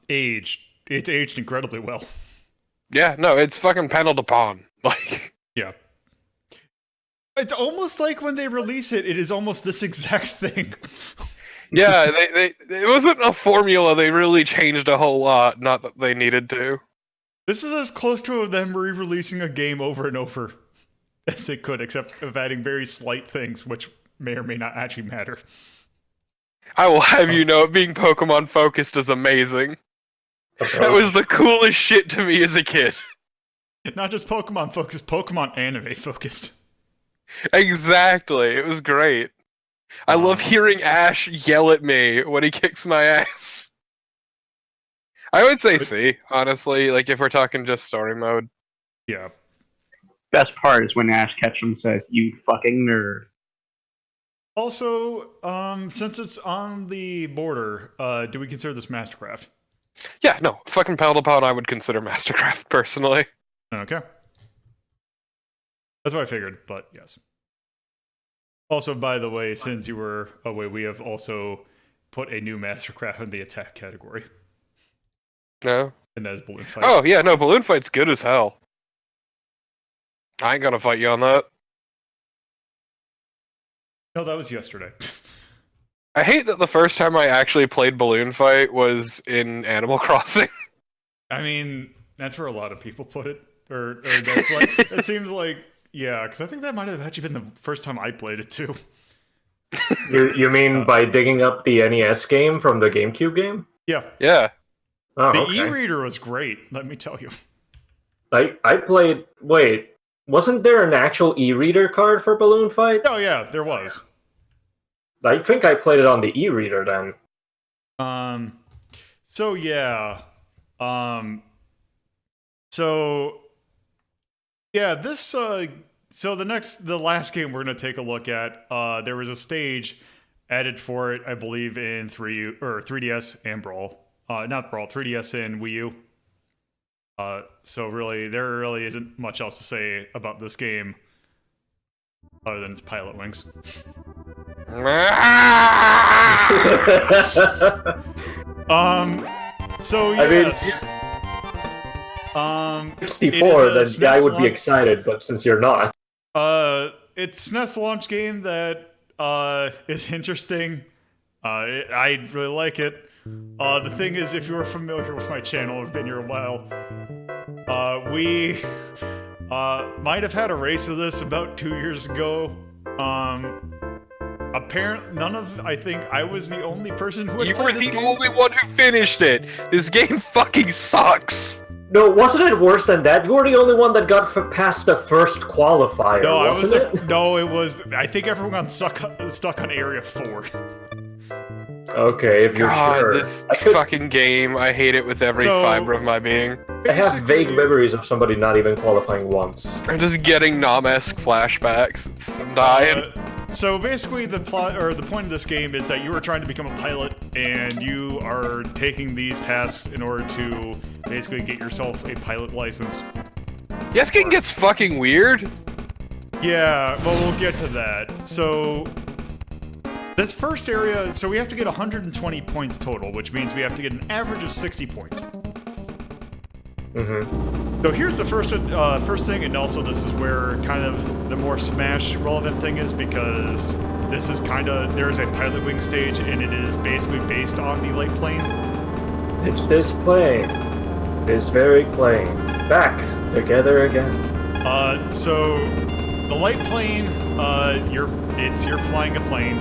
Aged. It's aged incredibly well. Yeah, no, it's fucking Panel-de-Pon. Like, yeah. It's almost like when they release it, it is almost this exact thing. yeah, it wasn't a formula. They really changed a whole lot. Not that they needed to. This is as close to them re-releasing a game over and over as it could, except of adding very slight things, which may or may not actually matter. I will have you know, being Pokemon focused is amazing. That was the coolest shit to me as a kid. Not just Pokemon focused, Pokemon anime focused. Exactly, it was great. I love hearing Ash yell at me when he kicks my ass. I would say C, honestly, like if we're talking just story mode. Yeah. Best part is when Ash Ketchum says, "You fucking nerd." Also, since it's on the border, do we consider this Mastercraft? Yeah, no, fucking Panel-de-Pon I would consider Mastercraft, personally. Okay. That's what I figured, but yes. Also, by the way, since you were away, we have also put a new Mastercraft in the attack category. No? And that is Balloon Fight. Oh, yeah, no, Balloon Fight's good as hell. I ain't gonna fight you on that. No, that was yesterday. I hate that the first time I actually played Balloon Fight was in Animal Crossing. I mean, that's where a lot of people put it. Or that's like, it seems like, yeah, because I think that might have actually been the first time I played it too. You mean by digging up the NES game from the GameCube game? Yeah. Yeah. Oh, The okay. e-reader was great, let me tell you. I played. Wait, wasn't there an actual e-reader card for Balloon Fight? Oh yeah, there was. I think I played it on the e-reader then. So yeah. So yeah, this so the last game we're gonna take a look at, there was a stage added for it, I believe, in 3DS and Brawl. Not Brawl, 3DS and Wii U. So really, there really isn't much else to say about this game other than its pilot wings. So yes. 64, then SNES yeah, I would be launch- excited, but since you're not. It's SNES launch game that is interesting. I really like it. The thing is, if you are familiar with my channel, I've been here a while. We might have had a race of this about 2 years ago. Apparently, I think I was the only person who had You were played this the game. only one who finished it. This game fucking sucks. No, wasn't it worse than that? You were the only one that got past the first qualifier, No, I was wasn't it? no, it was. I think everyone got stuck on area 4. Okay, if you're God, sure. this fucking game. I hate it with every So- fiber of my being. I have vague Basically- memories of somebody not even qualifying once. I'm just getting Nom-esque flashbacks. I'm dying. So basically, the plot or the point of this game is that you are trying to become a pilot, and you are taking these tasks in order to basically get yourself a pilot license. Yes, game gets fucking weird. Yeah, well, we'll get to that. So this first area, so we have to get 120 points total, which means we have to get an average of 60 points. Mm-hmm. So here's the first thing, and also this is where kind of the more Smash relevant thing is, because this is there's a Pilot Wing stage, and it is basically based on the light plane. It's this plane. This very plane. Back together again. So the light plane, you're flying a plane.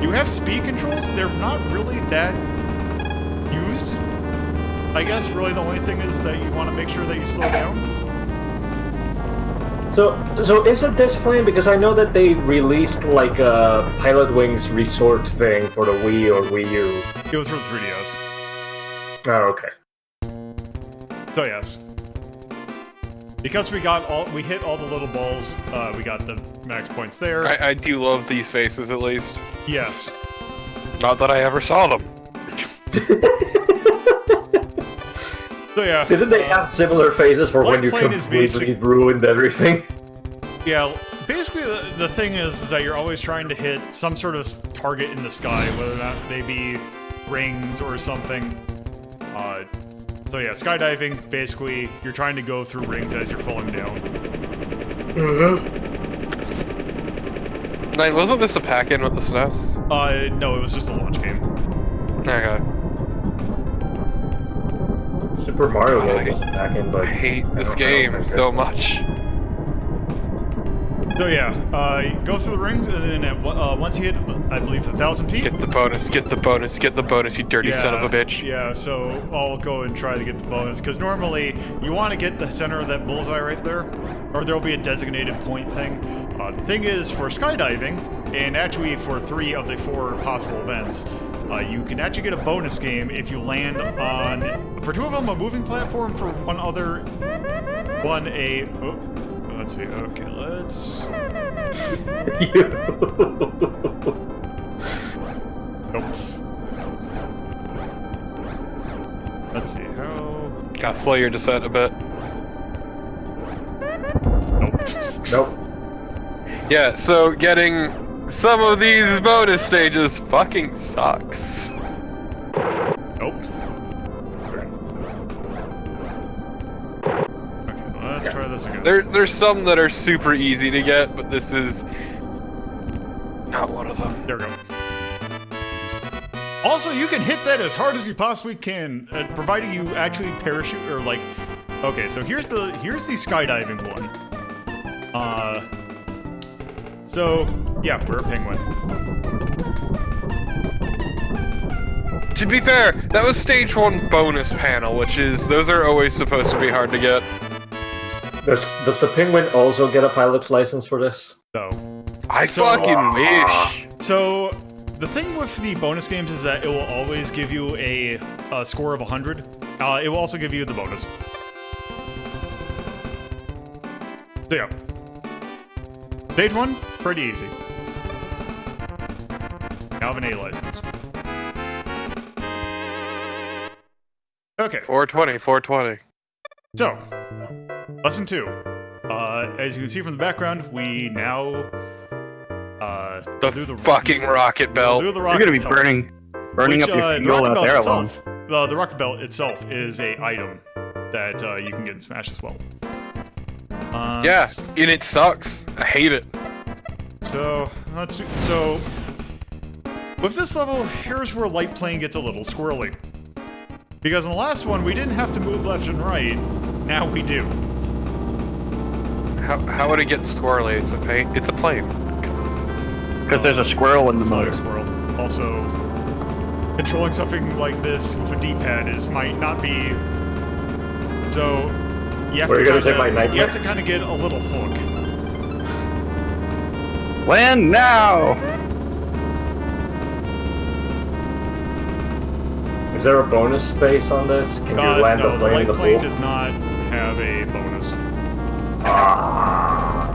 You have speed controls. They're not really that used. I guess really the only thing is that you want to make sure that you slow down. So is it this plane? Because I know that they released like a Pilot Wings Resort thing for the Wii or Wii U. It was for the 3DS. Oh, okay. So yes. Because we hit all the little balls, we got the max points there. I do love these faces at least. Yes. Not that I ever saw them. So yeah. Didn't they have similar phases for when light you plane is completely ruined everything? Yeah, basically the thing is that you're always trying to hit some sort of target in the sky, whether or not they be rings or something. So yeah, skydiving, basically, you're trying to go through rings as you're falling down. Mm-hmm. Nine, wasn't this a pack-in with the SNES? No, it was just a launch game. Okay. Super Mario God, World was back in, but I hate this I don't game think so so. much. So yeah, go through the rings, and then once you hit, I believe, 1,000 feet. Get the bonus, get the bonus, get the bonus, you dirty son of a bitch. Yeah, so I'll go and try to get the bonus, because normally you want to get the center of that bullseye right there, or there'll be a designated point thing. The thing is, for skydiving, and actually for 3 of the 4 possible events, you can actually get a bonus game if you land on, for 2 of them, a moving platform, for one other, let's see, okay, let's... Nope. Let's see, how... Gotta slow your descent a bit. Nope. Nope. Yeah, so getting some of these bonus stages fucking sucks. Nope. Okay, well, let's try this again. There's some that are super easy to get, but this is not one of them. There we go. Also, you can hit that as hard as you possibly can, providing you actually parachute or like. Okay, so here's the skydiving one. So, yeah, we're a penguin. To be fair, that was stage 1 bonus panel, which is, those are always supposed to be hard to get. Does the penguin also get a pilot's license for this? So, I fucking wish. So, the thing with the bonus games is that it will always give you a score of 100. It will also give you the bonus. So yeah. Stage 1, pretty easy. Now I have an A license. Okay. 420. So, lesson 2. As you can see from the background, we now do the fucking rocket belt. do the You're rocket gonna be belt, burning which, up your the fuel rocket out belt there alone. itself, the rocket belt itself is a item that you can get in Smash as well. Yeah, and it sucks. I hate it. So let's do. So with this level, here's where light plane gets a little squirrely. Because in the last one, we didn't have to move left and right. Now we do. How would it get squirrely? It's a plane. Because there's a squirrel in the Flying motor. squirrel. Also, controlling something like this with a D-pad might not be. So you have Were you to gonna say my you nightmare? have to kind of get a little hook. Land now! Is there a bonus space on this? Can you land no, the the plane in light the plane pool? does not have a bonus. Ah.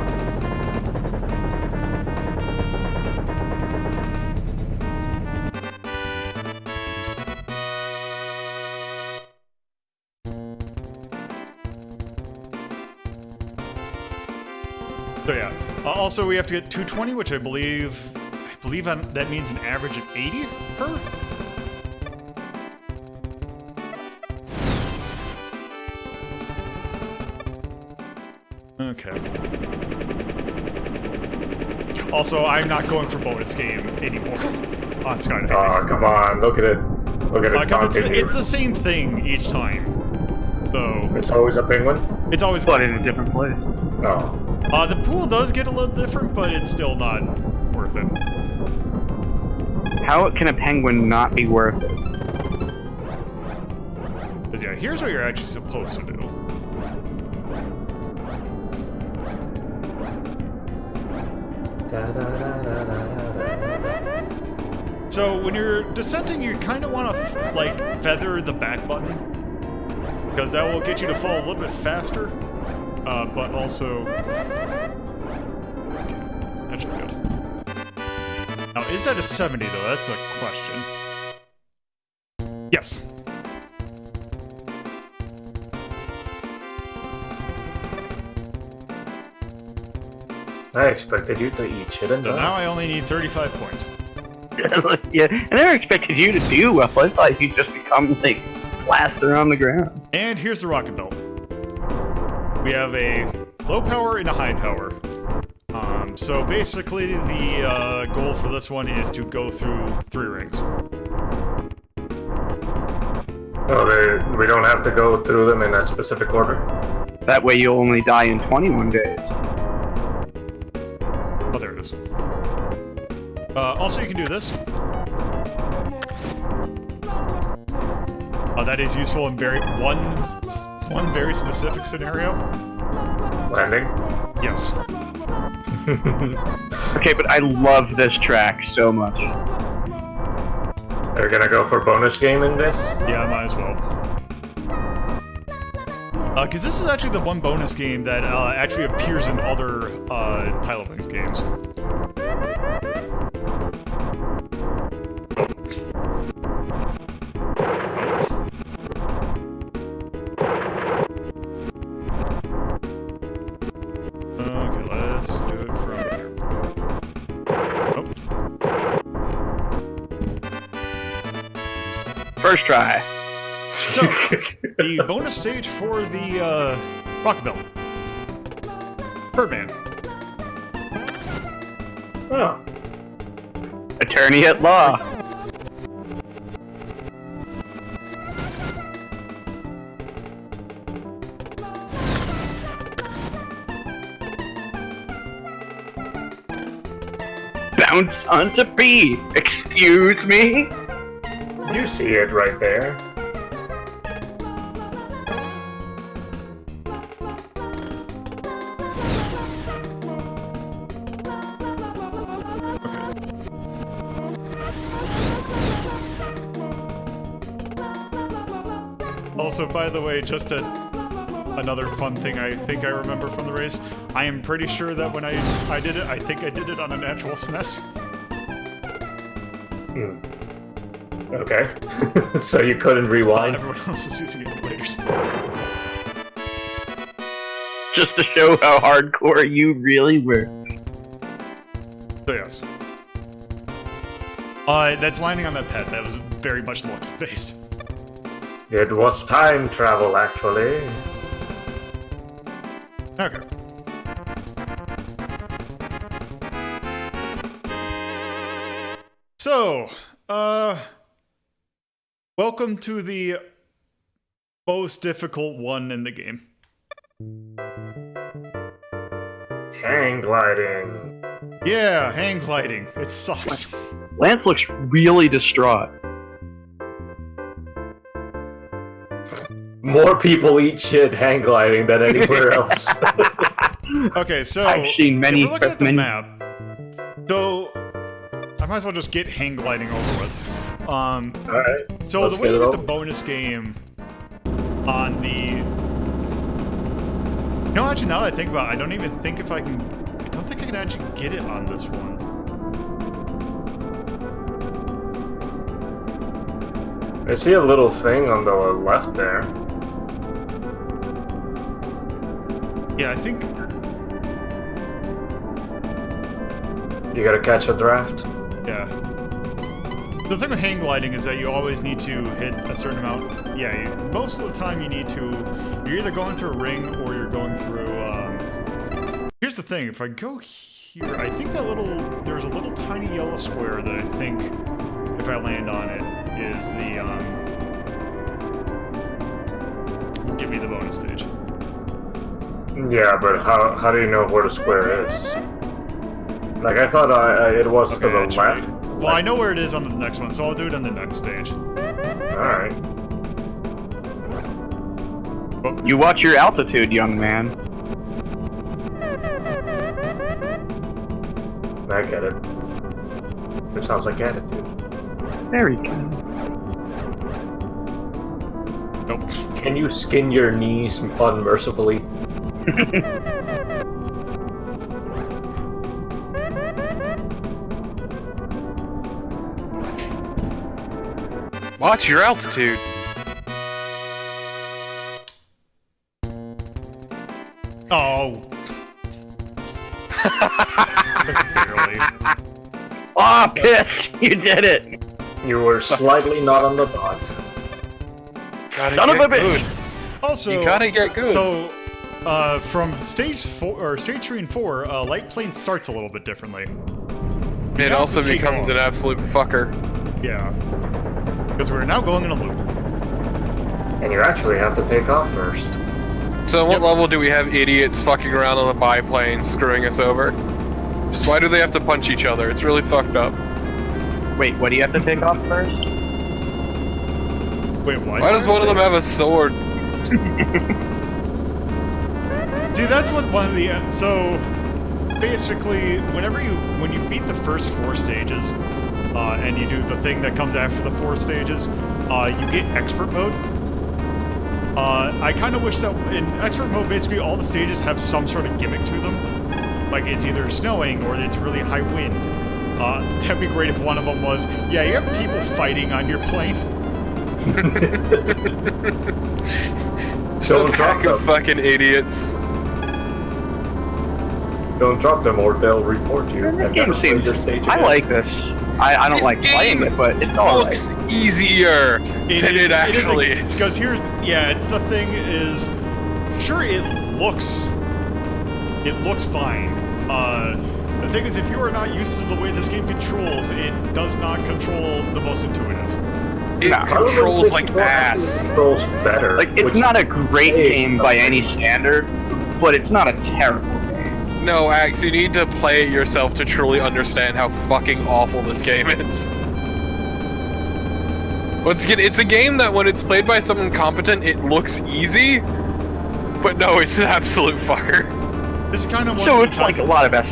So yeah. Also, we have to get 220, which I believe that means an average of 80 per. Okay. Also, I'm not going for bonus game anymore on Skydive. Oh, come on! Look at it! Look at it! Because taunting you. it's the same thing each time. So It's always a penguin. it's always. But in a different place. Oh. The pool does get a little different, but it's still not worth it. How can a penguin not be worth it? Because yeah, here's what you're actually supposed to do. So when you're descending, you kind of want to like feather the back button, because that will get you to fall a little bit faster, but also that should be good. Now, is that a 70 though? That's the question. Yes. I expected you to eat shit and So die. now I only need 35 points. Yeah, I never expected you to do well. I thought you'd just become, like, plaster on the ground. And here's the rocket belt. We have a low power and a high power. So basically, the goal for this one is to go through 3 rings. Oh, we don't have to go through them in a specific order? That way you'll only die in 21 days. Oh, there it is. Also, you can do this. That is useful in one very specific scenario. Landing? Yes. Okay, but I love this track so much. Are you gonna go for bonus game in this? Yeah, might as well. Because this is actually the one bonus game that actually appears in other Pilotwings games. Okay, let's do it from here. Oh. First try. So, the bonus stage for the rocket belt. Birdman. Oh. Attorney at law. bounce onto B. Excuse me? You see it right there. Also, by the way, just another fun thing I think I remember from the race. I am pretty sure that when I did it, I think I did it on an actual SNES. Okay. So you couldn't rewind? Everyone else is using emulators. Just to show how hardcore you really were. So yes. That's landing on that pet. That was very much luck-based. It was time travel, actually. Okay. So, welcome to the most difficult one in the game. Hang gliding. Yeah, hang gliding. It sucks. Lance looks really distraught. More people eat shit hang gliding than anywhere else. Okay, so I've seen many. if we're looking at the map, so I might as well just get hang gliding over with. Alright. So let's the way get you it get the over. bonus game on the... No, actually, now that I think about it, I don't even think if I can... I don't think I can actually get it on this one. I see a little thing on the left there. Yeah, I think... You gotta catch a draft. Yeah. The thing with hang gliding is that you always need to hit a certain amount. Yeah, most of the time you need to... You're either going through a ring or you're going through... Here's the thing, if I go here, I think that there's a little tiny yellow square that I think, if I land on it, is the, will give me the bonus stage. Yeah, but how do you know where the square is? Like, I thought it was to the actually. left. Well, I know where it is on the next one, so I'll do it on the next stage. Alright. You watch your altitude, young man. I get it. It sounds like attitude. Very good. Nope. Can you skin your knees unmercifully? Watch your altitude. Oh. Just barely. Ah, piss! You did it! You were slightly not on the dot. Gotta Son of get a bitch! good. Also, You gotta get good. So, from stage 4 or stage 3 and 4, light plane starts a little bit differently. It have also to take becomes off. an absolute fucker. Yeah, because we're now going in a loop. And you actually have to take off first. So on what Yep. level do we have idiots fucking around on the biplane screwing us over? Just why do they have to punch each other? It's really fucked up. Wait, what do you have to take off first? Wait, what? Why does one of them have a sword? See, that's what one of the so basically, when you beat the first 4 stages, and you do the thing that comes after the 4 stages, you get expert mode. I kind of wish that in expert mode, basically all the stages have some sort of gimmick to them. Like it's either snowing or it's really high wind. That'd be great if one of them was, yeah, you have people fighting on your plane. Just Don't a pack drop of them. fucking idiots. Don't drop them or they'll report you. This and game never play seems... your stage I again. like this. I don't This like playing game it, but it's alright. Looks easier than it actually is. Because here's, yeah, it's the thing is, sure it looks fine. The thing is, if you are not used to the way this game controls, it does not control the most intuitive. It Nah. controls like ass. Controls better. Like, it's which- not a great Hey, game by any standard, but it's not a terrible game. no, Axe, you need to play it yourself to truly understand how fucking awful this game is. Once again, it's a game that when it's played by someone competent, it looks easy, but no, it's an absolute fucker. It's kind of So it's like a lot of S.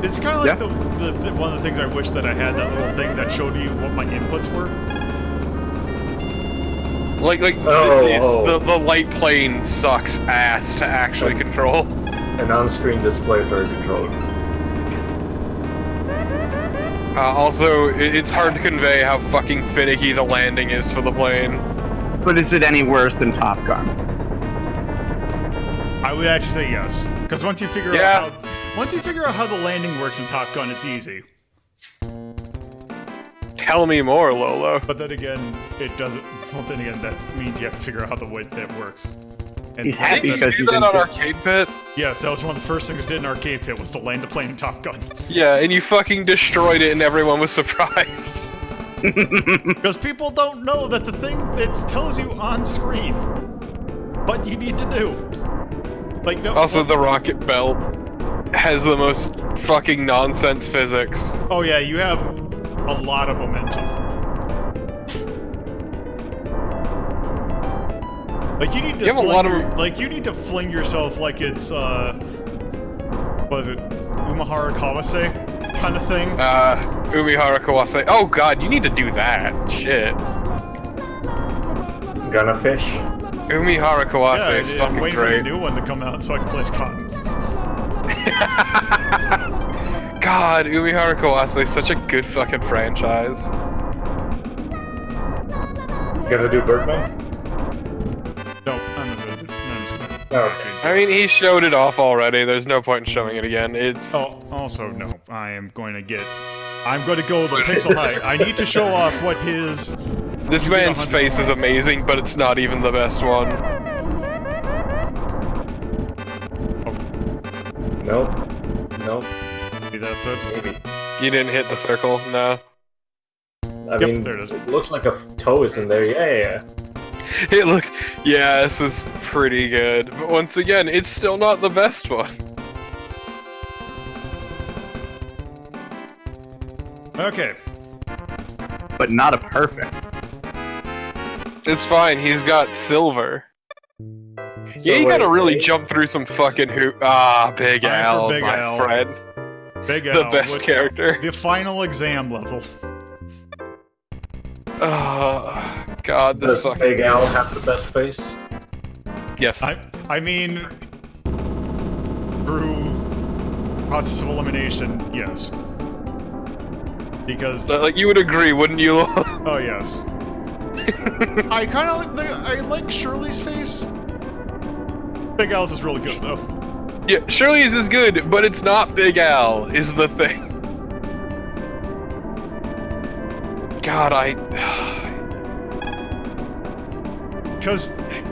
It's kind of like one of the things I wish that I had, that little thing that showed you what my inputs were. The light plane sucks ass to actually control. An on-screen display for a controller. Also, it's hard to convey how fucking finicky the landing is for the plane. But is it any worse than Top Gun? I would actually say yes, because once you figure out how the landing works in Top Gun, it's easy. Tell me more, Lolo. But then again, it doesn't. Well, then again, that means you have to figure out how the way that works. And He's happy Did because you he's do that on Arcade Pit? yes, that was one of the first things I did in Arcade Pit, was to land a plane in Top Gun. Yeah, and you fucking destroyed it and everyone was surprised. Because people don't know that the thing it tells you on screen what you need to do. Like no. Also, the rocket belt has the most fucking nonsense physics. Oh yeah, you have a lot of momentum. Like you need to you need to fling yourself like it's what is it? Umahara Kawase kind of thing. Umihara Kawase. Oh god, you need to do that. Shit. Gonna fish. Umihara Kawase is I'm fucking waiting for the great. new one to come out so I can play as Cotton. God, Umihara Kawase is such a good fucking franchise. Gonna do Birdman? No, I'm just gonna. Okay. I mean, he showed it off already. There's no point in showing it again. It's Oh, also no. I'm going to go the pixel height. I need to show off what his. this man's face is amazing, but it's not even the best one. Nope. Nope. Maybe that's it. Maybe. You didn't hit the circle, no. I mean, there it is. it looks like a toe is in there. Yeah. It looks, yeah, this is pretty good. But once again, it's still not the best one. Okay. But not a perfect. It's fine, he's got silver. Yeah, you gotta really jump through some fucking Big Time for Al, Big my Al. friend. Big The Al best with character. The final exam level. God, this Does fucking... Big Al have the best face? Yes. I mean, through process of elimination, yes. Because Like, you would agree, wouldn't you? oh yes. I kind of I like Shirley's face. Big Al's is really good though. Yeah, Shirley's is good, but it's not Big Al, is the thing. God, Because,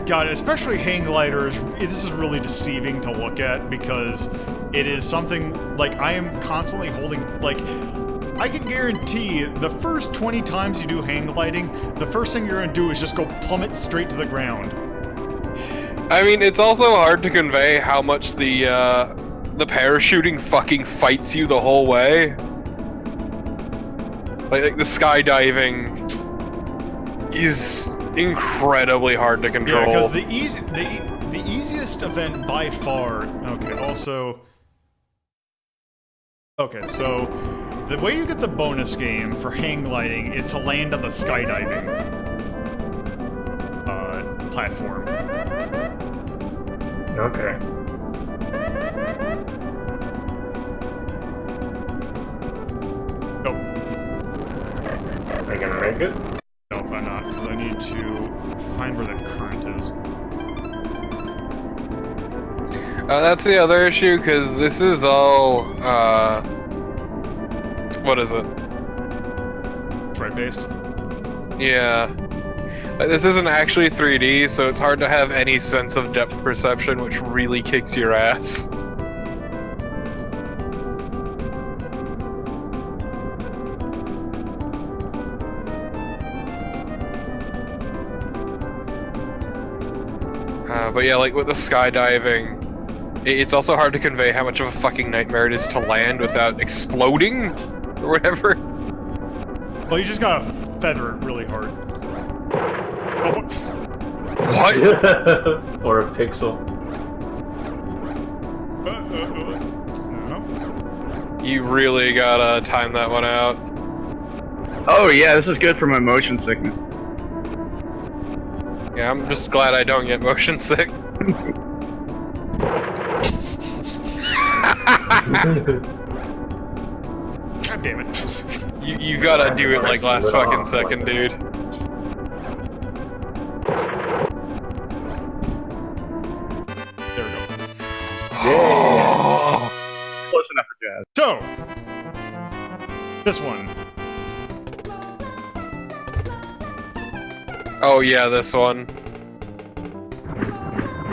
God, especially hang gliders, this is really deceiving to look at because it is something, like, I am constantly holding, like, I can guarantee the first 20 times you do hang gliding, the first thing you're going to do is just go plummet straight to the ground. I mean, it's also hard to convey how much the parachuting fucking fights you the whole way. Like the skydiving is incredibly hard to control. Yeah, because the easiest event by far. Okay, so the way you get the bonus game for hang gliding is to land on the skydiving platform. Okay. Nope. Are you gonna make it? Nope, I'm not, because I need to find where the current is. That's the other issue, because this is all, what is it? Right based? Yeah. This isn't actually 3D, so it's hard to have any sense of depth perception, which really kicks your ass. But yeah, like with the skydiving, It's also hard to convey how much of a fucking nightmare it is to land without exploding or whatever. Well, you just gotta feather it really hard. Oh, what? What? Or a pixel. No. You really gotta time that one out. Oh yeah, this is good for my motion sickness. Yeah, I'm just glad I don't get motion sick. God damn it. You gotta do it like last fucking second, dude. There we go. Oh. Close enough for Jazz. So, this one. Oh yeah, this one.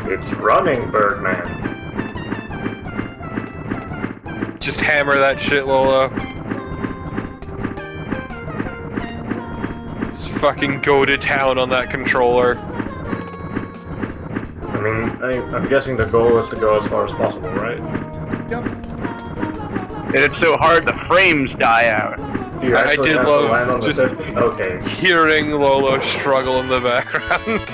It's running, Birdman. Just hammer that shit, Lolo. Just fucking go to town on that controller. I mean, I'm guessing the goal is to go as far as possible, right? Yep. And it's so hard the frames die out. Do you I actually did have to love land on the just- 50? Okay. Hearing Lolo struggle in the background.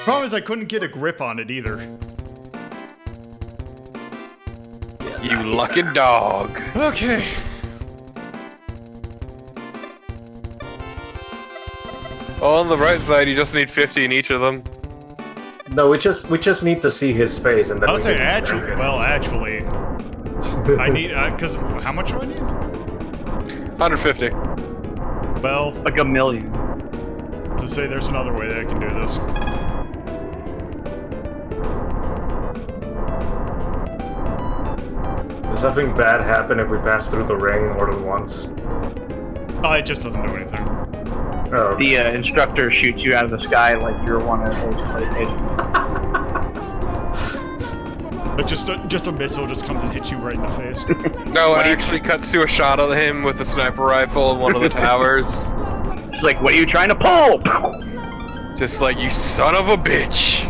Problem is I couldn't get a grip on it either. You lucky dog. Okay. Oh, on the right side, you just need 50 in each of them. No, we just need to see his face, and then I'll we say can actually. rank it. Well, actually, I need because how much do I need? 150. A Well, gamillion. to say there's another way that I can do this. Does something bad happen if we pass through the ring more than once? Oh, it just doesn't do anything. Oh, The instructor shoots you out of the sky like you're one of those But just a missile just comes and hits you right in the face. No, it actually cuts to a shot of him with a sniper rifle in one of the towers. It's like, what are you trying to pull? Just like, you son of a bitch.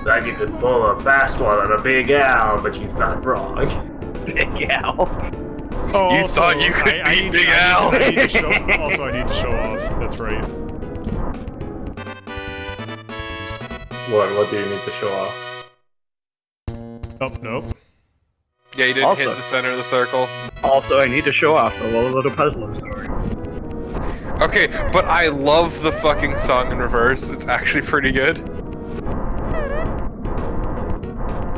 like you could pull a fast one on a big owl, but you thought wrong. Yeah. Oh, You also, thought you could beat need- Big I Al. need to show, also, I need to show off. That's right. What do you need to show off? Nope. Yeah, you didn't Also- hit the center of the circle. Also, I need to show off the little puzzler story. Okay, but I love the fucking song in reverse. It's actually pretty good.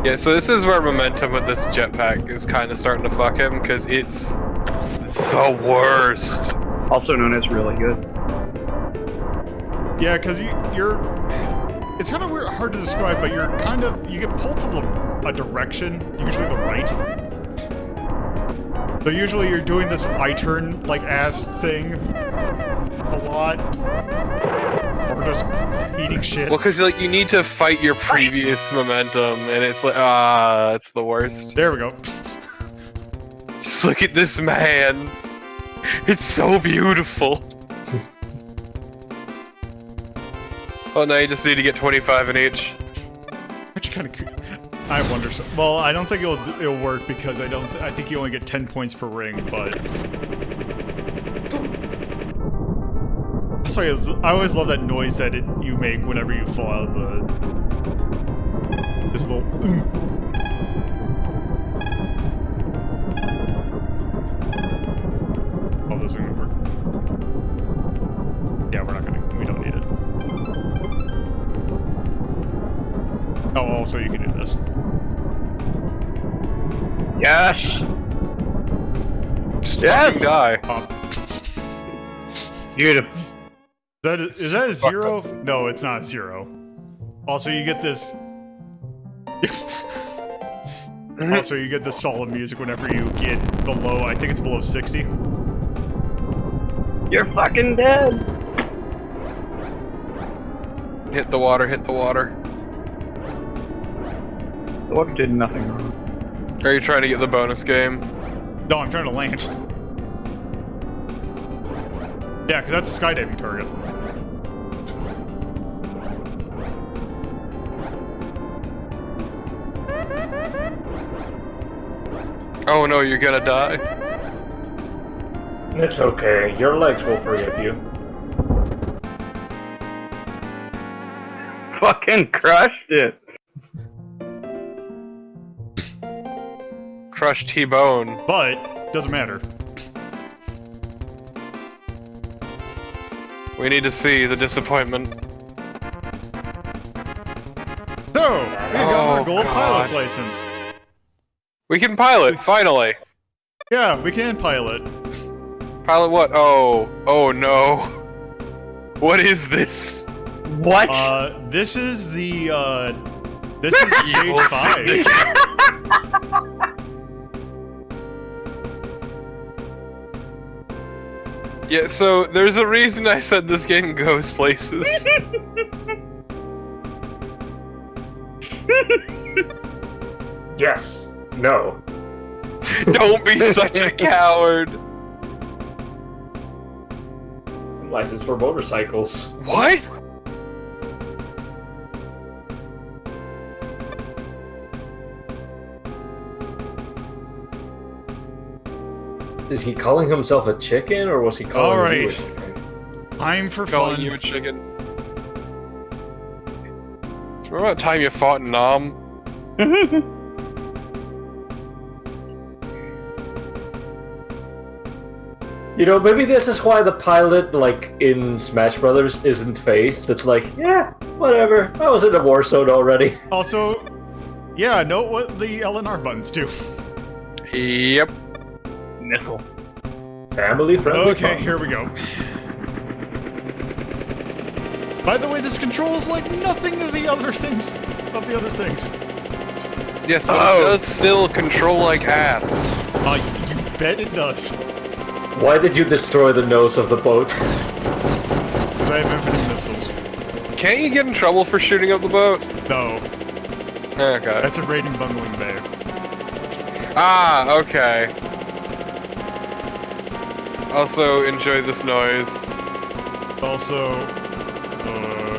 Yeah, so this is where momentum with this jetpack is kind of starting to fuck him, because it's the worst. Also known as really good. Yeah, because you're. It's kind of weird, hard to describe, but you get pulled to a direction, usually the right. So usually you're doing this I-turn like ass thing a lot, or just eating shit. Well, because like you need to fight your previous momentum, and it's like it's the worst. There we go. Just look at this man. It's so beautiful. Oh, now you just need to get 25 in each. Which kind of. I wonder. Well, I don't think it'll work because I think you only get 10 points per ring, but. That's why I always love that noise that you make whenever you fall out of the. This little. Oh, this isn't gonna work. Yeah, we don't need it. Oh, also you can do this. Yes! Just Yes! fucking die. Pop. Beautiful. Is that a zero? No, it's not a zero. Also, you get this. Also, you get the solid music whenever you get below. I think it's below 60. You're fucking dead! Hit the water, hit the water. The water did nothing wrong. Are you trying to get the bonus game? No, I'm trying to land. Yeah, because that's a skydiving target. Oh no, you're gonna die. It's okay. Your legs will forgive you. Fucking crushed it. Crushed T-bone. But doesn't matter. We need to see the disappointment. So, we got our Oh, gold God. pilot's license. We can pilot, finally. Yeah, we can pilot. Pilot what? Oh no. What is this? What? This is the, this is Evil page 5. syndicate. Yeah, so there's a reason I said this game goes places. Yes. No. Don't be such a coward. License for motorcycles. What? Is he calling himself a chicken, or was he calling you a Alright. chicken? Time for Calling fun. you a chicken. Remember that time you fought Nom? You know, maybe this is why the pilot, like, in Smash Brothers isn't faced. It's like, yeah, whatever. I was in the war zone already. Also, yeah, note what the LNR buttons do. Yep. Missile. Family friendly. Okay, fun. here we go. By the way, this controls like nothing of the other things. Yes, but it does still control like ass. You bet it does. Why did you destroy the nose of the boat? 'Cause I have infinite missiles. Can't you get in trouble for shooting up the boat? No, Okay. that's a raiding bungling bear. Ah, okay. Also, enjoy this noise. Also,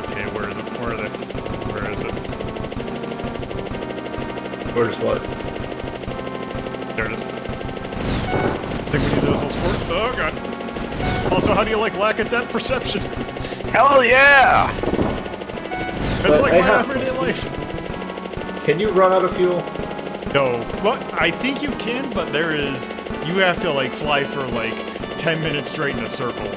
okay, where is it? Where are they? Where is it? Where's what? There it is. I think we need those little sport. Oh god. Also, how do you like lack of depth perception? Hell yeah! It's But like I my have- everyday life. Can you run out of fuel? No, well, I think you can, but there is. You have to like fly for like 10 minutes straight in a circle.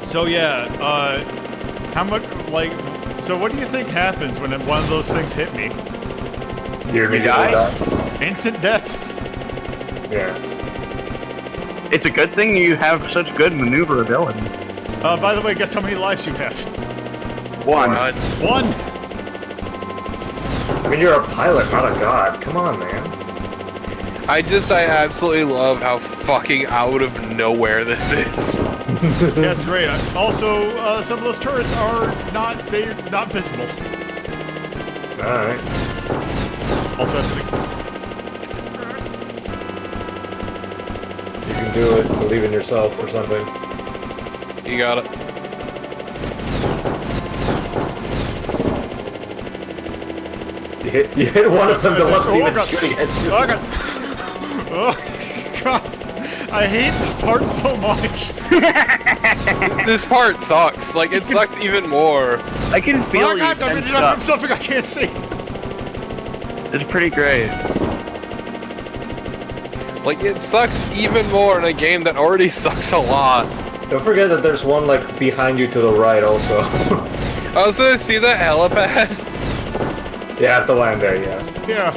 So yeah, how much like? So what do you think happens when one of those things hit me? You die? Instant death. Yeah. It's a good thing you have such good maneuverability. By the way, guess how many lives you have? One. One. I mean, you're a pilot, not a god. Come on, man. I absolutely love how fucking out of nowhere this is. Yeah, it's great. Also, some of those turrets are they're not visible. Alright. Also, that's what You can do it. Believe in yourself or something. You got it. You hit one of them that wasn't even God. shooting at you. Oh god. Oh god. I hate this part so much. This part sucks. Like, it sucks even more. I can feel Oh you god, I'm tensed from up. something I can't see. It's pretty great. Like, it sucks even more in a game that already sucks a lot. Don't forget that there's one, like, behind you to the right also. Also, see that helipad? You have to land there, yes. Yeah.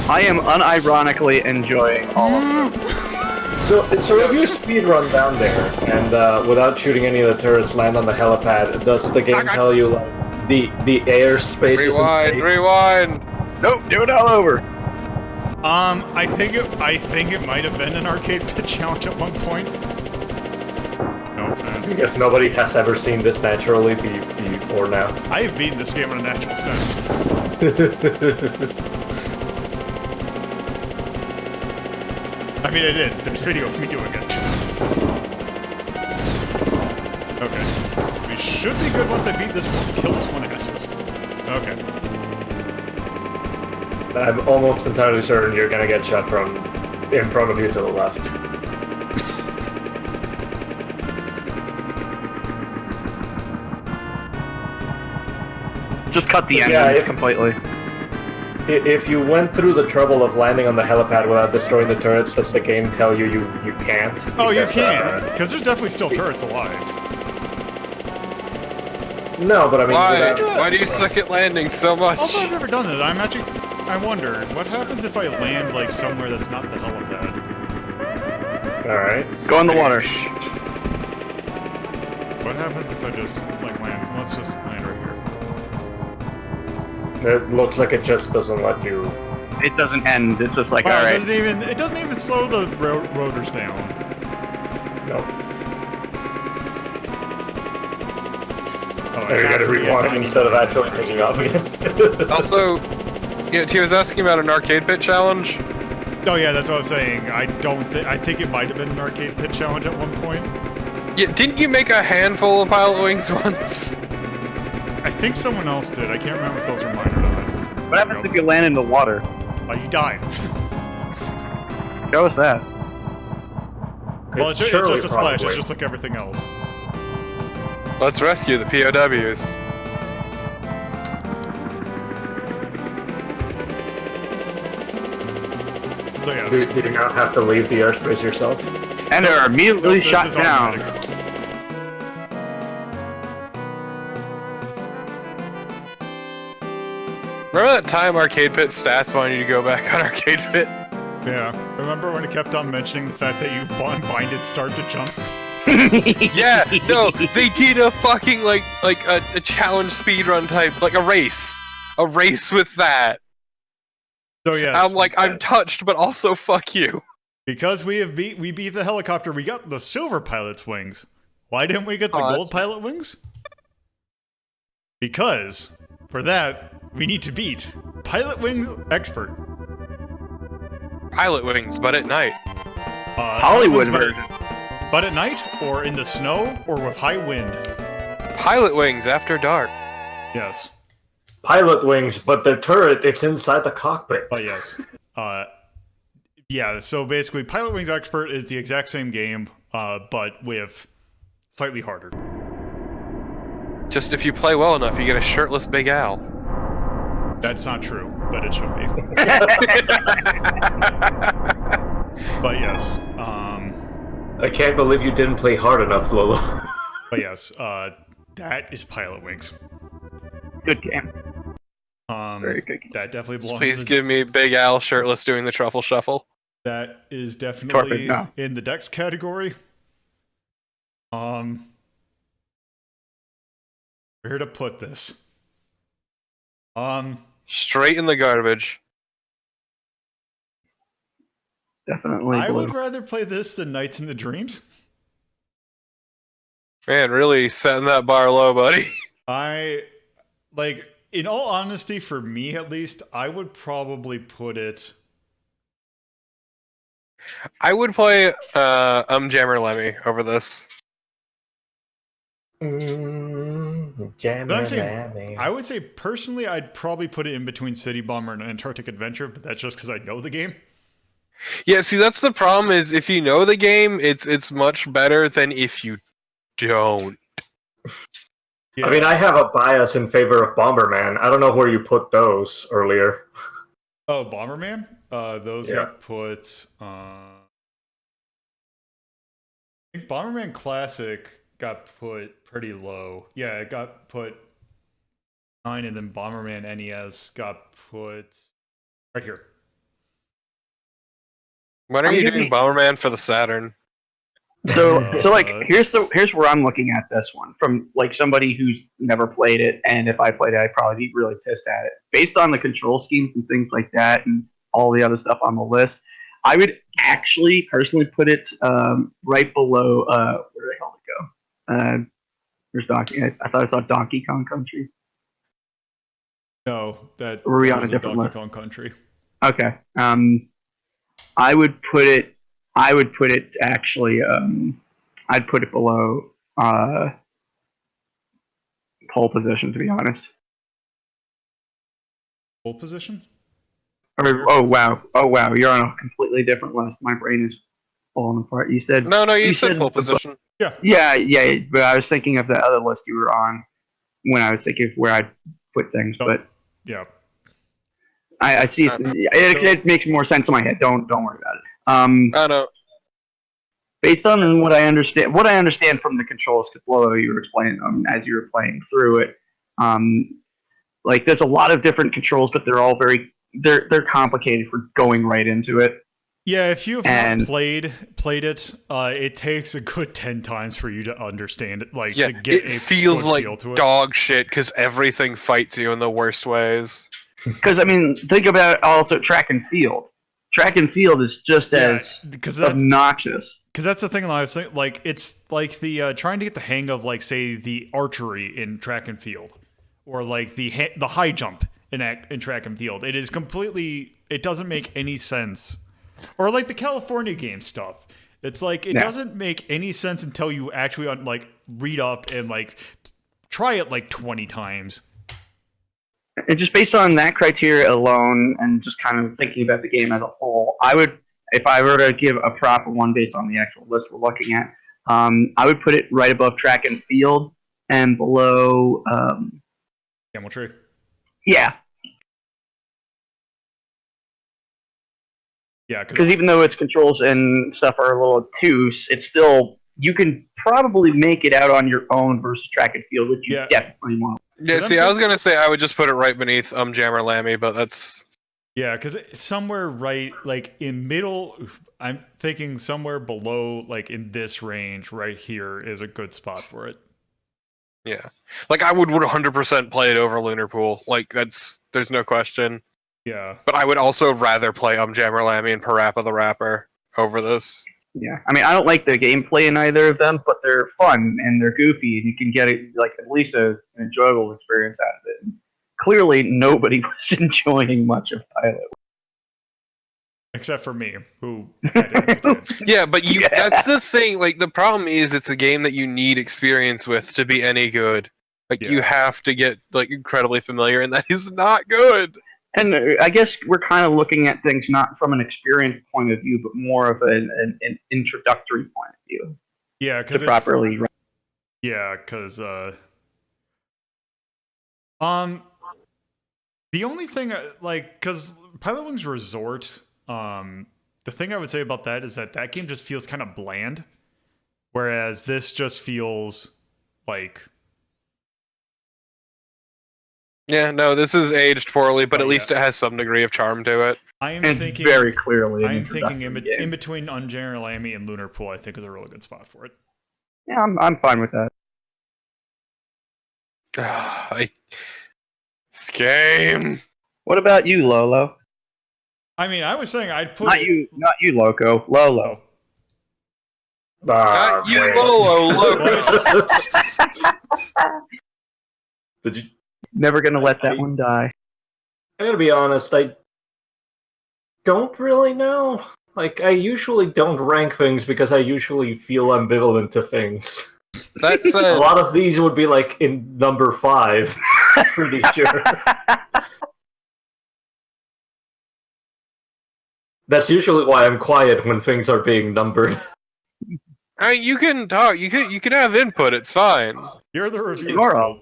I am unironically enjoying all of it. So if you speed run down there and without shooting any of the turrets land on the helipad, does the game tell you like the airspace is Rewind! Nope, do it all over. I think it might have been an arcade pit challenge at one point. No, that's... Because nobody has ever seen this naturally before now. I have beaten this game on a natural SNES. I mean, I did. There's video of me doing it. Okay. We should be good once I beat this one. Kill this one asshole. Okay. I'm almost entirely certain you're gonna get shot from in front of you to the left. Just cut the Yeah, engines if- completely. If you went through the trouble of landing on the helipad without destroying the turrets, does the game tell you you can't? Oh, you Because, can, because there's definitely still turrets alive. No, but I mean... Why? without- Why do you suck at landing so much? Also, I've never done it. I wonder, what happens if I land, like, somewhere that's not the helipad? Alright. Go in the water. What happens if I just, like, land? Let's just land right here. It looks like it just doesn't let you... It doesn't end. It's just like, Wow, all right. it doesn't even slow the rotors down. No. Oh, There you gotta rewind instead of actually taking off again. Also, yeah, T was asking about an arcade pit challenge. Oh yeah, that's what I was saying. I think it might have been an arcade pit challenge at one point. Yeah, didn't you make a handful of Pilotwings once? I think someone else did. I can't remember if those were mine or not. What happens if you land in the water? Oh, you died. Show us that. Well, it's just surely a splash. probably. It's just like everything else. Let's rescue the POWs. So yes. Do you not have to leave the airspace yourself? And they're immediately This shot is down. automatic. Remember that time Arcade Pit stats wanted you to go back on Arcade Pit? Yeah. Remember when it kept on mentioning the fact that you binded start to jump? Yeah, no, they did a fucking like a challenge speedrun type, like a race with that. So yes. I'm like, I'm touched, but also fuck you. Because we beat the helicopter, we got the silver pilot's wings. Why didn't we get the Oh, gold pilot wings? Because for that we need to beat Pilot Wings Expert. Pilot wings, but at night. Hollywood Pilot Wings, version. but at night, or in the snow, or with high wind. Pilot wings after dark. Yes. Pilot wings, but the turret, it's inside the cockpit. But yes. Yeah, so basically Pilot Wings Expert is the exact same game, but with slightly harder. Just if you play well enough, you get a shirtless Big Al. That's not true, but it should be. But yes. I can't believe you didn't play hard enough, Lolo. But yes, that is Pilot Wings. Good game. Very good game. That definitely belongs. Please give me Big Al shirtless doing the truffle shuffle. That is definitely no. in the Dex category. Where to put this? Straight in the garbage. Definitely I blue. would rather play this than Nights in the Dreams. Man, really setting that bar low, buddy. In all honesty, for me at least, I would probably put it. I would play Jammer Lemmy over this. I would say personally, I'd probably put it in between City Bomber and Antarctic Adventure, but that's just because I know the game. Yeah, see, that's the problem. Is if you know the game, it's much better than if you don't. Yeah. I mean, I have a bias in favor of Bomberman. I don't know where you put those earlier. Oh, Bomberman? Those Yeah. got put. I think Bomberman Classic got put pretty low. Yeah, it got put 9, and then Bomberman NES got put right here. When are I'm you gonna doing be- Bomberman for the Saturn? So here's where I'm looking at this one from like somebody who's never played it, and if I played it, I'd probably be really pissed at it. Based on the control schemes and things like that, and all the other stuff on the list, I would actually personally put it right below. Where the hell did it go? There's Donkey. I thought I saw Donkey Kong Country. No, that Were we that on a was different Donkey list? Kong Country. Okay. I would put it. Actually. I'd put it below pole position, to be honest. Pole position? Oh wow, you're on a completely different list. My brain is falling apart. You said No, you said pole position. Yeah, but I was thinking of the other list you were on when I was thinking of where I'd put things. But yeah, I see. It makes more sense in my head. Don't worry about it. I know. Based on what I understand from the controls, because Lolo, you were explaining them as you were playing through it. Like there's a lot of different controls, but they're all they're complicated for going right into it. Yeah, if you have not played it, it takes a good 10 times for you to understand it. Like, to get it feels like feel to it. dog shit because everything fights you in the worst ways. Because I mean, think about also track and field. Track and field is just as obnoxious. Because that's the thing that I was saying. Like, it's like the trying to get the hang of, like, say, the archery in track and field, or like the high jump in track and field. It is completely. It doesn't make any sense. Or like the California game stuff. It's like it doesn't make any sense until you actually like read up and like try it like 20 times. And just based on that criteria alone, and just kind of thinking about the game as a whole, I would, if I were to give a proper one based on the actual list we're looking at, I would put it right above track and field and below. Camel Tree. Yeah. Yeah, because even though its controls and stuff are a little obtuse, it's still, you can probably make it out on your own versus track and field, which you definitely want. Yeah, see, I was gonna say I would just put it right beneath Jammer Lammy, but that's because somewhere right, like in middle, I'm thinking somewhere below, like in this range right here is a good spot for it. Yeah, like I would 100% play it over Lunar Pool. Like there's no question. Yeah. But I would also rather play Jammer Lammy and Parappa the Rapper over this. Yeah. I mean, I don't like the gameplay in either of them, but they're fun and they're goofy, and you can get like at least an enjoyable experience out of it. And clearly, nobody was enjoying much of Pilot. Except for me, who Yeah, but that's the thing. Like, the problem is it's a game that you need experience with to be any good. Like, you have to get like incredibly familiar, and that is not good. And I guess we're kind of looking at things not from an experience point of view, but more of an introductory point of view. Yeah, because properly. Yeah, because the only thing because Pilotwings Resort, the thing I would say about that is that game just feels kind of bland, whereas this just feels like. Yeah, no, this is aged poorly, but at least it has some degree of charm to it. I am thinking very clearly. I am thinking in between Jammer Lammy and Lunar Pool, I think is a really good spot for it. Yeah, I'm fine with that. This game. What about you, Lolo? I mean, I was saying I'd put not you, Loco. Lolo. Not you, Lolo. Loco. Did you? Never gonna let that one die. I gotta be honest, I don't really know. Like, I usually don't rank things because I usually feel ambivalent to things. That's a lot of these would be like in number 5. Pretty sure. That's usually why I'm quiet when things are being numbered. You can talk. You can have input. It's fine. You're the reviewer.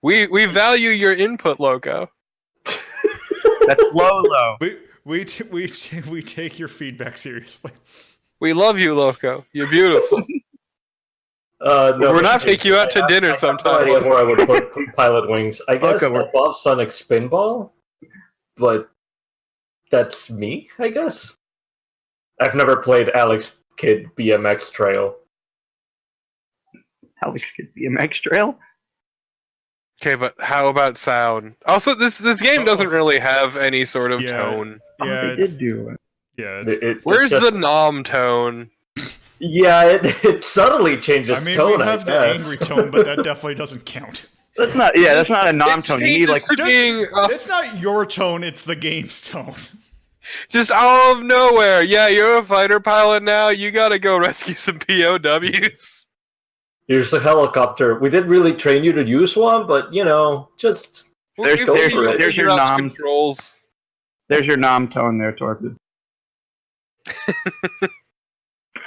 We value your input, Loco. That's Lolo. We take your feedback seriously. We love you, Loco. You're beautiful. No, we're not taking you out to dinner sometime. I have no idea where I would put Pilotwings. I guess above Sonic Spinball, but that's me, I guess. I've never played Alex Kidd BMX Trail. Alex Kidd BMX Trail? Okay, but how about sound? Also, this game doesn't really have any sort of tone. Yeah, they did do it. Yeah, where's the nom tone? Yeah, it subtly changes tone. We have the angry tone, but that definitely doesn't count. That's not. Yeah, that's not a nom tone. You need like. It's not your tone. It's the game's tone. Just out of nowhere. Yeah, you're a fighter pilot now. You gotta go rescue some POWs. Here's a helicopter. We didn't really train you to use one, but, just There's If you your figure out the nom. controls. There's your nom tone there, Torpid.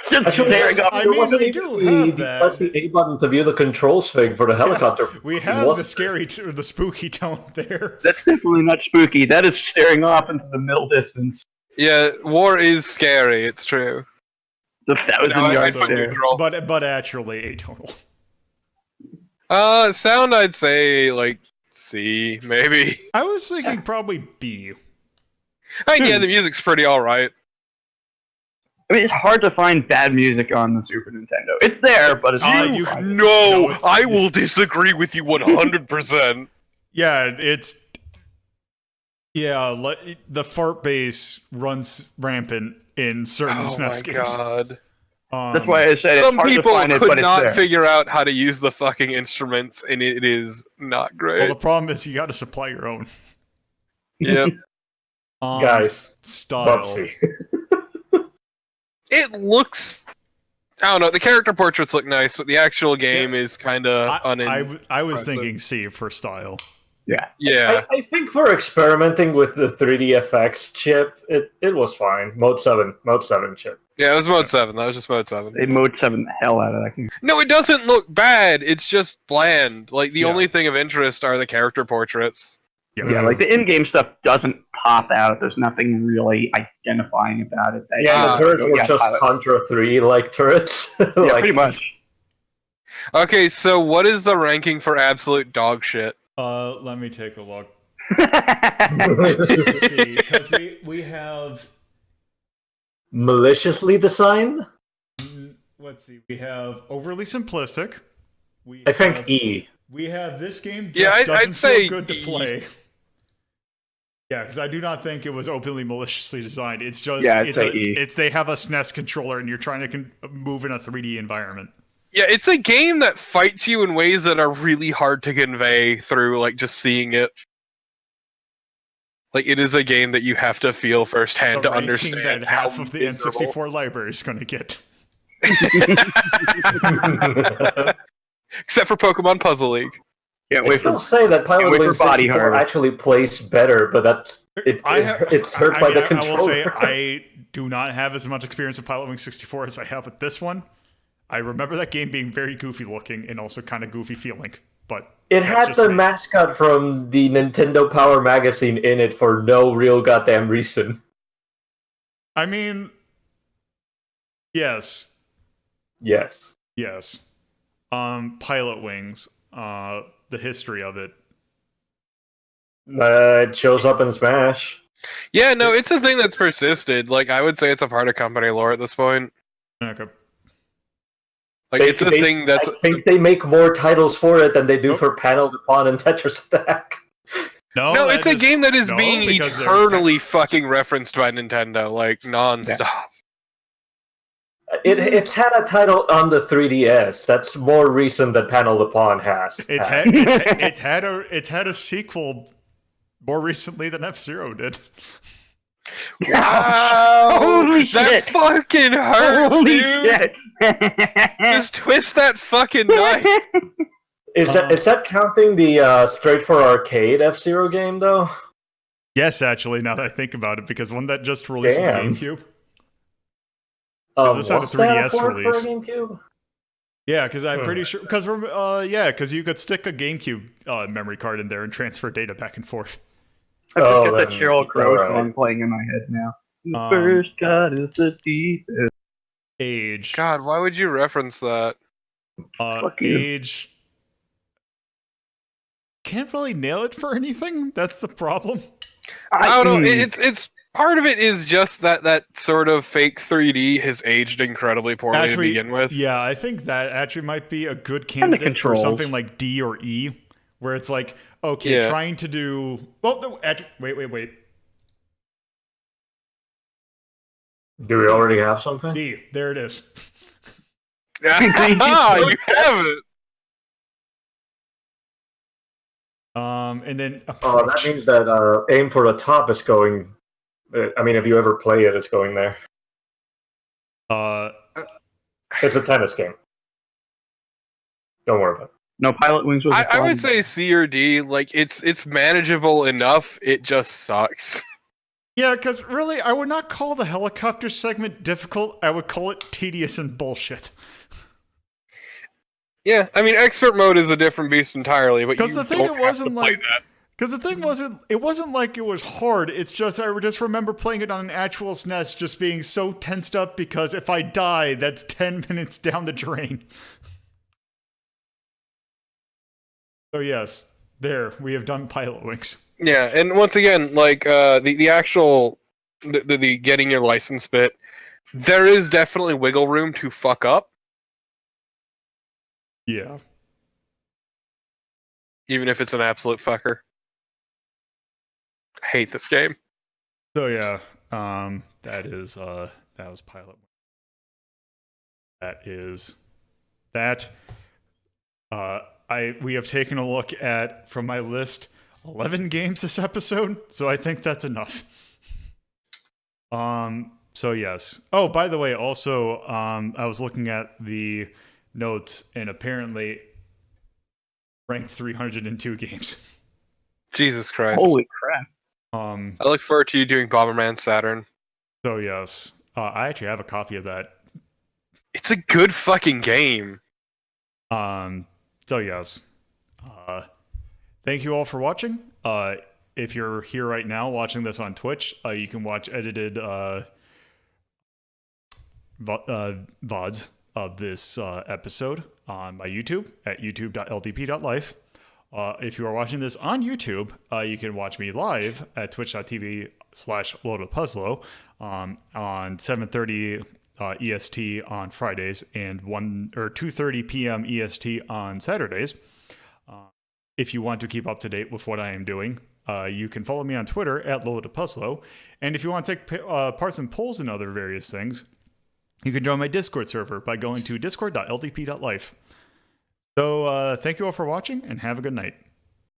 Just Actually, staring up. I there mean, wasn't we even do the have that. press the A button to view the controls thing for the helicopter. We have the scary, the spooky tone there. That's definitely not spooky. That is staring off into the middle distance. Yeah, war is scary. It's true. It's a 1,000 yard also- stare. But actually atonal. Sound I'd say like C, maybe. I was thinking probably B. I mean, yeah, the music's pretty alright. I mean, it's hard to find bad music on the Super Nintendo. It's there, but it's hard to you- find. No, it's- I will disagree with you 100%. Yeah, it's... Yeah, the fart bass runs rampant in certain Oh my SNES games. god. That's why I said it's Some hard to people find it, could but it's not there. figure out how to use the fucking instruments, and it is not Well, great. the problem is you got to supply your own. Yep. Guys, Style. Bubsy. It looks... I don't know, the character portraits look nice, but the actual game is kind of I was impressive. thinking C for style. Yeah. Yeah. I think for experimenting with the 3DFX chip, it was fine. Mode 7 chip. Yeah, it was Mode 7. That was just Mode 7. They Mode 7 the hell out of that game. No, it doesn't look bad. It's just bland. Like, the Yeah. only thing of interest are the character portraits. Yeah, like the in-game stuff doesn't pop out. There's nothing really identifying about it. Yeah, the turrets were Yeah, just pilot. Contra 3 like turrets. Yeah, Like, pretty much. Okay, so what is the ranking for absolute dog shit? Let me take a look. Let's see, because we have... Maliciously designed? Let's see, we have overly simplistic. I think have- E. We have this game just Yeah, I'd doesn't say feel good to E. play. Yeah, because I do not think it was openly maliciously designed. It's just Yeah, I'd it's say E. it's they have a SNES controller and you're trying to move in a 3D environment. Yeah, it's a game that fights you in ways that are really hard to convey through, like, just seeing it. Like, it is a game that you have to feel firsthand The to ranking understand that how half of the miserable- N64 library is going to get. Except for Pokemon Puzzle League. Can't I wait still for say that Pilot wait for Wings Body 64 Harvest. actually plays better, but that's it's hurt by the I controller. will say I do not have as much experience with Pilotwings 64 as I have with this one. I remember that game being very goofy looking and also kind of goofy feeling, but It that's had just the me. mascot from the Nintendo Power magazine in it for no real goddamn reason. I mean, yes. Yes. Pilotwings, the history of it. It shows up in Smash. Yeah, no, it's a thing that's persisted. Like, I would say it's a part of company lore at this point. Okay. Like, it's a thing that's... I think they make more titles for it than they do Nope. for Panel to Pon and Tetris Attack. No, No, that it's a is- game that is no, being because they're- eternally fucking referenced by Nintendo, like, nonstop. It's had a title on the 3DS. That's more recent than Panel to Pon has. It's had a sequel more recently than F-Zero did. Wow! Holy that shit! fucking hurts, Holy dude! shit! Just twist that fucking knife! Is that counting the straight for arcade F-Zero game though? Yes, actually, now that I think about it, because one that just released on Damn. the GameCube. Was this had a 3DS that a port release. for a GameCube? Yeah, because I'm pretty sure. Because you could stick a GameCube memory card in there and transfer data back and forth. I've just got then- that Sheryl Crow alright. song playing in my head now. The Um, first cut is the deepest. Age. God, why would you reference that? Fuck you. Age. Can't really nail it for anything. That's the problem. I don't know. It's part of it is just that sort of fake 3D has aged incredibly poorly to begin with. Yeah, I think that actually might be a good candidate for controls. something like D or E, where it's like, okay, Yeah. trying to do. Well, no, wait. Do we already have something? D. There it is. Ah, you have it. And then Oh, that approach. means that Aim for the Top is going. I mean, if you ever play it, it's going there. It's a tennis game. Don't worry about it. No, Pilot Wings was. I would say C or D. Like it's manageable enough. It just sucks. Yeah, because really, I would not call the helicopter segment difficult. I would call it tedious and bullshit. Yeah, I mean, expert mode is a different beast entirely. But Because you the thing, don't it have to wasn't play like. that. Because the thing wasn't, it wasn't like it was hard. It's just, I just remember playing it on an actual SNES just being so tensed up because if I die, that's 10 minutes down the drain. So yes, there, we have done Pilotwings. Yeah, and once again, like the actual the getting your license bit, there is definitely wiggle room to fuck up, Yeah. even if it's an absolute fucker. I hate this game. So yeah, that was Pilotwings. That is that. We have taken a look at, from my list, 11 games this episode, so I think that's enough. So yes. Oh, by the way, also, I was looking at the notes, and apparently ranked 302 games. Jesus Christ. Holy crap! I look forward to you doing Bomberman Saturn. So yes, I actually have a copy of that. It's a good fucking game. So yes, thank you all for watching. If you're here right now watching this on Twitch, you can watch edited VODs of this episode on my YouTube at youtube.ldp.life. If you are watching this on YouTube, you can watch me live at twitch.tv/LoadWithPuzzlo on 7:30 EST on Fridays and 2:30 p.m. EST on Saturdays. If you want to keep up to date with what I am doing, you can follow me on Twitter at LoadWithPuzzlo. And if you want to take parts in polls and other various things, you can join my Discord server by going to discord.ldp.life. So thank you all for watching and have a good night.